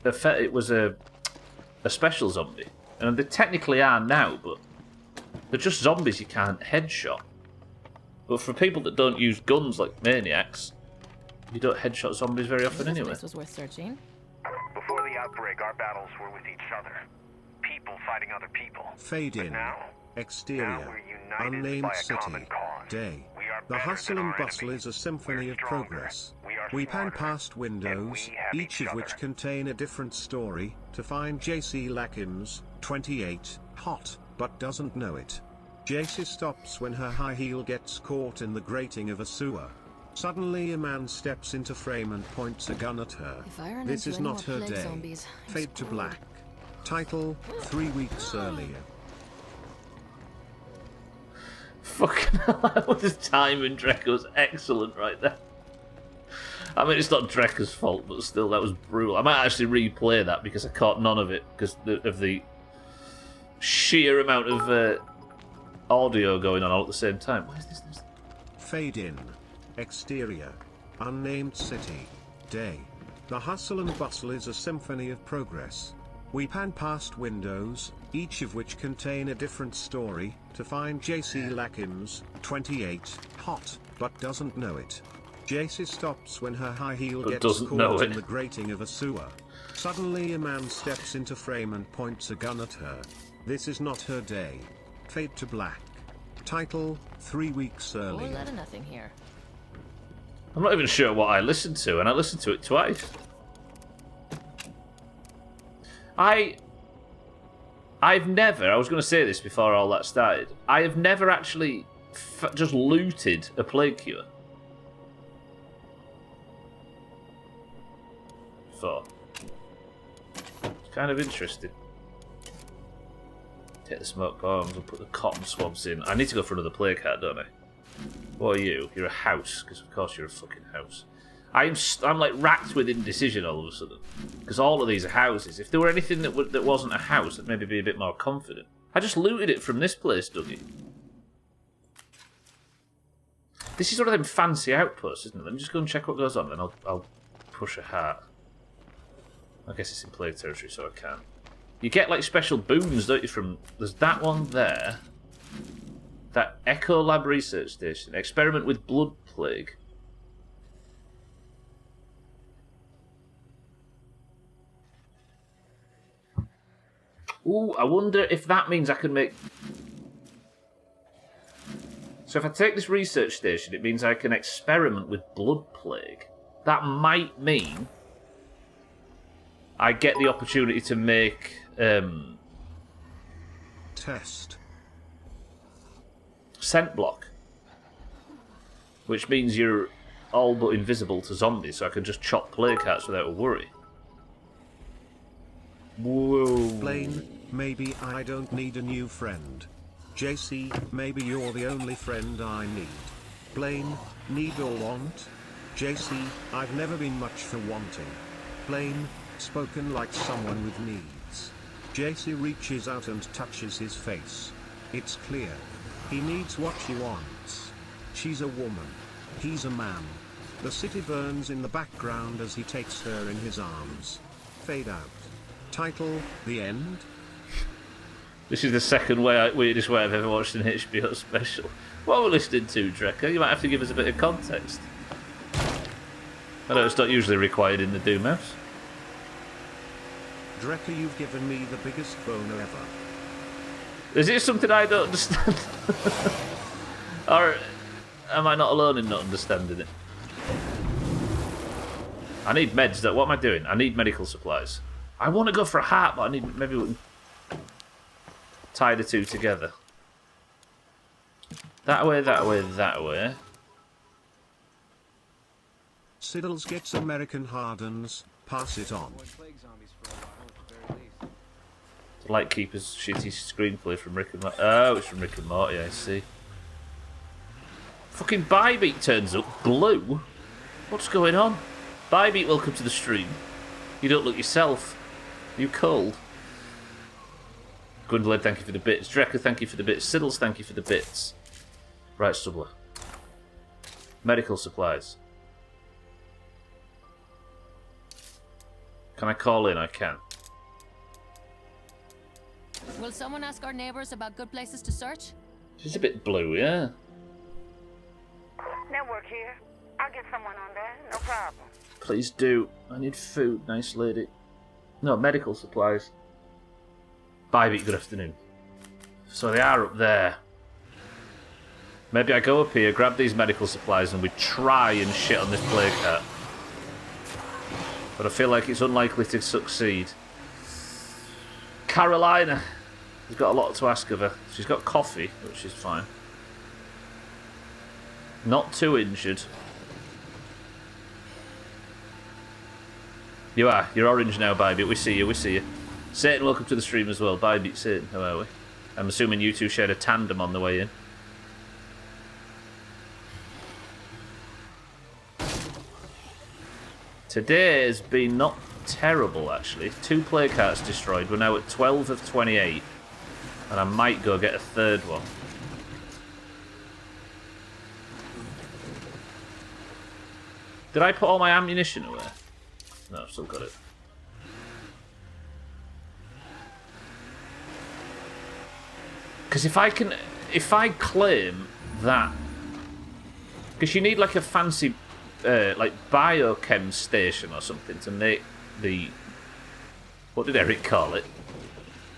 [SPEAKER 1] a special zombie. And they technically are now, but they're just zombies you can't headshot. But for people that don't use guns like maniacs, you don't headshot zombies very often anyway.
[SPEAKER 3] This was worth searching.
[SPEAKER 4] Before the outbreak, our battles were with each other. People fighting other people.
[SPEAKER 2] Fade
[SPEAKER 4] But
[SPEAKER 2] in.
[SPEAKER 4] now
[SPEAKER 2] Exterior.
[SPEAKER 4] we're united
[SPEAKER 2] Unnamed
[SPEAKER 4] by a
[SPEAKER 2] city.
[SPEAKER 4] common cause.
[SPEAKER 2] Day.
[SPEAKER 4] We are
[SPEAKER 2] The
[SPEAKER 4] better
[SPEAKER 2] hustle
[SPEAKER 4] than
[SPEAKER 2] and
[SPEAKER 4] our
[SPEAKER 2] bustle
[SPEAKER 4] enemies.
[SPEAKER 2] is a symphony
[SPEAKER 4] We're
[SPEAKER 2] of
[SPEAKER 4] stronger.
[SPEAKER 2] progress.
[SPEAKER 4] We are
[SPEAKER 2] We pan
[SPEAKER 4] smarter.
[SPEAKER 2] past
[SPEAKER 4] And
[SPEAKER 2] windows,
[SPEAKER 4] we have
[SPEAKER 2] each of which
[SPEAKER 4] other.
[SPEAKER 2] contain a different story, to find JC Lackins, 28, hot, but doesn't know it. JC stops when her high heel gets caught in the grating of a sewer. Suddenly a man steps into frame and points a gun at her.
[SPEAKER 3] If I run
[SPEAKER 2] This
[SPEAKER 3] into
[SPEAKER 2] is
[SPEAKER 3] any
[SPEAKER 2] not
[SPEAKER 3] more
[SPEAKER 2] her
[SPEAKER 3] plague
[SPEAKER 2] day.
[SPEAKER 3] zombies, I'm
[SPEAKER 2] Fade to
[SPEAKER 3] screwed.
[SPEAKER 2] black. Title, 3 weeks earlier.
[SPEAKER 1] Fucking hell, the time in Drekka's excellent right there. I mean, it's not Drekka's fault, but still, that was brutal. I might actually replay that because I caught none of it because of the sheer amount of audio going on all at the same time. What is this?
[SPEAKER 2] Fade in. Exterior. Unnamed city. Day. The hustle and bustle is a symphony of progress. We pan past windows, each of which contain a different story, to find JC Lackins, 28, hot, but doesn't know it. JC stops when her high heel
[SPEAKER 1] But
[SPEAKER 2] gets
[SPEAKER 1] doesn't know
[SPEAKER 2] caught in
[SPEAKER 1] it.
[SPEAKER 2] the grating of a sewer. Suddenly a man steps into frame and points a gun at her. This is not her day. Fade to black. Title, 3 weeks
[SPEAKER 3] Whole
[SPEAKER 2] early.
[SPEAKER 3] lot of nothing here.
[SPEAKER 1] I'm not even sure what I listened to, and I listened to it twice. I've never, I was going to say this before all that started, I have never actually just looted a plague cure. So, it's kind of interesting. Take the smoke bombs and put the cotton swabs in. I need to go for another plague card, don't I? What are you? You're a house, because of course you're a fucking house. I'm like racked with indecision all of a sudden, because all of these are houses. If there were anything that wasn't a house, I'd maybe be a bit more confident. I just looted it from this place, Dougie. This is one of them fancy outposts, isn't it? Let me just go and check what goes on, then I'll push a heart. I guess it's in plague territory, so I can't. You get like special boons, don't you? From there's that one there. That Echo Lab Research Station. Experiment with blood plague. Ooh, I wonder if that means I can make... So if I take this research station, it means I can experiment with blood plague. That might mean I get the opportunity to make...
[SPEAKER 2] Test.
[SPEAKER 1] Scent block, which means you're all but invisible to zombies, so I can just chop plague hearts without a worry. Whoa.
[SPEAKER 2] Blaine, maybe I don't need a new friend. JC, maybe you're the only friend I need. Blaine, need or want? JC, I've never been much for wanting. Blaine, spoken like someone with needs. JC reaches out and touches his face. It's clear. He needs what she wants. She's a woman. He's a man. The city burns in the background as he takes her in his arms. Fade out. Title, The End?
[SPEAKER 1] This is the second weirdest way I've ever watched an HBO special. What are we listening to, Drekka? You might have to give us a bit of context. I know it's not usually required in the Doomhaus.
[SPEAKER 2] Drekka, you've given me the biggest boner ever.
[SPEAKER 1] Is it something I don't understand? Or am I not alone in not understanding it? I need meds. What am I doing? I need medical supplies. I want to go for a heart, but I need... Maybe we can tie the two together. That way, that way, that way.
[SPEAKER 2] Siddles gets American hardens. Pass it on.
[SPEAKER 1] Lightkeeper's shitty screenplay from Rick and Morty. Oh, it's from Rick and Morty, I see. Fucking Bybeat turns up. Blue? What's going on? Bybeat, welcome to the stream. You don't look yourself. You cold? Gwendolyn, thank you for the bits. Drecker, thank you for the bits. Siddles, thank you for the bits. Right, Stubbler. Medical supplies. Can I call in? I can.
[SPEAKER 3] Will someone ask our neighbors about good places to search?
[SPEAKER 1] She's a bit blue, yeah?
[SPEAKER 4] Network here. I'll get someone on there, no problem.
[SPEAKER 1] Please do. I need food, nice lady. No, medical supplies. Bybeat, good afternoon. So they are up there. Maybe I go up here, grab these medical supplies, and we try and shit on this plague hat. But I feel like it's unlikely to succeed. Carolina has got a lot to ask of her. She's got coffee, which is fine. Not too injured. You are. You're orange now, Bybeat. We see you, we see you. Satan, welcome to the stream as well. Bybeat, Satan, how are we? I'm assuming you two shared a tandem on the way in. Today has been not terrible, actually. 2 plague hearts destroyed. We're now at 12 of 28. And I might go get a third one. Did I put all my ammunition away? No, I've still got it. Because if I claim that... Because you need like a fancy... like biochem station or something to make the... What did Eric call it?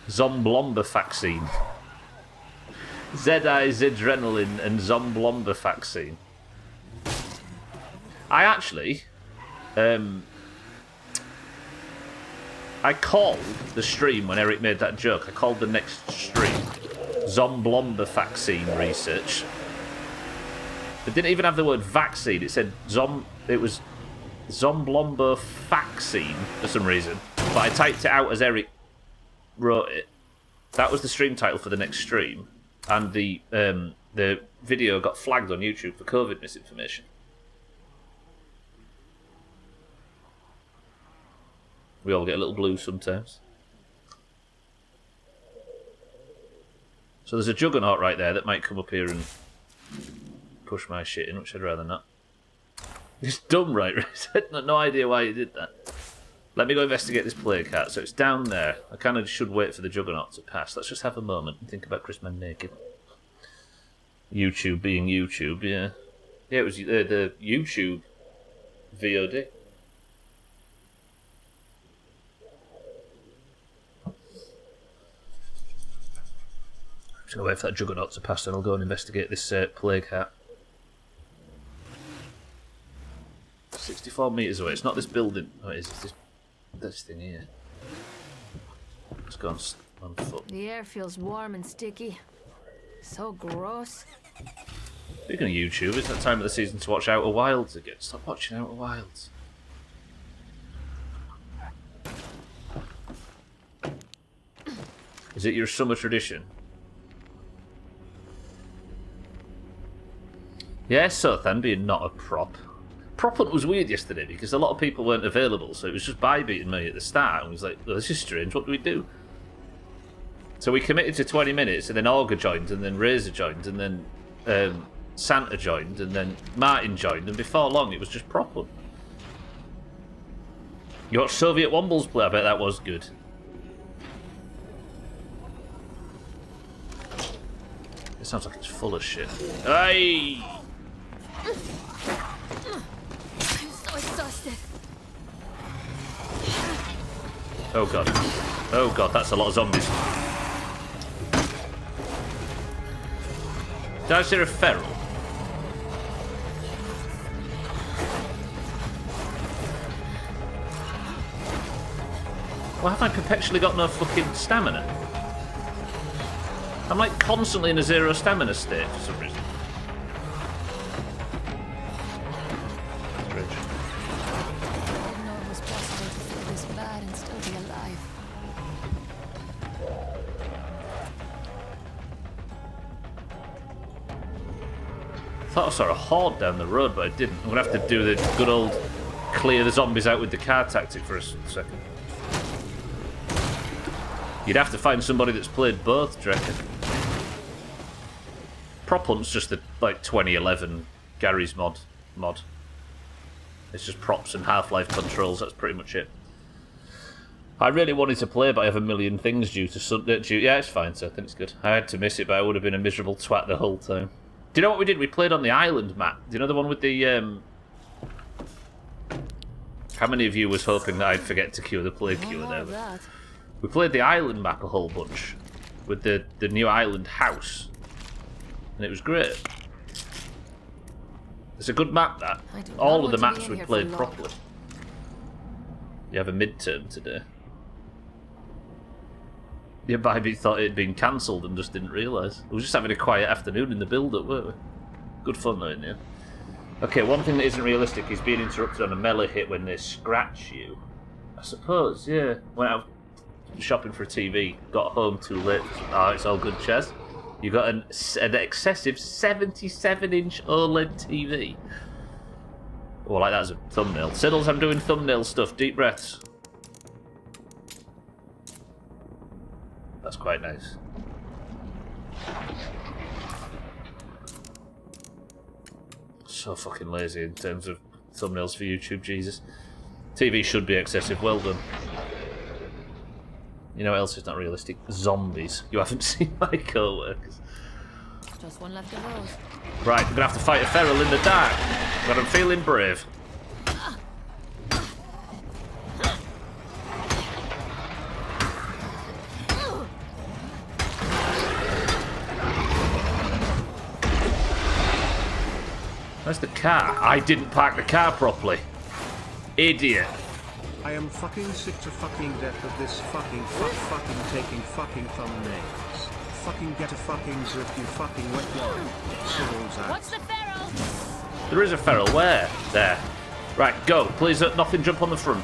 [SPEAKER 1] Zomblomber vaccine. Zedrenalin and Zomblomber vaccine. I actually... I called the stream when Eric made that joke. I called the next stream Zomblomber vaccine research. It didn't even have the word vaccine. It said it was Zomblomber vaccine for some reason. But I typed it out as Eric wrote it. That was the stream title for the next stream, and the video got flagged on YouTube for COVID misinformation. We all get a little blue sometimes. So there's a juggernaut right there that might come up here and push my shit in, which I'd rather not. It's dumb, right? No idea why he did that. Let me go investigate this plague hat. So it's down there. I kind of should wait for the juggernaut to pass. Let's just have a moment and think about Chris Man naked. YouTube being YouTube, yeah. Yeah, it was the YouTube VOD. I'm just going to wait for that juggernaut to pass and I'll go and investigate this plague hat. 64 metres away. It's not this building. Oh, it is. It's this thing here. Let's go on foot.
[SPEAKER 3] The air feels warm and sticky. So gross.
[SPEAKER 1] Speaking of YouTube, it's that time of the season to watch Outer Wilds again. Stop watching Outer Wilds. Is it your summer tradition? Yeah, so then being not a prop. Prop hunt was weird yesterday because a lot of people weren't available, so it was just Bybeating me at the start, and was like, well, this is strange, what do we do? So we committed to 20 minutes, and then Augur joined, and then Razor joined, and then Santa joined, and then Martin joined, and before long it was just prop hunt. You watched Soviet Wombles play? I bet that was good. It sounds like it's full of shit. Hey!
[SPEAKER 3] I'm so exhausted.
[SPEAKER 1] Oh god. Oh god, that's a lot of zombies. Did I see a feral? Why have I perpetually got no fucking stamina? I'm like constantly in a 0 stamina state for some reason. Strange.
[SPEAKER 3] I didn't know it was possible to feel this bad and still be alive.
[SPEAKER 1] I thought I saw a horde down the road, but I didn't. I'm gonna have to do the good old clear the zombies out with the car tactic for a second. You'd have to find somebody that's played both, do you reckon? Prop Hunt's just the like 2011 Gary's mod. It's just props and Half-Life controls. That's pretty much it. I really wanted to play, but I have a million things due to Sunday. Yeah, it's fine, so I think it's good. I had to miss it, but I would have been a miserable twat the whole time. Do you know what we did? We played on the island map. Do you know the one with the How many of you was hoping that I'd forget to cure the plague cure there? We played the island map a whole bunch with the new island house, and it was great. It's a good map, that. All of the maps we played properly. You have a midterm today. Yeah, Bybee thought it had been cancelled and just didn't realise. We were just having a quiet afternoon in the build-up, weren't we? Good fun though, in the end. Okay, one thing that isn't realistic is being interrupted on a melee hit when they scratch you. I suppose, yeah. Went out shopping for a TV, got home too late. Oh, it's all good, Chaz. You got an excessive 77-inch OLED TV. Oh, like that as a thumbnail. Siddles, I'm doing thumbnail stuff. Deep breaths. That's quite nice. So fucking lazy in terms of thumbnails for YouTube, Jesus. TV should be excessive, well done. You know what else is not realistic? Zombies. You haven't seen my co-workers.
[SPEAKER 3] Just one left of those.
[SPEAKER 1] Right, I'm gonna have to fight a feral in the dark, but I'm feeling brave. Where's the car? I didn't park the car properly. Idiot.
[SPEAKER 2] I am fucking sick to fucking death of this fucking taking fucking thumbnails. Fucking get a fucking grip, you fucking wet one.
[SPEAKER 3] What's the feral?
[SPEAKER 1] There is a feral. Where? There. Right, go. Please nothing jump on the front.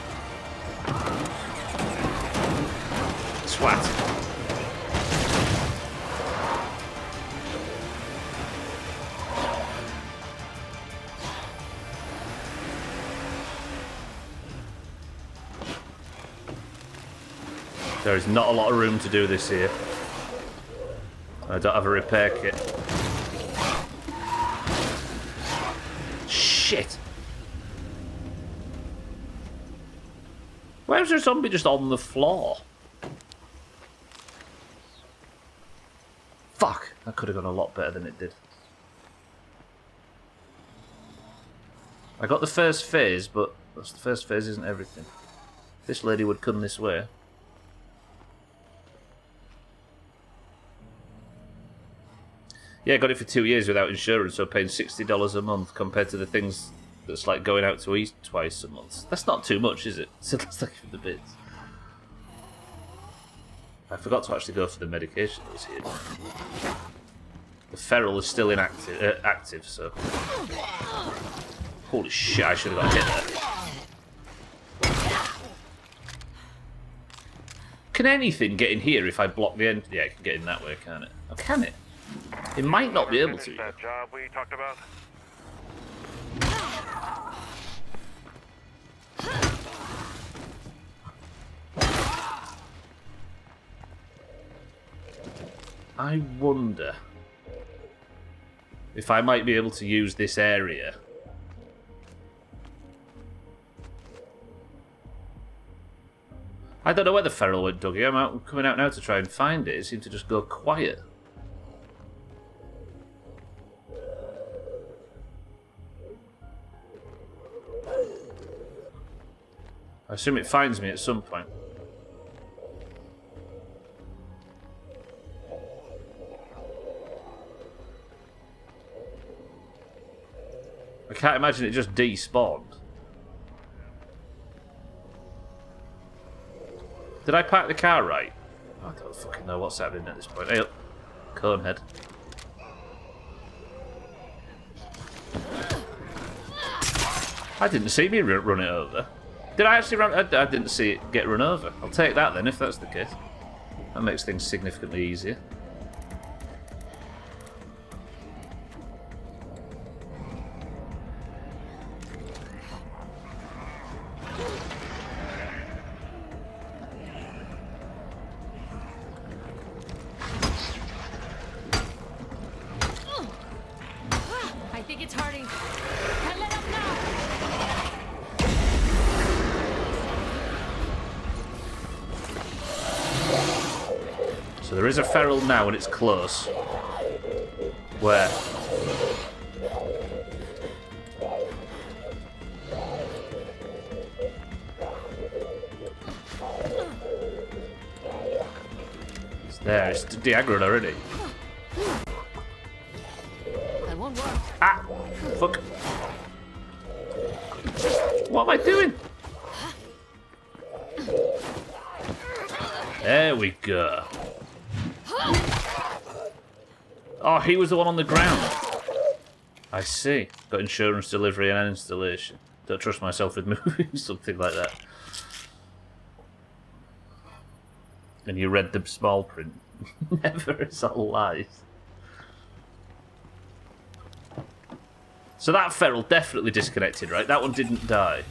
[SPEAKER 1] Swat. There is not a lot of room to do this here. I don't have a repair kit. Shit! Why was there a zombie just on the floor? Fuck! That could have gone a lot better than it did. I got the first phase, but the first phase isn't everything. This lady would come this way. Yeah, I got it for 2 years without insurance, so paying $60 a month compared to the things that's like going out to eat twice a month. That's not too much, is it? So let's take the bits. I forgot to actually go for the medication that was here. The feral is still inactive, active, so... Holy shit, I should have got hit there. Can anything get in here if I block the end? Yeah, it can get in that way, can't it? Oh, can it? It might not be able to.
[SPEAKER 5] That job we talked about?
[SPEAKER 1] I wonder if I might be able to use this area. I don't know where the feral went, Dougie. I'm coming out now to try and find it. It seemed to just go quiet. I assume it finds me at some point. I can't imagine it just despawned. Did I park the car right? I don't fucking know what's happening at this point. Hey up. Conehead. I didn't see me run it over. Did I actually run? I didn't see it get run over. I'll take that then, if that's the case. That makes things significantly easier.
[SPEAKER 3] I think it's hurting. Can't let up now.
[SPEAKER 1] So there is a feral now and it's close. Where? It's there, it's de-aggroed already.
[SPEAKER 3] That won't work.
[SPEAKER 1] Ah! Fuck. What am I doing? There we go. Oh, he was the one on the ground. I see. Got insurance, delivery, and installation. Don't trust myself with moving, something like that. And you read the small print. Never, it's all lies. So that feral definitely disconnected, right? That one didn't die.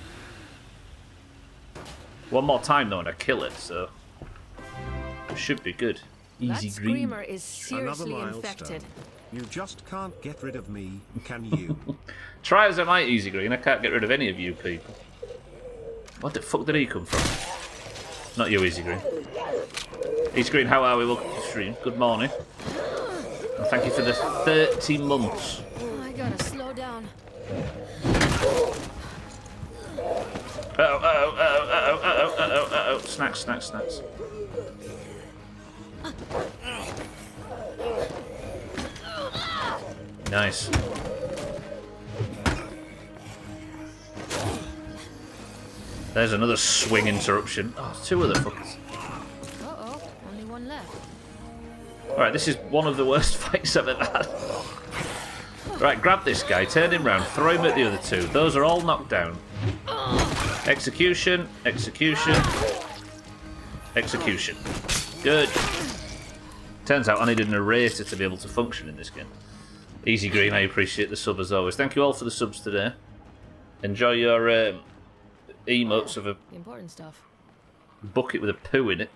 [SPEAKER 1] One more time though and I kill it, so it should be good. Easy
[SPEAKER 3] That
[SPEAKER 1] green.
[SPEAKER 3] screamer is seriously infected.
[SPEAKER 2] You just can't get rid of me, can you?
[SPEAKER 1] Try as I might, Easy Green, I can't get rid of any of you people. What the fuck did he come from? Not you, Easy Green. Easy Green, how are we? Welcome to the stream. Good morning. And thank you for the 30 months.
[SPEAKER 3] I gotta slow down.
[SPEAKER 1] Uh-oh. Snacks, snacks, snacks. Nice. There's another swing interruption. Oh, two of the fuckers.
[SPEAKER 3] Uh-oh, only one left.
[SPEAKER 1] Alright, this is one of the worst fights I've ever had. Right, grab this guy, turn him round, throw him at the other two. Those are all knocked down. Execution, execution, execution. Good. Turns out I needed an eraser to be able to function in this game. Easy Green, I appreciate the sub as always. Thank you all for the subs today. Enjoy your emotes of a
[SPEAKER 3] The important stuff.
[SPEAKER 1] bucket with a poo in it.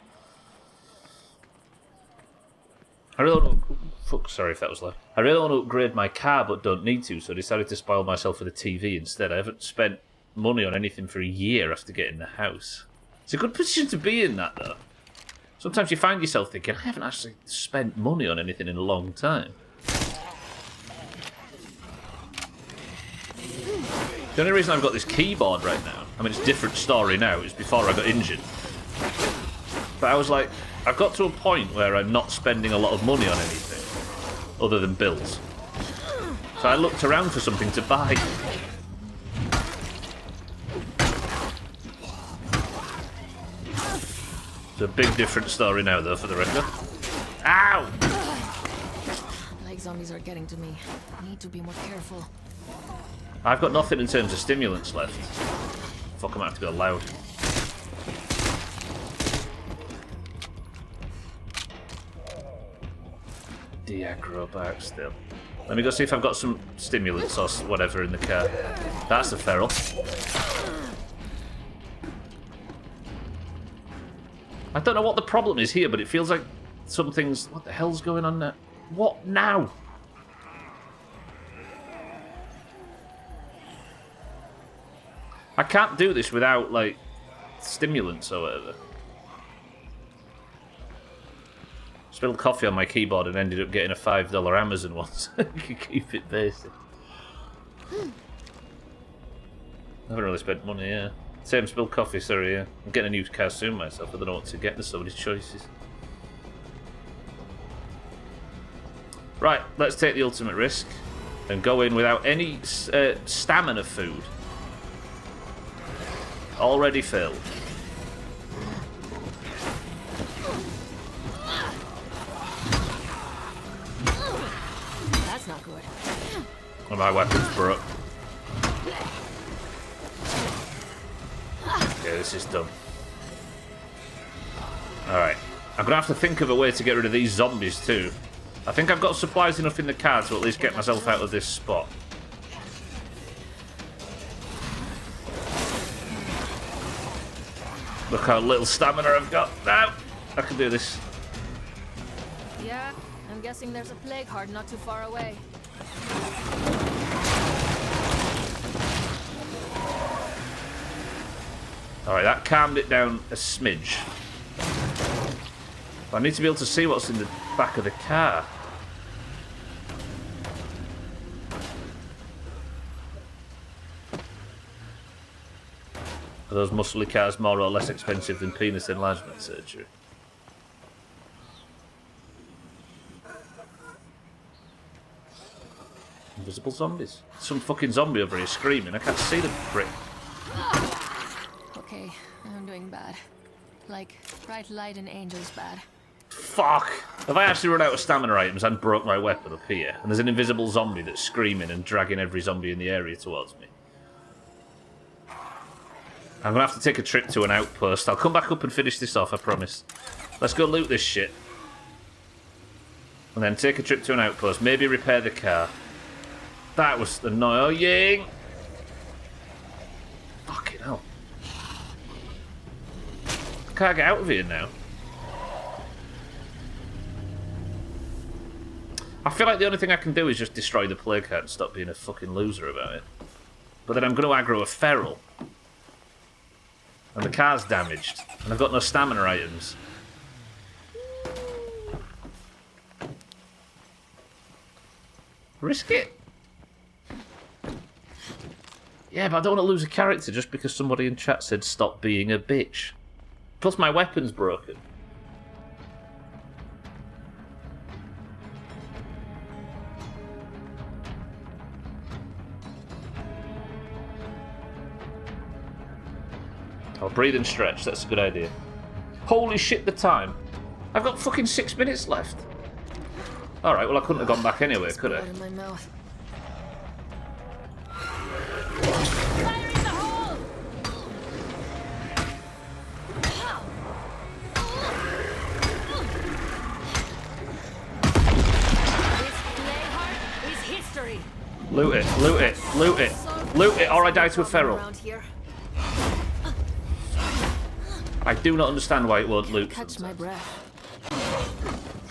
[SPEAKER 1] I really want to... Fuck, sorry if that was loud. I really want to upgrade my car but don't need to, so I decided to spoil myself with a TV instead. I haven't spent money on anything for a year after getting the house. It's a good position to be in, that though. Sometimes you find yourself thinking, I haven't actually spent money on anything in a long time. The only reason I've got this keyboard right now, I mean it's a different story now, it's before I got injured. But I was like, I've got to a point where I'm not spending a lot of money on anything, other than bills. So I looked around for something to buy. It's a big different story now though, for the record. Ow!
[SPEAKER 3] Like zombies are getting to me. I need to be more careful.
[SPEAKER 1] I've got nothing in terms of stimulants left. Fuck, I might have to go loud. De-aggro back still. Let me go see if I've got some stimulants or whatever in the car. That's the feral. I don't know what the problem is here, but it feels like something's... What the hell's going on there? What now? I can't do this without, like, stimulants or whatever. Spilled coffee on my keyboard and ended up getting a $5 Amazon one, so I can keep it basic. I haven't really spent money, yeah. Same spilled coffee, sorry, yeah. I'm getting a new car soon myself, I don't know what to get, there's so many choices. Right, let's take the ultimate risk and go in without any stamina food. Already filled.
[SPEAKER 3] That's not good.
[SPEAKER 1] Well, my weapon's broke. Yeah, this is done. Alright. I'm going to have to think of a way to get rid of these zombies too. I think I've got supplies enough in the car to at least get myself out of this spot. Look how little stamina I've got. Now I can do this.
[SPEAKER 3] Yeah, I'm guessing there's a plague heart not too far away.
[SPEAKER 1] Alright, that calmed it down a smidge. I need to be able to see what's in the back of the car. Are those muscly cars more or less expensive than penis enlargement surgery? Invisible zombies. Some fucking zombie over here screaming. I can't see the prick.
[SPEAKER 3] Okay, I'm doing bad. Like, bright light and angels bad.
[SPEAKER 1] Fuck! Have I actually run out of stamina items and broke my weapon up here? And there's an invisible zombie that's screaming and dragging every zombie in the area towards me. I'm going to have to take a trip to an outpost. I'll come back up and finish this off, I promise. Let's go loot this shit. And then take a trip to an outpost. Maybe repair the car. That was annoying. Fucking hell. I can't get out of here now. I feel like the only thing I can do is just destroy the plague heart and stop being a fucking loser about it. But then I'm going to aggro a feral. And the car's damaged. And I've got no stamina items. Risk it. Yeah, but I don't want to lose a character just because somebody in chat said stop being a bitch. Plus my weapon's broken. I'll breathe and stretch, that's a good idea. Holy shit, the time. I've got fucking 6 minutes left. Alright, well I couldn't have gone back anyway, could I?
[SPEAKER 3] In my mouth.
[SPEAKER 1] Loot it, loot it, loot it, loot it, or I die to a feral. I do not understand why it won't loot.
[SPEAKER 3] Catch my breath.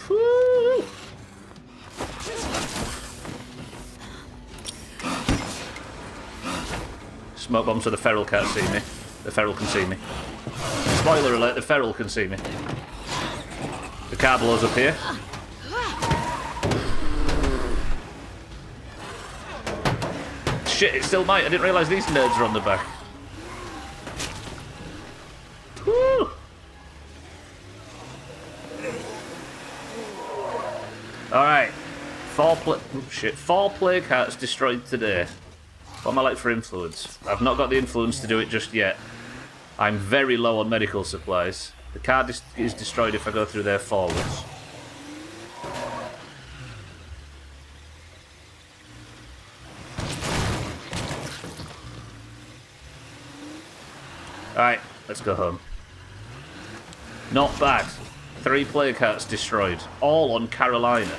[SPEAKER 1] Woo. Smoke bomb so the feral can't see me. The feral can see me. Spoiler alert, the feral can see me. The car blows up here. Shit, it still might. I didn't realise these nerds are on the back. Woo! Alright. Four plague hearts destroyed today. What am I like for influence? I've not got the influence to do it just yet. I'm very low on medical supplies. The car is destroyed if I go through there forwards. Alright, let's go home. Not bad. 3 plague hearts destroyed. All on Carolina.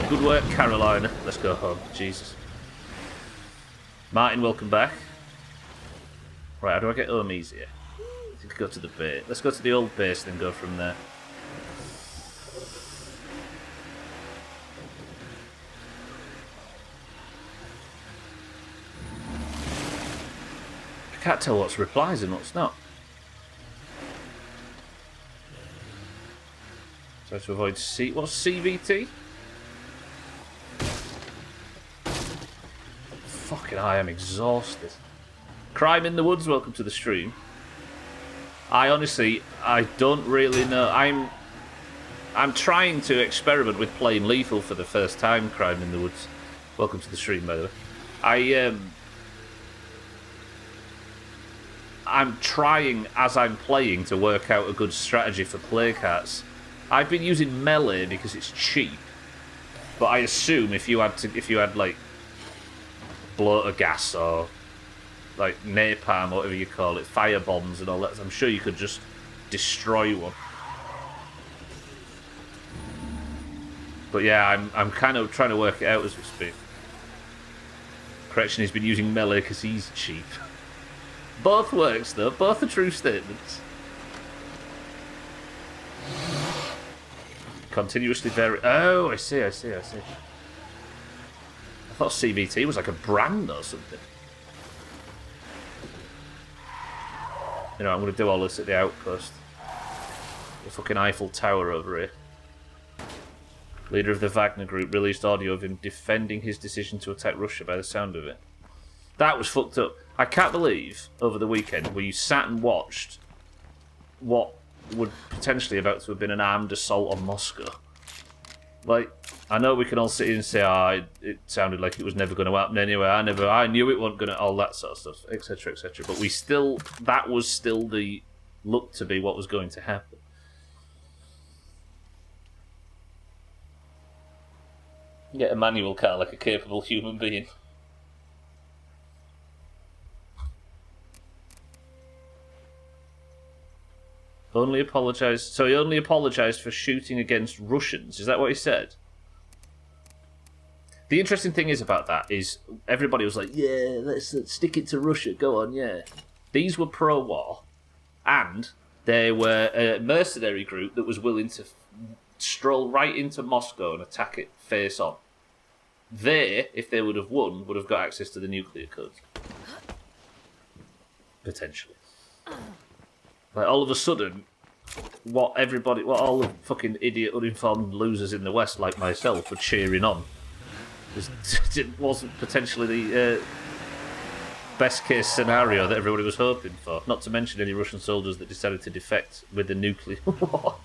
[SPEAKER 1] Good work, Carolina. Let's go home. Jesus. Martin, welcome back. Right, how do I get home easier? I think I go to the base. Let's go to the old base, then go from there. I can't tell what's replies and what's not. So to avoid C... What's CVT? Fucking hell, I am exhausted. Crime in the Woods, welcome to the stream. I don't really know. I'm trying to experiment with playing lethal for the first time, Crime in the Woods. Welcome to the stream, by the way. I'm trying, as I'm playing, to work out a good strategy for plague hearts. I've been using melee because it's cheap, but I assume if you had like bloater gas or like napalm, whatever you call it, fire bombs and all that, I'm sure you could just destroy one. But yeah, I'm kind of trying to work it out as we speak. Correction, he's been using melee because he's cheap. Both works though, both are true statements. Continuously vary. Oh, I see. I thought CVT was like a brand or something. You know, I'm going to do all this at the outpost. The fucking Eiffel Tower over here. Leader of the Wagner Group released audio of him defending his decision to attack Russia by the sound of it. That was fucked up. I can't believe, over the weekend, where you sat and watched what would potentially about to have been an armed assault on Moscow. Like, I know we can all sit here and say, it sounded like it was never going to happen anyway, I knew it wasn't going to, all that sort of stuff, etc., etc. But that was still the look to be what was going to happen. Get a manual car like a capable human being. Only apologised. So he only apologised for shooting against Russians. Is that what he said? The interesting thing is about that is everybody was like, yeah, let's stick it to Russia. Go on, yeah. These were pro-war, and they were a mercenary group that was willing to stroll right into Moscow and attack it face on. They, if they would have won, would have got access to the nuclear codes. Potentially. Like, all of a sudden, what all the fucking idiot, uninformed losers in the West, like myself, were cheering on. It wasn't potentially the best case scenario that everybody was hoping for. Not to mention any Russian soldiers that decided to defect with the nuclear war.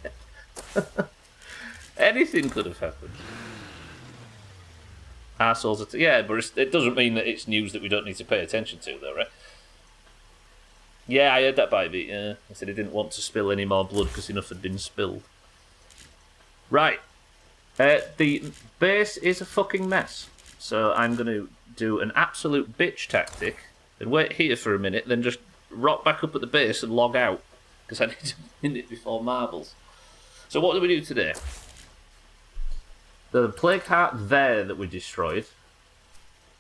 [SPEAKER 1] Anything could have happened. Arseholes yeah, but it doesn't mean that it's news that we don't need to pay attention to, though, right? Yeah, I heard that by beat, yeah. I said he didn't want to spill any more blood because enough had been spilled. Right. The base is a fucking mess. So I'm going to do an absolute bitch tactic and wait here for a minute, then just rock back up at the base and log out. Because I need to win it before marbles. So what do we do today? The plague heart there that we destroyed.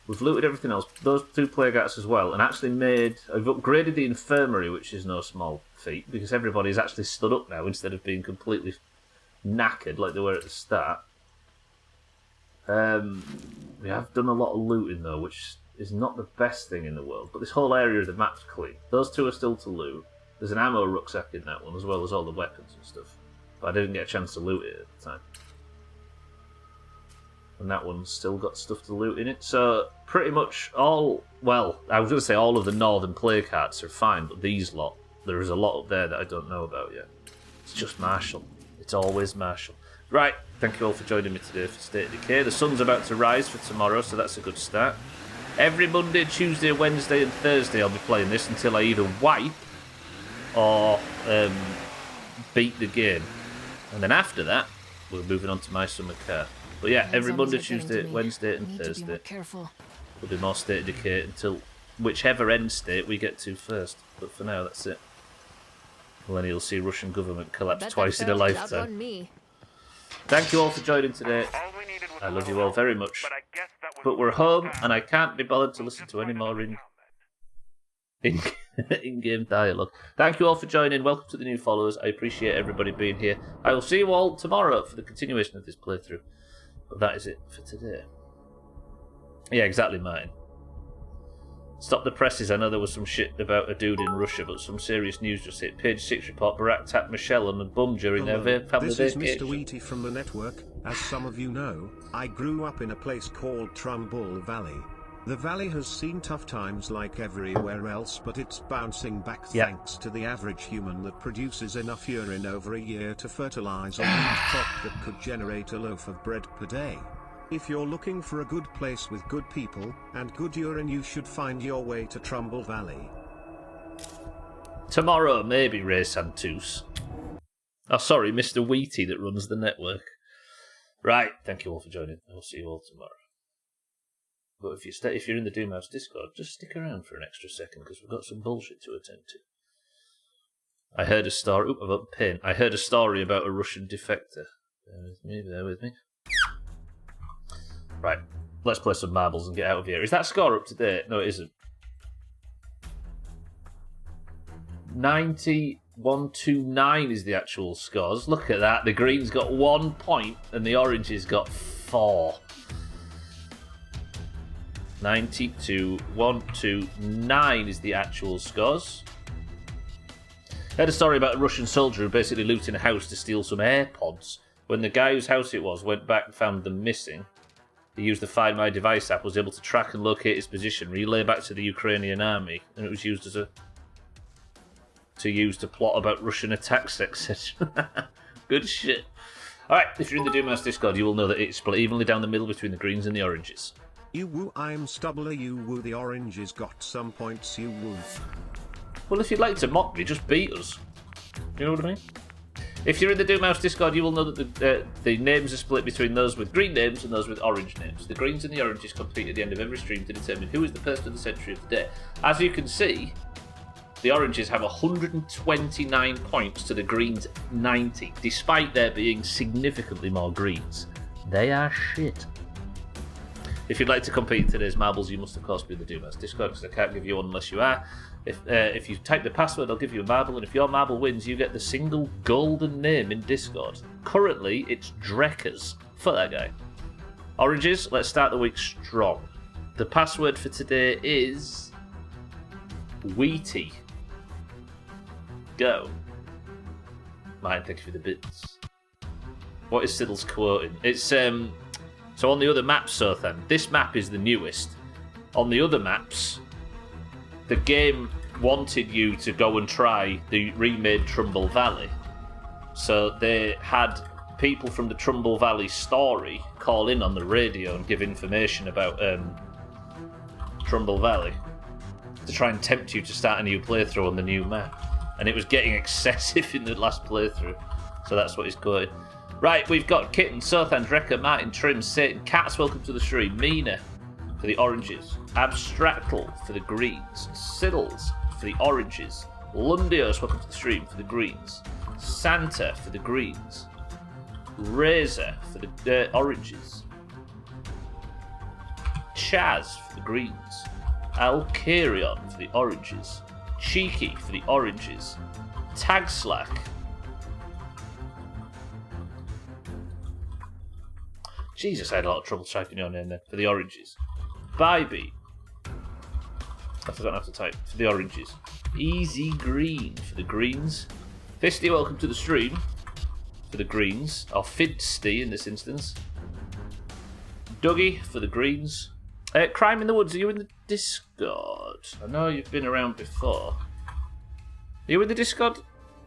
[SPEAKER 1] We've looted everything else, those 2 plague hearts as well, and actually I've upgraded the infirmary, which is no small feat, because everybody's actually stood up now instead of being completely knackered like they were at the start. We have done a lot of looting though, which is not the best thing in the world, but this whole area of the map's clean. Those 2 are still to loot. There's an ammo rucksack in that one, as well as all the weapons and stuff, but I didn't get a chance to loot it at the time. And that one's still got stuff to loot in it. So, pretty much all of the northern plague hearts are fine, but these lot, there is a lot up there that I don't know about yet. It's just Marshall. It's always Marshall. Right, thank you all for joining me today for State of Decay. The sun's about to rise for tomorrow, so that's a good start. Every Monday, Tuesday, Wednesday and Thursday I'll be playing this until I either wipe or beat the game. And then after that, we're moving on to my summer car. But yeah, every Monday, Tuesday, Wednesday and Thursday. We'll do more State of Decay until whichever end state we get to first. But for now, that's it. Well, then you'll see Russian government collapse twice in a lifetime. Thank you all for joining today. I love you all very much. But we're home, and I can't be bothered to listen to any more in-game dialogue. Thank you all for joining. Welcome to the new followers. I appreciate everybody being here. I will see you all tomorrow for the continuation of this playthrough. But that is it for today. Yeah, exactly, Martin. Stop the presses. I know there was some shit about a dude in Russia, but some serious news just hit. Page 6 report, Barack tapped Michelle on the bum during their family vacation.
[SPEAKER 2] This is Mr. Wheaty from the network. As some of you know, I grew up in a place called Trumbull Valley. The valley has seen tough times like everywhere else, but it's bouncing back thanks to the average human that produces enough urine over a year to fertilize a wheat crop that could generate a loaf of bread per day. If you're looking for a good place with good people and good urine, you should find your way to Trumbull Valley.
[SPEAKER 1] Tomorrow, maybe, Ray Santos. Oh, sorry, Mr. Wheaty that runs the network. Right, thank you all for joining. I'll see you all tomorrow. But if you're in the Doomhaus Discord, just stick around for an extra second because we've got some bullshit to attend to. I heard a story. Oop, I've got pain. I heard a story about a Russian defector. Bear with me. Right, let's play some marbles and get out of here. Is that score up to date? No, it isn't. 91-9 is the actual scores. Look at that. The green's got 1 point and the orange's got 4. 92-1-9 is the actual scores. I heard a story about a Russian soldier who basically looted a house to steal some AirPods. When the guy whose house it was went back and found them missing, he used the Find My Device app, was able to track and locate his position, relay back to the Ukrainian army, and it was used as to plot about Russian attacks, etc. Good shit. Alright, if you're in the Doomhaus Discord, you will know that it's split evenly down the middle between the greens and the oranges.
[SPEAKER 2] You woo, I'm Stubbler, you woo, the oranges got some points, you woo.
[SPEAKER 1] Well, if you'd like to mock me, just beat us. You know what I mean? If you're in the Doomhaus Discord, you will know that the names are split between those with green names and those with orange names. The greens and the oranges compete at the end of every stream to determine who is the person of the century of the day. As you can see, the oranges have 129 points to the greens' 90, despite there being significantly more greens. They are shit. If you'd like to compete in today's marbles, you must of course be in the Doomhaus Discord, because I can't give you one unless you are. If you type the password, I'll give you a marble, and if your marble wins, you get the single golden name in Discord. Currently, it's Dreckers. Fuck that guy. Oranges, let's start the week strong. The password for today is Wheaty. Go. Mine, thank you for the bits. What is Siddle's quoting? It's so on the other maps, Sothan, this map is the newest. On the other maps, the game wanted you to go and try the remade Trumbull Valley. So they had people from the Trumbull Valley story call in on the radio and give information about Trumbull Valley to try and tempt you to start a new playthrough on the new map. And it was getting excessive in the last playthrough. So that's what he's quoted. Right, we've got Kitten, Sothan, Drecker, Martin, Trim, Satan, Cats, welcome to the stream, Mina for the oranges, Abstractal for the greens, Siddles for the oranges, Lundios, welcome to the stream, for the greens, Santa for the greens, Razor for the oranges, Chaz for the greens, Alcarion for the oranges, Cheeky for the oranges, Tag Slack. Jesus, I had a lot of trouble typing your name there. For the oranges. Bybeat. I forgot how to type. For the oranges. Easy Green for the greens. Fisty, welcome to the stream. For the greens. Or Fidsty in this instance. Dougie for the greens. Crime in the Woods, are you in the Discord? I know you've been around before. Are you in the Discord?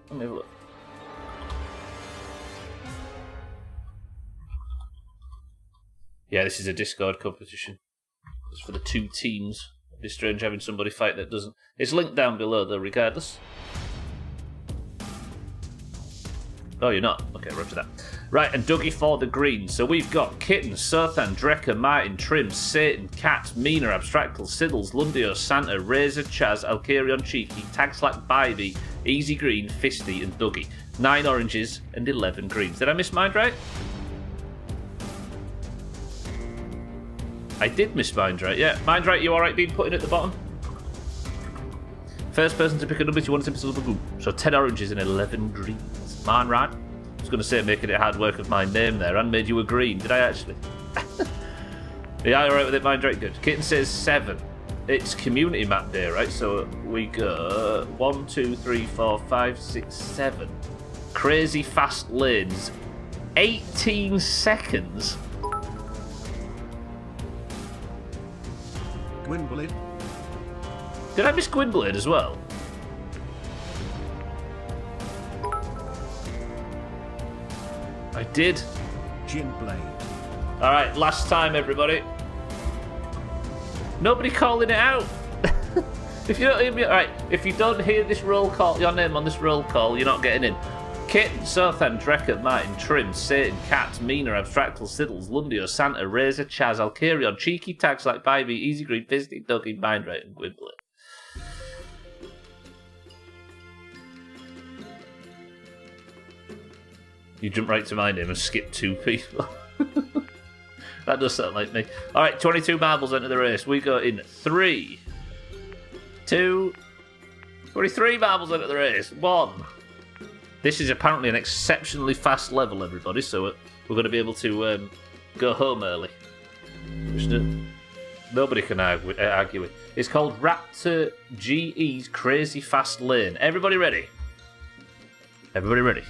[SPEAKER 1] Let me have a look. Yeah, this is a Discord competition. It's for the two teams. It'd be strange having somebody fight that doesn't. It's linked down below though, regardless. Oh, you're not? Okay, roger that. Right, and Dougie for the greens. So we've got Kitten, Sothan, Drecker, Martin, Trim, Satan, Cat, Mina, Abstractal, Siddles, Lundio, Santa, Razor, Chaz, Alcarion, Cheeky, Tag Slack, Bybee, Easy Green, Fisty, and Dougie. 9 oranges and 11 greens. Did I miss mine right? I did miss mine right, yeah. Mine right, you alright being put in at the bottom? First person to pick a number to 1 episode of the group. So 10 oranges and 11 greens. Mine right? I was going to say making it hard work of my name there and made you a green. Did I actually? Yeah, alright with it, mine right, good. Kitten says 7. It's community map day, right? So we go 1, 2, 3, 4, 5, 6, 7. Crazy fast lanes. 18 seconds.
[SPEAKER 2] Gwynblade.
[SPEAKER 1] Did I miss Gwynblade as well? I did.
[SPEAKER 2] Ginblade.
[SPEAKER 1] Alright, last time everybody. Nobody calling it out. If you don't hear me, alright, if you don't hear this roll call, your name on this roll call, you're not getting in. Kitten, Sothan, Drecker, Martin, Trim, Satan, Cat, Mina, Abstractal, Siddles, Lundio, Santa, Razor, Chaz, Alcarion, Cheeky, Tags like Bybee, Easy Green, Fisty, Dougie, Mindrate, and Gwibbler. You jump right to my name and skip 2 people. That does sound like me. Alright, 22 marbles into the race. We go in 3, 2, 23 marbles into the race. 1. This is apparently an exceptionally fast level, everybody, so we're going to be able to go home early. Which nobody can argue with. It's called Raptor GE's Crazy Fast Lane. Everybody ready? Everybody ready?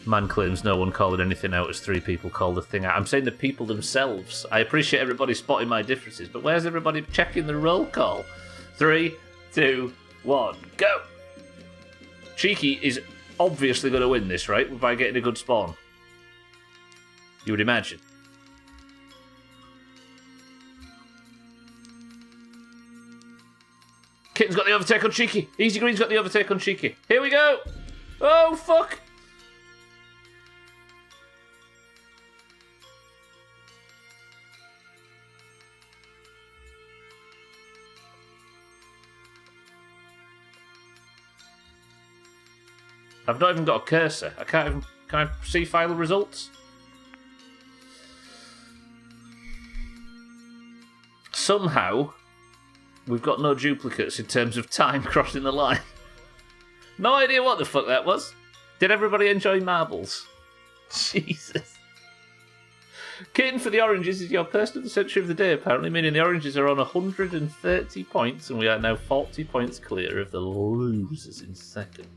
[SPEAKER 1] Man claims no one called anything out as 3 people called the thing out. I'm saying the people themselves. I appreciate everybody spotting my differences, but where's everybody checking the roll call? 3, 2, 1, go! Cheeky is obviously going to win this, right? By getting a good spawn. You would imagine. Kitten's got the overtake on Cheeky. Easy Green's got the overtake on Cheeky. Here we go! Oh, fuck! I've not even got a cursor. I can't even... Can I see final results? Somehow, we've got no duplicates in terms of time crossing the line. No idea what the fuck that was. Did everybody enjoy marbles? Jesus. Kitten for the oranges is your person of the century of the day, apparently, meaning the oranges are on 130 points, and we are now 40 points clear of the losers in second.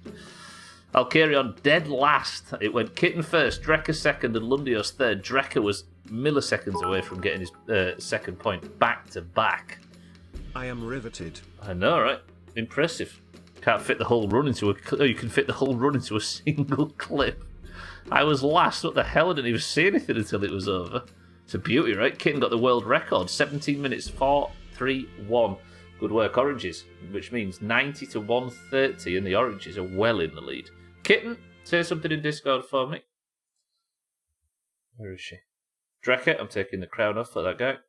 [SPEAKER 1] Alcarion dead last. It went Kitten first, Drecker second, and Lundios third. Drecker was milliseconds away from getting his second point back to back.
[SPEAKER 2] I am riveted.
[SPEAKER 1] I know, right? Impressive. Can't fit the whole run into a... Oh, you can fit the whole run into a single clip. I was last. What the hell? I didn't even see anything until it was over. It's a beauty, right? Kitten got the world record. 17 minutes 4:31. Good work, oranges. Which means 90 to 130, and the oranges are well in the lead. Kitten, say something in Discord for me. Where is she? Drecker, I'm taking the crown off for that guy.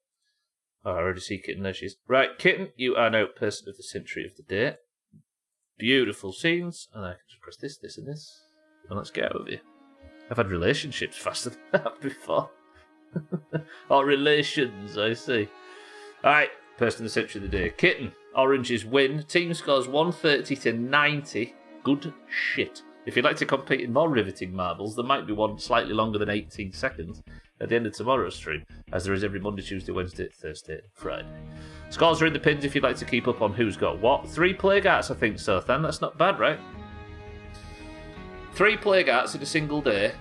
[SPEAKER 1] Oh, I already see Kitten. There she is. Right, Kitten, you are now person of the century of the day. Beautiful scenes. And I can just press this, this, and this. And let's get out of here. I've had relationships faster than that before. Or relations, I see. Alright, person of the century of the day. Kitten, oranges win. Team scores 130 to 90. Good shit. If you'd like to compete in more riveting marbles, there might be one slightly longer than 18 seconds at the end of tomorrow's stream, as there is every Monday, Tuesday, Wednesday, Thursday, Friday. Scores are in the pins if you'd like to keep up on who's got what. 3 plague arts, I think, Sothan. That's not bad, right? 3 plague arts in a single day.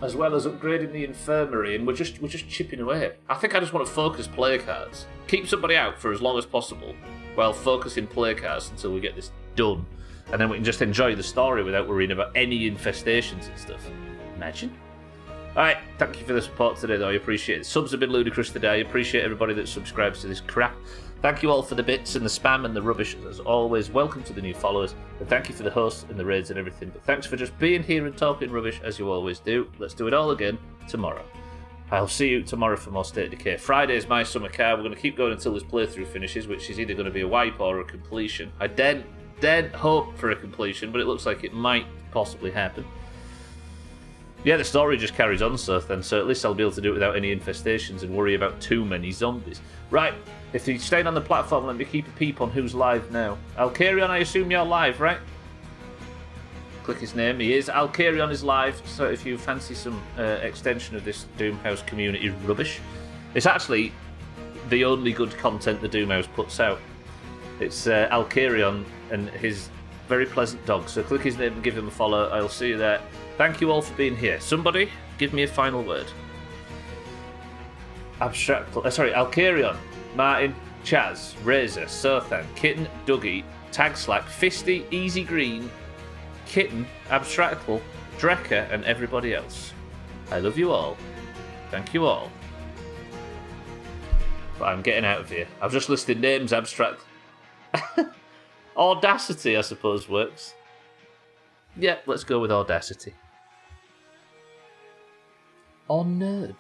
[SPEAKER 1] As well as upgrading the infirmary, and we're just chipping away. I think I just want to focus play cards. Keep somebody out for as long as possible, while focusing play cards until we get this done. And then we can just enjoy the story without worrying about any infestations and stuff. Imagine. Alright, thank you for the support today, though. I appreciate it. Subs have been ludicrous today. I appreciate everybody that subscribes to this crap. Thank you all for the bits and the spam and the rubbish, as always. Welcome to the new followers. And thank you for the hosts and the raids and everything. But thanks for just being here and talking rubbish, as you always do. Let's do it all again tomorrow. I'll see you tomorrow for more State of Decay. Friday is my summer car. We're going to keep going until this playthrough finishes, which is either going to be a wipe or a completion. I dead hope for a completion, but it looks like it might possibly happen. Yeah, the story just carries on, so at least I'll be able to do it without any infestations and worry about too many zombies. Right, if you're staying on the platform, let me keep a peep on who's live now. Alcarion, I assume you're live, right? Click his name. He is. Alcarion is live, so if you fancy some extension of this Doomhaus community rubbish, it's actually the only good content the Doomhaus puts out. It's Alcarion and his very pleasant dog, so click his name and give him a follow. I'll see you there. Thank you all for being here. Somebody, give me a final word. Alcarion, Martin, Chaz, Razor, Sothan, Kitten, Dougie, Tag Slack, Fisty, Easy Green, Kitten, Abstractable, Drecker, and everybody else. I love you all. Thank you all. But I'm getting out of here. I've just listed names, abstract. Audacity, I suppose, works. Yeah, let's go with Audacity. Or Nerd.